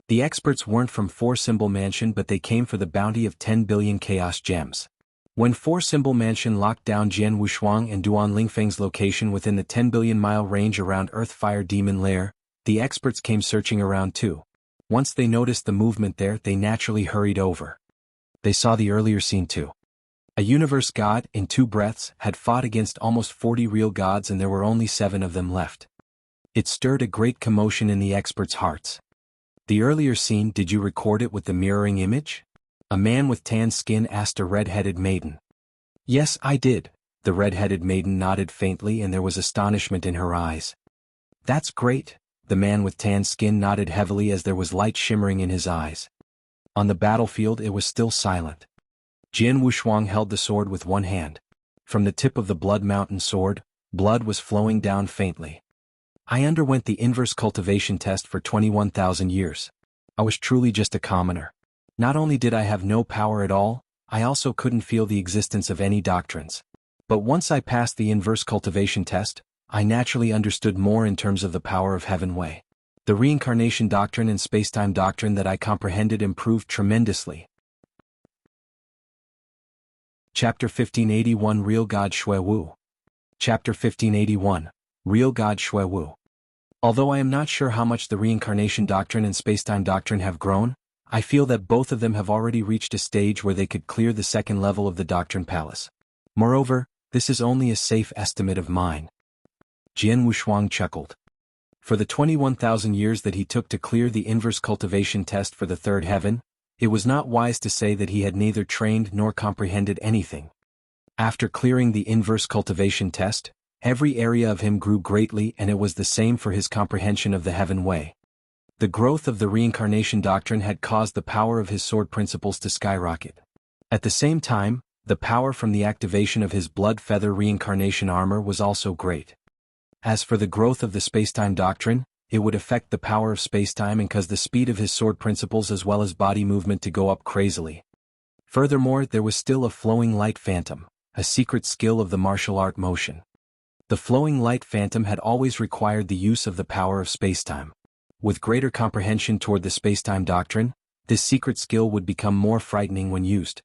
The experts weren't from 4-symbol mansion, but they came for the bounty of 10 billion chaos gems. When 4-symbol mansion locked down Jian Wushuang and Duan Lingfeng's location within the 10 billion mile range around Earth Fire Demon Lair, the experts came searching around too. Once they noticed the movement there, they naturally hurried over. They saw the earlier scene too. A universe god, in 2 breaths, had fought against almost 40 real gods and there were only 7 of them left. It stirred a great commotion in the experts' hearts. The earlier scene, did you record it with the mirroring image? A man with tan skin asked a red-headed maiden. Yes, I did. The red-headed maiden nodded faintly and there was astonishment in her eyes. That's great. The man with tan skin nodded heavily as there was light shimmering in his eyes. On the battlefield it was still silent. Jian Wushuang held the sword with one hand. From the tip of the Blood Mountain sword, blood was flowing down faintly. I underwent the inverse cultivation test for 21,000 years. I was truly just a commoner. Not only did I have no power at all, I also couldn't feel the existence of any doctrines. But once I passed the inverse cultivation test, I naturally understood more in terms of the power of Heaven Way. The reincarnation doctrine and spacetime doctrine that I comprehended improved tremendously. Chapter 1581 Real God Xue Wu. Chapter 1581 Real God Xue Wu. Although I am not sure how much the reincarnation doctrine and spacetime doctrine have grown, I feel that both of them have already reached a stage where they could clear the second level of the Doctrine Palace. Moreover, this is only a safe estimate of mine. Jian Wushuang chuckled. For the 21,000 years that he took to clear the inverse cultivation test for the third heaven, it was not wise to say that he had neither trained nor comprehended anything. After clearing the inverse cultivation test, every area of him grew greatly and it was the same for his comprehension of the Heaven Way. The growth of the reincarnation doctrine had caused the power of his sword principles to skyrocket. At the same time, the power from the activation of his blood feather reincarnation armor was also great. As for the growth of the spacetime doctrine, it would affect the power of spacetime and cause the speed of his sword principles as well as body movement to go up crazily. Furthermore, there was still a flowing light phantom, a secret skill of the martial art motion. The flowing light phantom had always required the use of the power of spacetime. With greater comprehension toward the spacetime doctrine, this secret skill would become more frightening when used.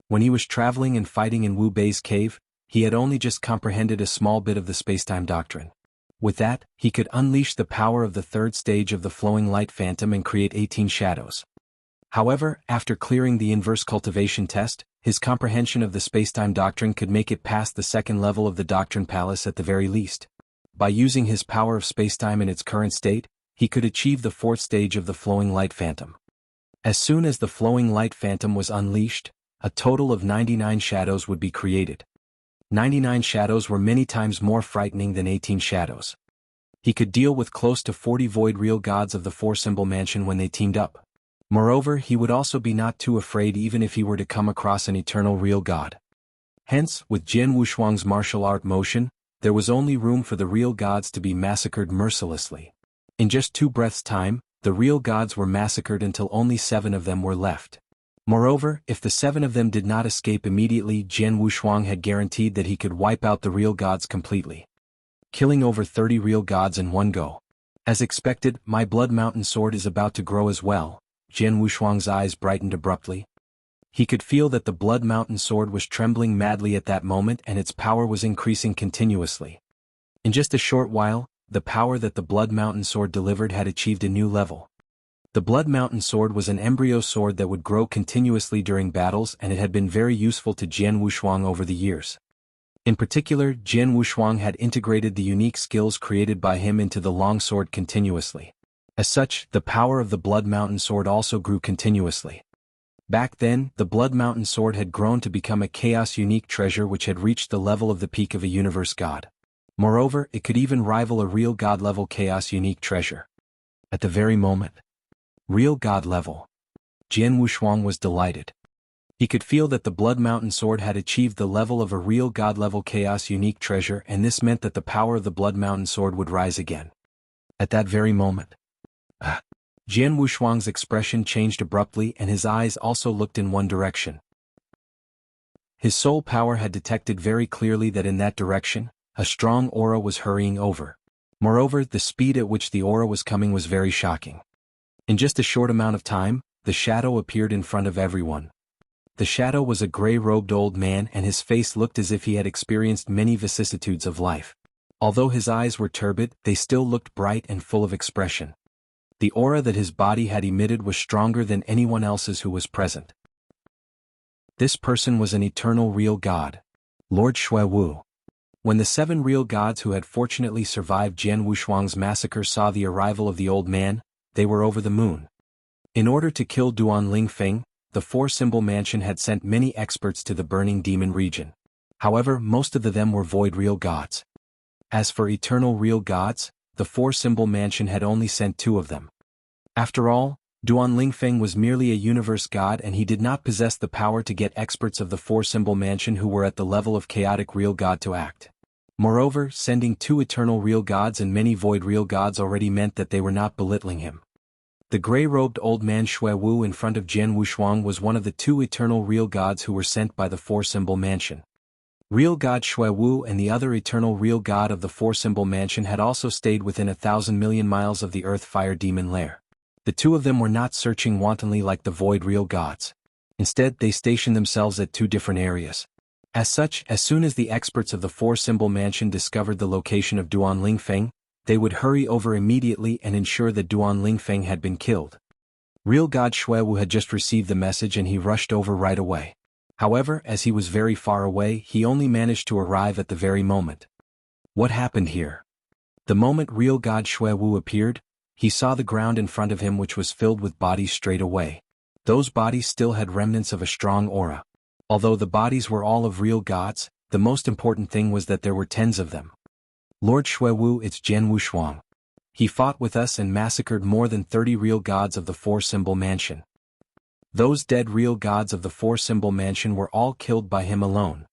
When he was traveling and fighting in Wu Bei's cave, he had only just comprehended a small bit of the spacetime doctrine. With that, he could unleash the power of the third stage of the flowing light phantom and create 18 shadows. However, after clearing the inverse cultivation test, his comprehension of the spacetime doctrine could make it past the second level of the Doctrine Palace at the very least. By using his power of spacetime in its current state, he could achieve the fourth stage of the flowing light phantom. As soon as the flowing light phantom was unleashed, a total of 99 shadows would be created. 99 shadows were many times more frightening than 18 shadows. He could deal with close to 40 void real gods of the four-symbol mansion when they teamed up. Moreover, he would also be not too afraid even if he were to come across an eternal real god. Hence, with Jian Wushuang's martial art motion, there was only room for the real gods to be massacred mercilessly. In just 2 breaths' time, the real gods were massacred until only 7 of them were left. Moreover, if the 7 of them did not escape immediately, Jian Wushuang had guaranteed that he could wipe out the real gods completely, killing over 30 real gods in one go. As expected, my Blood Mountain sword is about to grow as well. Jian Wushuang's eyes brightened abruptly. He could feel that the Blood Mountain sword was trembling madly at that moment and its power was increasing continuously. In just a short while, the power that the Blood Mountain sword delivered had achieved a new level. The Blood Mountain sword was an embryo sword that would grow continuously during battles and it had been very useful to Jian Wushuang over the years. In particular, Jian Wushuang had integrated the unique skills created by him into the long sword continuously. As such, the power of the Blood Mountain sword also grew continuously. Back then, the Blood Mountain sword had grown to become a chaos unique treasure which had reached the level of the peak of a universe god. Moreover, it could even rival a real god level chaos unique treasure. At the very moment, real god level, Jian Wushuang was delighted. He could feel that the Blood Mountain sword had achieved the level of a real god level chaos unique treasure and this meant that the power of the Blood Mountain sword would rise again. At that very moment, Jian Wushuang's expression changed abruptly and his eyes also looked in one direction. His soul power had detected very clearly that in that direction, a strong aura was hurrying over. Moreover, the speed at which the aura was coming was very shocking. In just a short amount of time, the shadow appeared in front of everyone. The shadow was a gray-robed old man and his face looked as if he had experienced many vicissitudes of life. Although his eyes were turbid, they still looked bright and full of expression. The aura that his body had emitted was stronger than anyone else's who was present. This person was an eternal real god, Lord Xue Wu. When the 7 real gods who had fortunately survived Jian Wushuang's massacre saw the arrival of the old man, they were over the moon. In order to kill Duan Lingfeng, the 4-symbol mansion had sent many experts to the burning demon region. However, most of them were void real gods. As for eternal real gods, the 4-symbol mansion had only sent 2 of them. After all, Duan Lingfeng was merely a universe god and he did not possess the power to get experts of the 4-symbol mansion who were at the level of chaotic real god to act. Moreover, sending 2 eternal real gods and many void real gods already meant that they were not belittling him. The gray-robed old man Xue Wu in front of Jian Wushuang was one of the 2 eternal real gods who were sent by the 4-symbol mansion. Real God Xue Wu and the other eternal real god of the 4-symbol mansion had also stayed within 1,000 million miles of the earth fire demon lair. The 2 of them were not searching wantonly like the void real gods. Instead, they stationed themselves at 2 different areas. As such, as soon as the experts of the 4-symbol mansion discovered the location of Duan Lingfeng, they would hurry over immediately and ensure that Duan Lingfeng had been killed. Real God Xue Wu had just received the message and he rushed over right away. However, as he was very far away, he only managed to arrive at the very moment. What happened here? The moment Real God Xue Wu appeared, he saw the ground in front of him which was filled with bodies straight away. Those bodies still had remnants of a strong aura. Although the bodies were all of real gods, the most important thing was that there were tens of them. Lord Xue Wu, it's Jian Wushuang. He fought with us and massacred more than 30 real gods of the 4-symbol mansion. Those dead real gods of the 4-symbol mansion were all killed by him alone.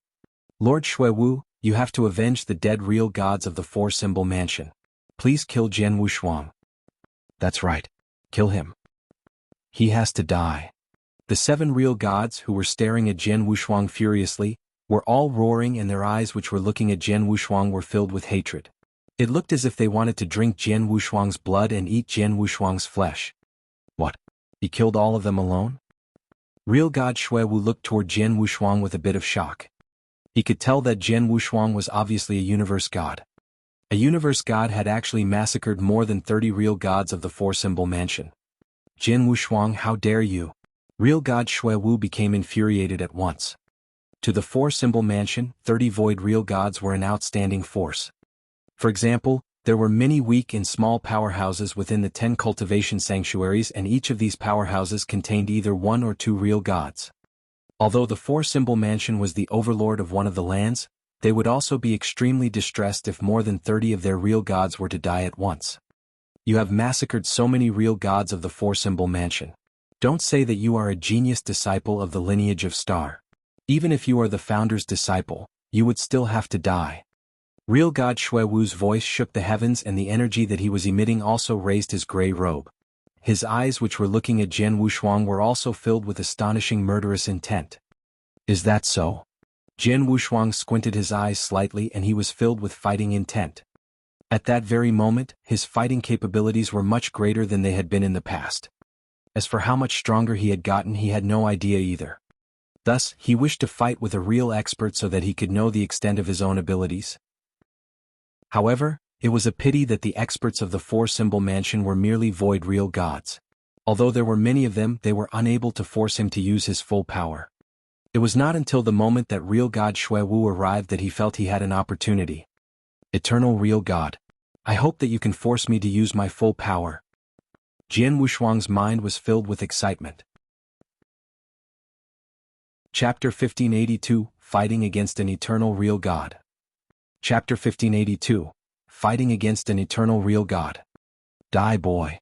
Lord Xue Wu, you have to avenge the dead real gods of the 4-symbol mansion. Please kill Jian Wushuang. That's right. Kill him. He has to die. The 7 real gods who were staring at Jian Wushuang furiously, were all roaring and their eyes which were looking at Jian Wushuang were filled with hatred. It looked as if they wanted to drink Jian Wushuang's blood and eat Jian Wushuang's flesh. What? He killed all of them alone? Real God Xue Wu looked toward Jian Wushuang with a bit of shock. He could tell that Jian Wushuang was obviously a universe god. A universe god had actually massacred more than 30 real gods of the 4-symbol mansion. Jian Wushuang, how dare you? Real God Xue Wu became infuriated at once. To the 4-symbol mansion, 30 void real gods were an outstanding force. For example, there were many weak and small powerhouses within the 10 cultivation sanctuaries and each of these powerhouses contained either 1 or 2 real gods. Although the 4-symbol mansion was the overlord of one of the lands, they would also be extremely distressed if more than 30 of their real gods were to die at once. You have massacred so many real gods of the 4-symbol mansion. Don't say that you are a genius disciple of the lineage of Star. Even if you are the founder's disciple, you would still have to die. Real God Xue Wu's voice shook the heavens and the energy that he was emitting also raised his gray robe. His eyes which were looking at Jian Wushuang were also filled with astonishing murderous intent. Is that so? Jian Wushuang squinted his eyes slightly and he was filled with fighting intent. At that very moment, his fighting capabilities were much greater than they had been in the past. As for how much stronger he had gotten, he had no idea either. Thus, he wished to fight with a real expert so that he could know the extent of his own abilities. However, it was a pity that the experts of the 4-symbol mansion were merely void real gods. Although there were many of them, they were unable to force him to use his full power. It was not until the moment that Real God Xue Wu arrived that he felt he had an opportunity. Eternal Real God. I hope that you can force me to use my full power. Jian Wushuang's mind was filled with excitement. Chapter 1582, Fighting Against an Eternal Real God. Chapter 1582, Fighting Against an Eternal Real God. Die, boy.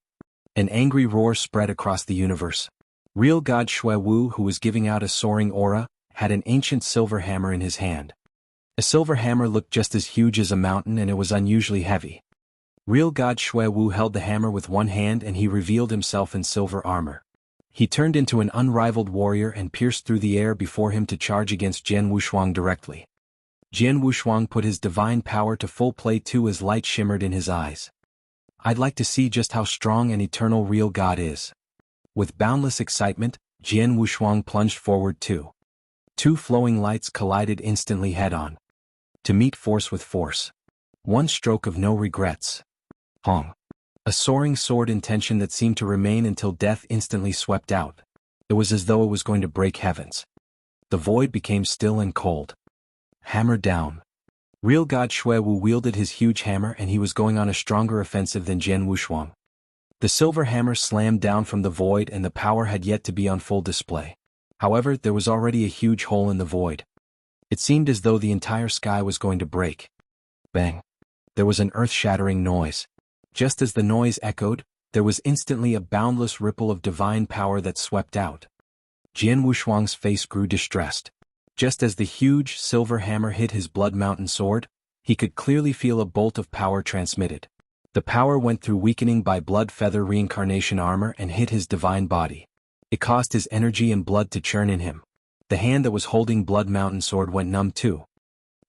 An angry roar spread across the universe. Real God Xue Wu, who was giving out a soaring aura, had an ancient silver hammer in his hand. A silver hammer looked just as huge as a mountain and it was unusually heavy. Real God Xue Wu held the hammer with one hand and he revealed himself in silver armor. He turned into an unrivaled warrior and pierced through the air before him to charge against Jian Wushuang directly. Jian Wushuang put his divine power to full play too as light shimmered in his eyes. I'd like to see just how strong an eternal real God is. With boundless excitement, Jian Wushuang plunged forward too. 2 flowing lights collided instantly head-on. To meet force with force. One stroke of no regrets. Hong. A soaring sword in tension that seemed to remain until death instantly swept out. It was as though it was going to break heavens. The void became still and cold. Hammer down. Real God Xue Wu wielded his huge hammer and he was going on a stronger offensive than Jian Wushuang. The silver hammer slammed down from the void and the power had yet to be on full display. However, there was already a huge hole in the void. It seemed as though the entire sky was going to break. Bang. There was an earth-shattering noise. Just as the noise echoed, there was instantly a boundless ripple of divine power that swept out. Jian Wushuang's face grew distressed. Just as the huge silver hammer hit his blood mountain sword, he could clearly feel a bolt of power transmitted. The power went through weakening by blood feather reincarnation armor and hit his divine body. It caused his energy and blood to churn in him. The hand that was holding blood mountain sword went numb too.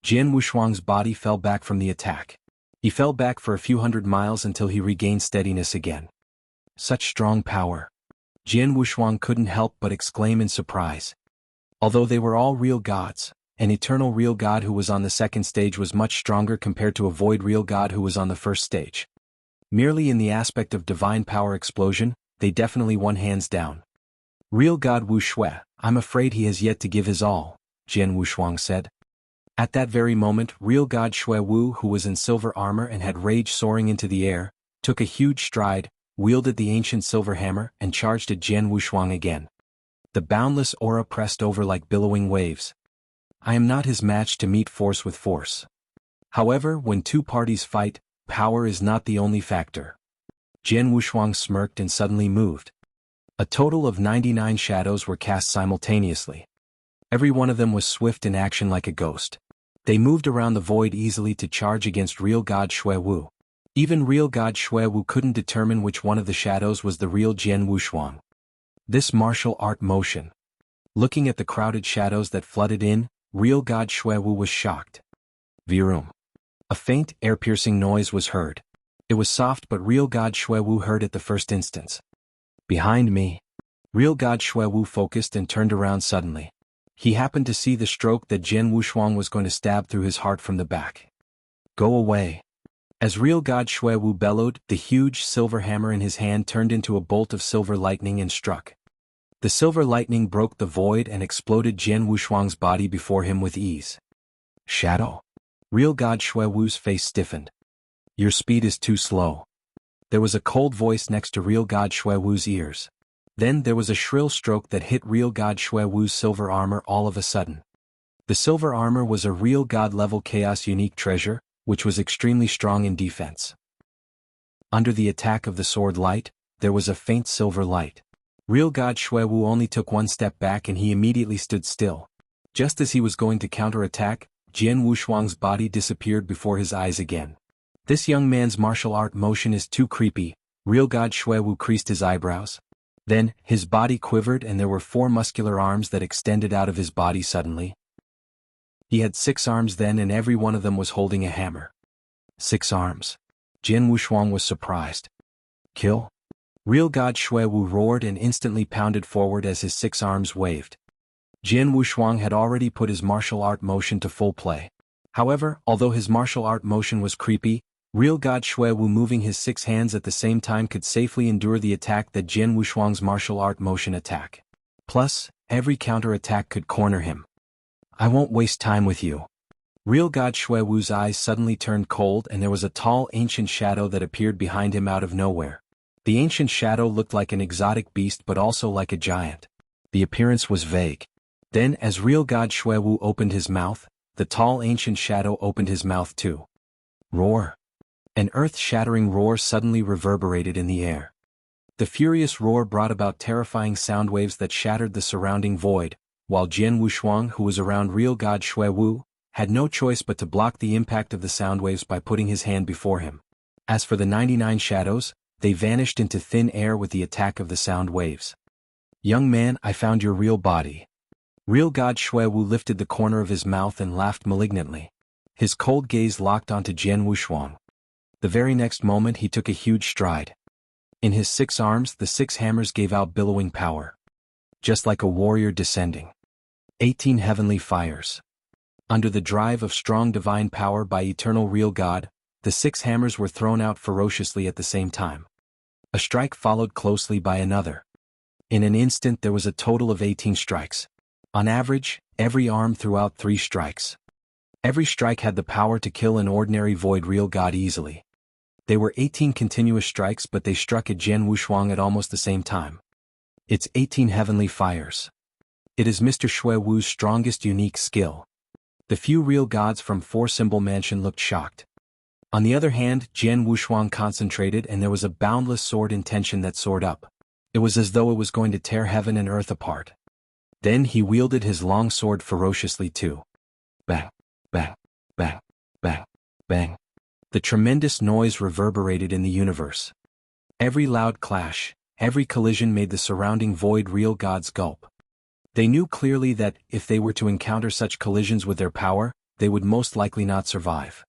Jian Wushuang's body fell back from the attack. He fell back for a few hundred miles until he regained steadiness again. Such strong power. Jian Wushuang couldn't help but exclaim in surprise. Although they were all real gods, an eternal real god who was on the second stage was much stronger compared to a void real god who was on the first stage. Merely in the aspect of divine power explosion, they definitely won hands down. Real god Wu Xue, I'm afraid he has yet to give his all, Jian Wushuang said. At that very moment, real god Xue Wu, who was in silver armor and had rage soaring into the air, took a huge stride, wielded the ancient silver hammer, and charged at Jian Wushuang again. The boundless aura pressed over like billowing waves. I am not his match to meet force with force. However, when two parties fight, power is not the only factor. Jian Wushuang smirked and suddenly moved. A total of 99 shadows were cast simultaneously. Every one of them was swift in action like a ghost. They moved around the void easily to charge against real God Xue Wu. Even real God Xue Wu couldn't determine which one of the shadows was the real Jian Wushuang. This martial art motion. Looking at the crowded shadows that flooded in, real God Xue Wu was shocked. Virum. A faint, air-piercing noise was heard. It was soft but real God Xue Wu heard it the first instance. Behind me. Real God Xue Wu focused and turned around suddenly. He happened to see the stroke that Jian Wushuang was going to stab through his heart from the back. Go away. As real God Xue Wu bellowed, the huge silver hammer in his hand turned into a bolt of silver lightning and struck. The silver lightning broke the void and exploded Jian Wushuang's body before him with ease. Shadow. Real God Xue Wu's face stiffened. Your speed is too slow. There was a cold voice next to real God Xue Wu's ears. Then there was a shrill stroke that hit real God Xue Wu's silver armor all of a sudden. The silver armor was a real god-level chaos unique treasure, which was extremely strong in defense. Under the attack of the sword light, there was a faint silver light. Real God Xue Wu only took one step back and he immediately stood still. Just as he was going to counterattack, Jian Wushuang's body disappeared before his eyes again. This young man's martial art motion is too creepy, real God Xue Wu creased his eyebrows. Then, his body quivered and there were 4 muscular arms that extended out of his body suddenly. He had 6 arms then and every one of them was holding a hammer. 6 arms. Jian Wushuang was surprised. Kill? Real God Xue Wu roared and instantly pounded forward as his 6 arms waved. Jian Wushuang had already put his martial art motion to full play. However, although his martial art motion was creepy, real God Xue Wu moving his 6 hands at the same time could safely endure the attack that Jian Wushuang's martial art motion attack. Plus, every counter-attack could corner him. I won't waste time with you. Real God Xue Wu's eyes suddenly turned cold and there was a tall ancient shadow that appeared behind him out of nowhere. The ancient shadow looked like an exotic beast but also like a giant. The appearance was vague. Then, as real God Xue Wu opened his mouth, the tall ancient shadow opened his mouth too. Roar. An earth-shattering roar suddenly reverberated in the air. The furious roar brought about terrifying sound waves that shattered the surrounding void, while Jian Wushuang, who was around real God Xue Wu, had no choice but to block the impact of the sound waves by putting his hand before him. As for the 99 shadows, they vanished into thin air with the attack of the sound waves. Young man, I found your real body. Real God Xue Wu lifted the corner of his mouth and laughed malignantly. His cold gaze locked onto Jian Wushuang. The very next moment he took a huge stride. In his 6 arms the 6 hammers gave out billowing power. Just like a warrior descending. 18 heavenly fires. Under the drive of strong divine power by eternal real God, the 6 hammers were thrown out ferociously at the same time. A strike followed closely by another. In an instant there was a total of 18 strikes. On average, every arm threw out 3 strikes. Every strike had the power to kill an ordinary void real god easily. They were 18 continuous strikes, but they struck at Jian Wushuang at almost the same time. It's 18 heavenly fires. It is Mr. Xue Wu's strongest unique skill. The few real gods from Four Symbol Mansion looked shocked. On the other hand, Jian Wushuang concentrated, and there was a boundless sword intention that soared up. It was as though it was going to tear heaven and earth apart. Then he wielded his long sword ferociously too. Bang, bang, bang, bang, bang. The tremendous noise reverberated in the universe. Every loud clash, every collision made the surrounding void real gods gulp. They knew clearly that, if they were to encounter such collisions with their power, they would most likely not survive.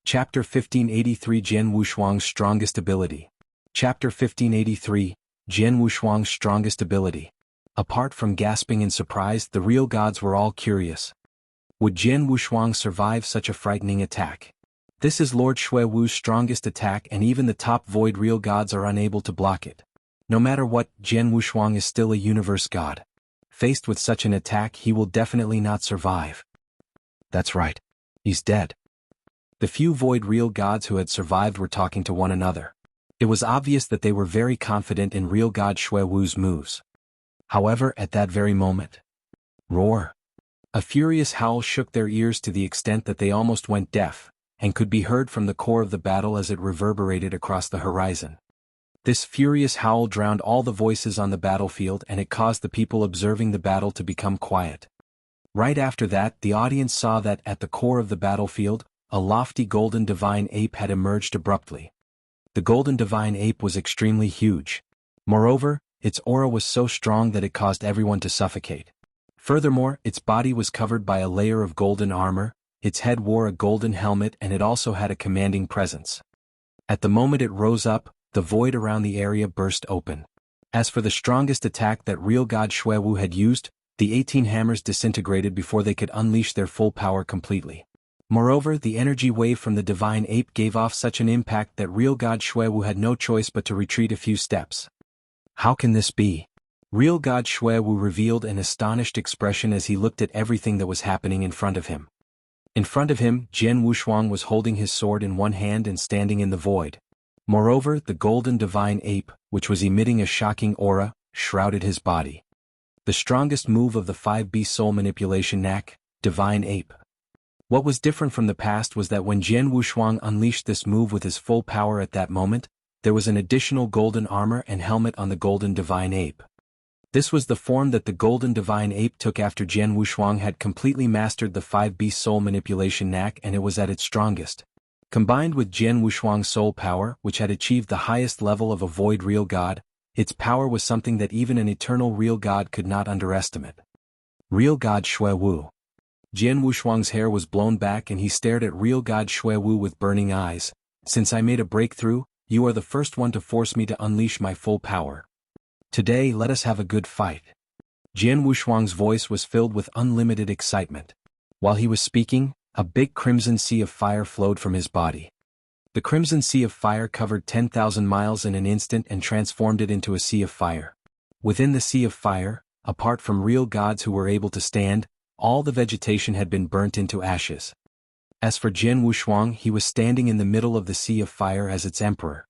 Chapter 1583 Jian Wushuang's Strongest Ability. Chapter 1583, Jian Wushuang's Strongest Ability. Apart from gasping in surprise, the real gods were all curious. Would Jian Wushuang survive such a frightening attack? This is Lord Xue Wu's strongest attack, and even the top void real gods are unable to block it. No matter what, Jian Wushuang is still a universe god. Faced with such an attack, he will definitely not survive. That's right. He's dead. The few void real gods who had survived were talking to one another. It was obvious that they were very confident in real god Xue Wu's moves. However, at that very moment, roar! A furious howl shook their ears to the extent that they almost went deaf, and could be heard from the core of the battle as it reverberated across the horizon. This furious howl drowned all the voices on the battlefield, and it caused the people observing the battle to become quiet. Right after that, the audience saw that, at the core of the battlefield, a lofty golden divine ape had emerged abruptly. The golden divine ape was extremely huge. Moreover, its aura was so strong that it caused everyone to suffocate. Furthermore, its body was covered by a layer of golden armor, its head wore a golden helmet, and it also had a commanding presence. At the moment it rose up, the void around the area burst open. As for the strongest attack that real god Xue Wu had used, the 18 hammers disintegrated before they could unleash their full power completely. Moreover, the energy wave from the divine ape gave off such an impact that real god Xue Wu had no choice but to retreat a few steps. How can this be? Real god Xue Wu revealed an astonished expression as he looked at everything that was happening in front of him. In front of him, Jian Wushuang was holding his sword in one hand and standing in the void. Moreover, the golden divine ape, which was emitting a shocking aura, shrouded his body. The strongest move of the 5B soul manipulation knack, divine ape. What was different from the past was that when Jian Wushuang unleashed this move with his full power at that moment, there was an additional golden armor and helmet on the golden divine ape. This was the form that the golden divine ape took after Jian Wushuang had completely mastered the 5B soul manipulation knack, and it was at its strongest. Combined with Jian Wushuang's soul power, which had achieved the highest level of a void real god, its power was something that even an eternal real god could not underestimate. Real god Xue Wu. Jian Wushuang's hair was blown back and he stared at real god Xue Wu with burning eyes. Since I made a breakthrough, you are the first one to force me to unleash my full power. Today let us have a good fight. Jian Wushuang's voice was filled with unlimited excitement. While he was speaking, a big crimson sea of fire flowed from his body. The crimson sea of fire covered 10,000 miles in an instant and transformed it into a sea of fire. Within the sea of fire, apart from real gods who were able to stand, all the vegetation had been burnt into ashes. As for Jian Wushuang, he was standing in the middle of the sea of fire as its emperor.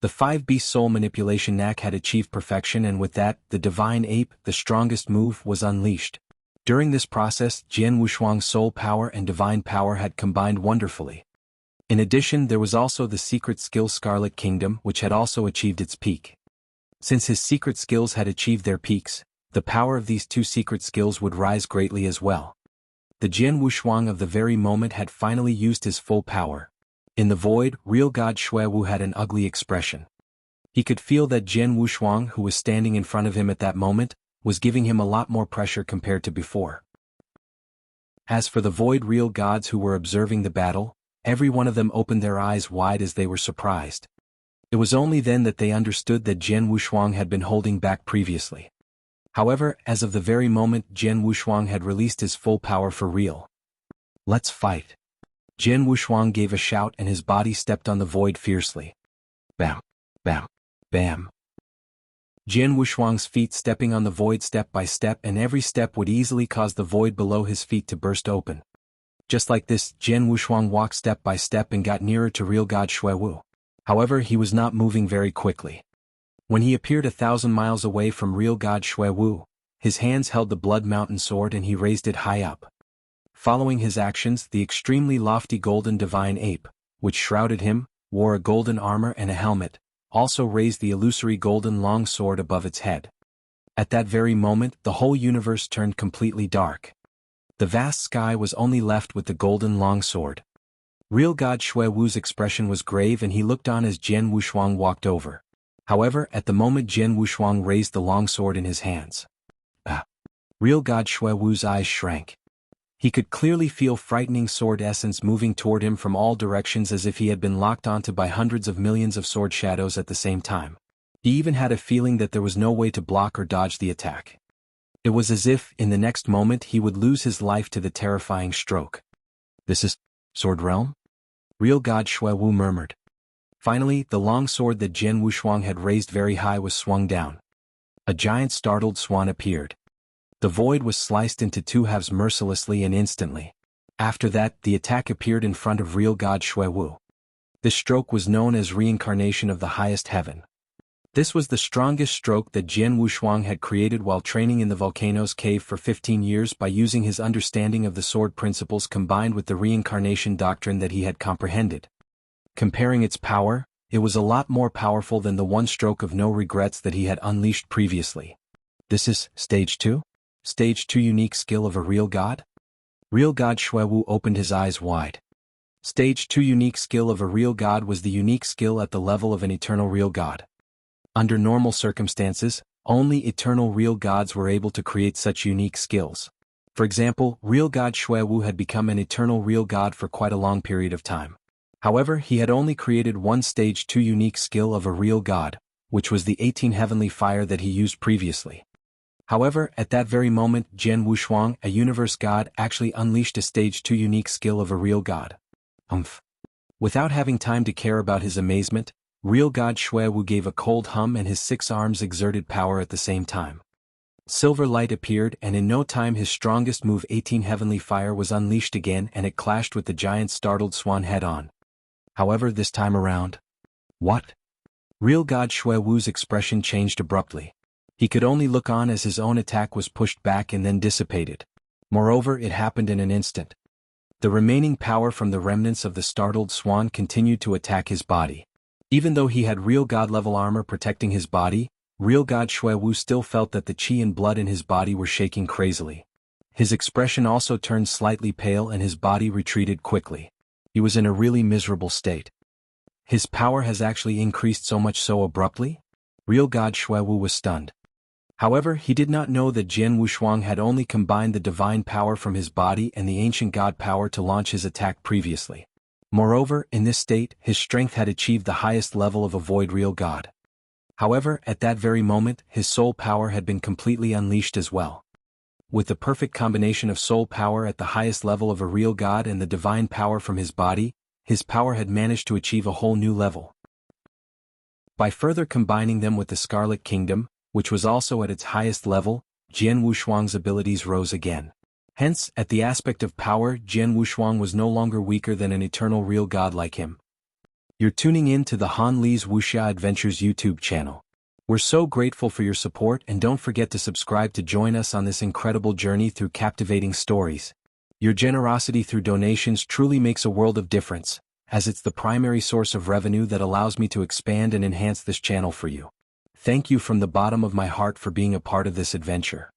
The 5B soul manipulation knack had achieved perfection, and with that, the divine ape, the strongest move, was unleashed. During this process, Jian Wushuang's soul power and divine power had combined wonderfully. In addition, there was also the secret skill Scarlet Kingdom, which had also achieved its peak. Since his secret skills had achieved their peaks, the power of these two secret skills would rise greatly as well. The Jian Wushuang of the very moment had finally used his full power. In the void, real god Xue Wu had an ugly expression. He could feel that Jian Wushuang, who was standing in front of him at that moment, was giving him a lot more pressure compared to before. As for the void real gods who were observing the battle, every one of them opened their eyes wide as they were surprised. It was only then that they understood that Jian Wushuang had been holding back previously. However, as of the very moment Jian Wushuang had released his full power for real. Let's fight. Jian Wushuang gave a shout and his body stepped on the void fiercely. Bam, bam, bam. Jian Wushuang's feet stepping on the void step by step, and every step would easily cause the void below his feet to burst open. Just like this, Jian Wushuang walked step by step and got nearer to real God Xue Wu. However, he was not moving very quickly. When he appeared 1,000 miles away from real God Xue Wu, his hands held the Blood Mountain sword and he raised it high up. Following his actions, the extremely lofty golden divine ape, which shrouded him, wore a golden armor and a helmet, also raised the illusory golden long sword above its head. At that very moment, the whole universe turned completely dark. The vast sky was only left with the golden long sword. Real God Xue Wu's expression was grave and he looked on as Jian Wushuang walked over. However, at the moment Jian Wushuang raised the long sword in his hands, real God Xue Wu's eyes shrank. He could clearly feel frightening sword essence moving toward him from all directions, as if he had been locked onto by hundreds of millions of sword shadows at the same time. He even had a feeling that there was no way to block or dodge the attack. It was as if, in the next moment, he would lose his life to the terrifying stroke. "This is Sword Realm?" Real God Xue Wu murmured. Finally, the long sword that Jian Wushuang had raised very high was swung down. A giant startled swan appeared. The void was sliced into two halves mercilessly and instantly. After that, the attack appeared in front of real God Xue Wu. This stroke was known as reincarnation of the highest heaven. This was the strongest stroke that Jian Wushuang had created while training in the volcano's cave for 15 years by using his understanding of the sword principles combined with the reincarnation doctrine that he had comprehended. Comparing its power, it was a lot more powerful than the one stroke of no regrets that he had unleashed previously. This is Stage 2? Stage 2 unique skill of a real god? Real God Xue Wu opened his eyes wide. Stage 2 unique skill of a real god was the unique skill at the level of an eternal real god. Under normal circumstances, only eternal real gods were able to create such unique skills. For example, real God Xue Wu had become an eternal real god for quite a long period of time. However, he had only created one Stage 2 unique skill of a real god, which was the 18 heavenly fire that he used previously. However, at that very moment, Jian Wushuang, a universe god, actually unleashed a Stage 2 unique skill of a real god. Without having time to care about his amazement, real God Xue Wu gave a cold hum and his 6 arms exerted power at the same time. Silver light appeared and in no time his strongest move 18 heavenly fire was unleashed again and it clashed with the giant startled swan head-on. However, this time around, what? Real God Xue Wu's expression changed abruptly. He could only look on as his own attack was pushed back and then dissipated. Moreover, it happened in an instant. The remaining power from the remnants of the startled swan continued to attack his body. Even though he had real god-level armor protecting his body, real God Xue Wu still felt that the qi and blood in his body were shaking crazily. His expression also turned slightly pale and his body retreated quickly. He was in a really miserable state. His power has actually increased so much so abruptly? Real God Xue Wu was stunned. However, he did not know that Jian Wushuang had only combined the divine power from his body and the ancient god power to launch his attack previously. Moreover, in this state, his strength had achieved the highest level of a void real god. However, at that very moment, his soul power had been completely unleashed as well. With the perfect combination of soul power at the highest level of a real god and the divine power from his body, his power had managed to achieve a whole new level. By further combining them with the Scarlet Kingdom, which was also at its highest level, Jian Wushuang's abilities rose again. Hence, at the aspect of power, Jian Wushuang was no longer weaker than an eternal real god like him. You're tuning in to the Han Li's Wuxia Adventures YouTube channel. We're so grateful for your support and don't forget to subscribe to join us on this incredible journey through captivating stories. Your generosity through donations truly makes a world of difference, as it's the primary source of revenue that allows me to expand and enhance this channel for you. Thank you from the bottom of my heart for being a part of this adventure.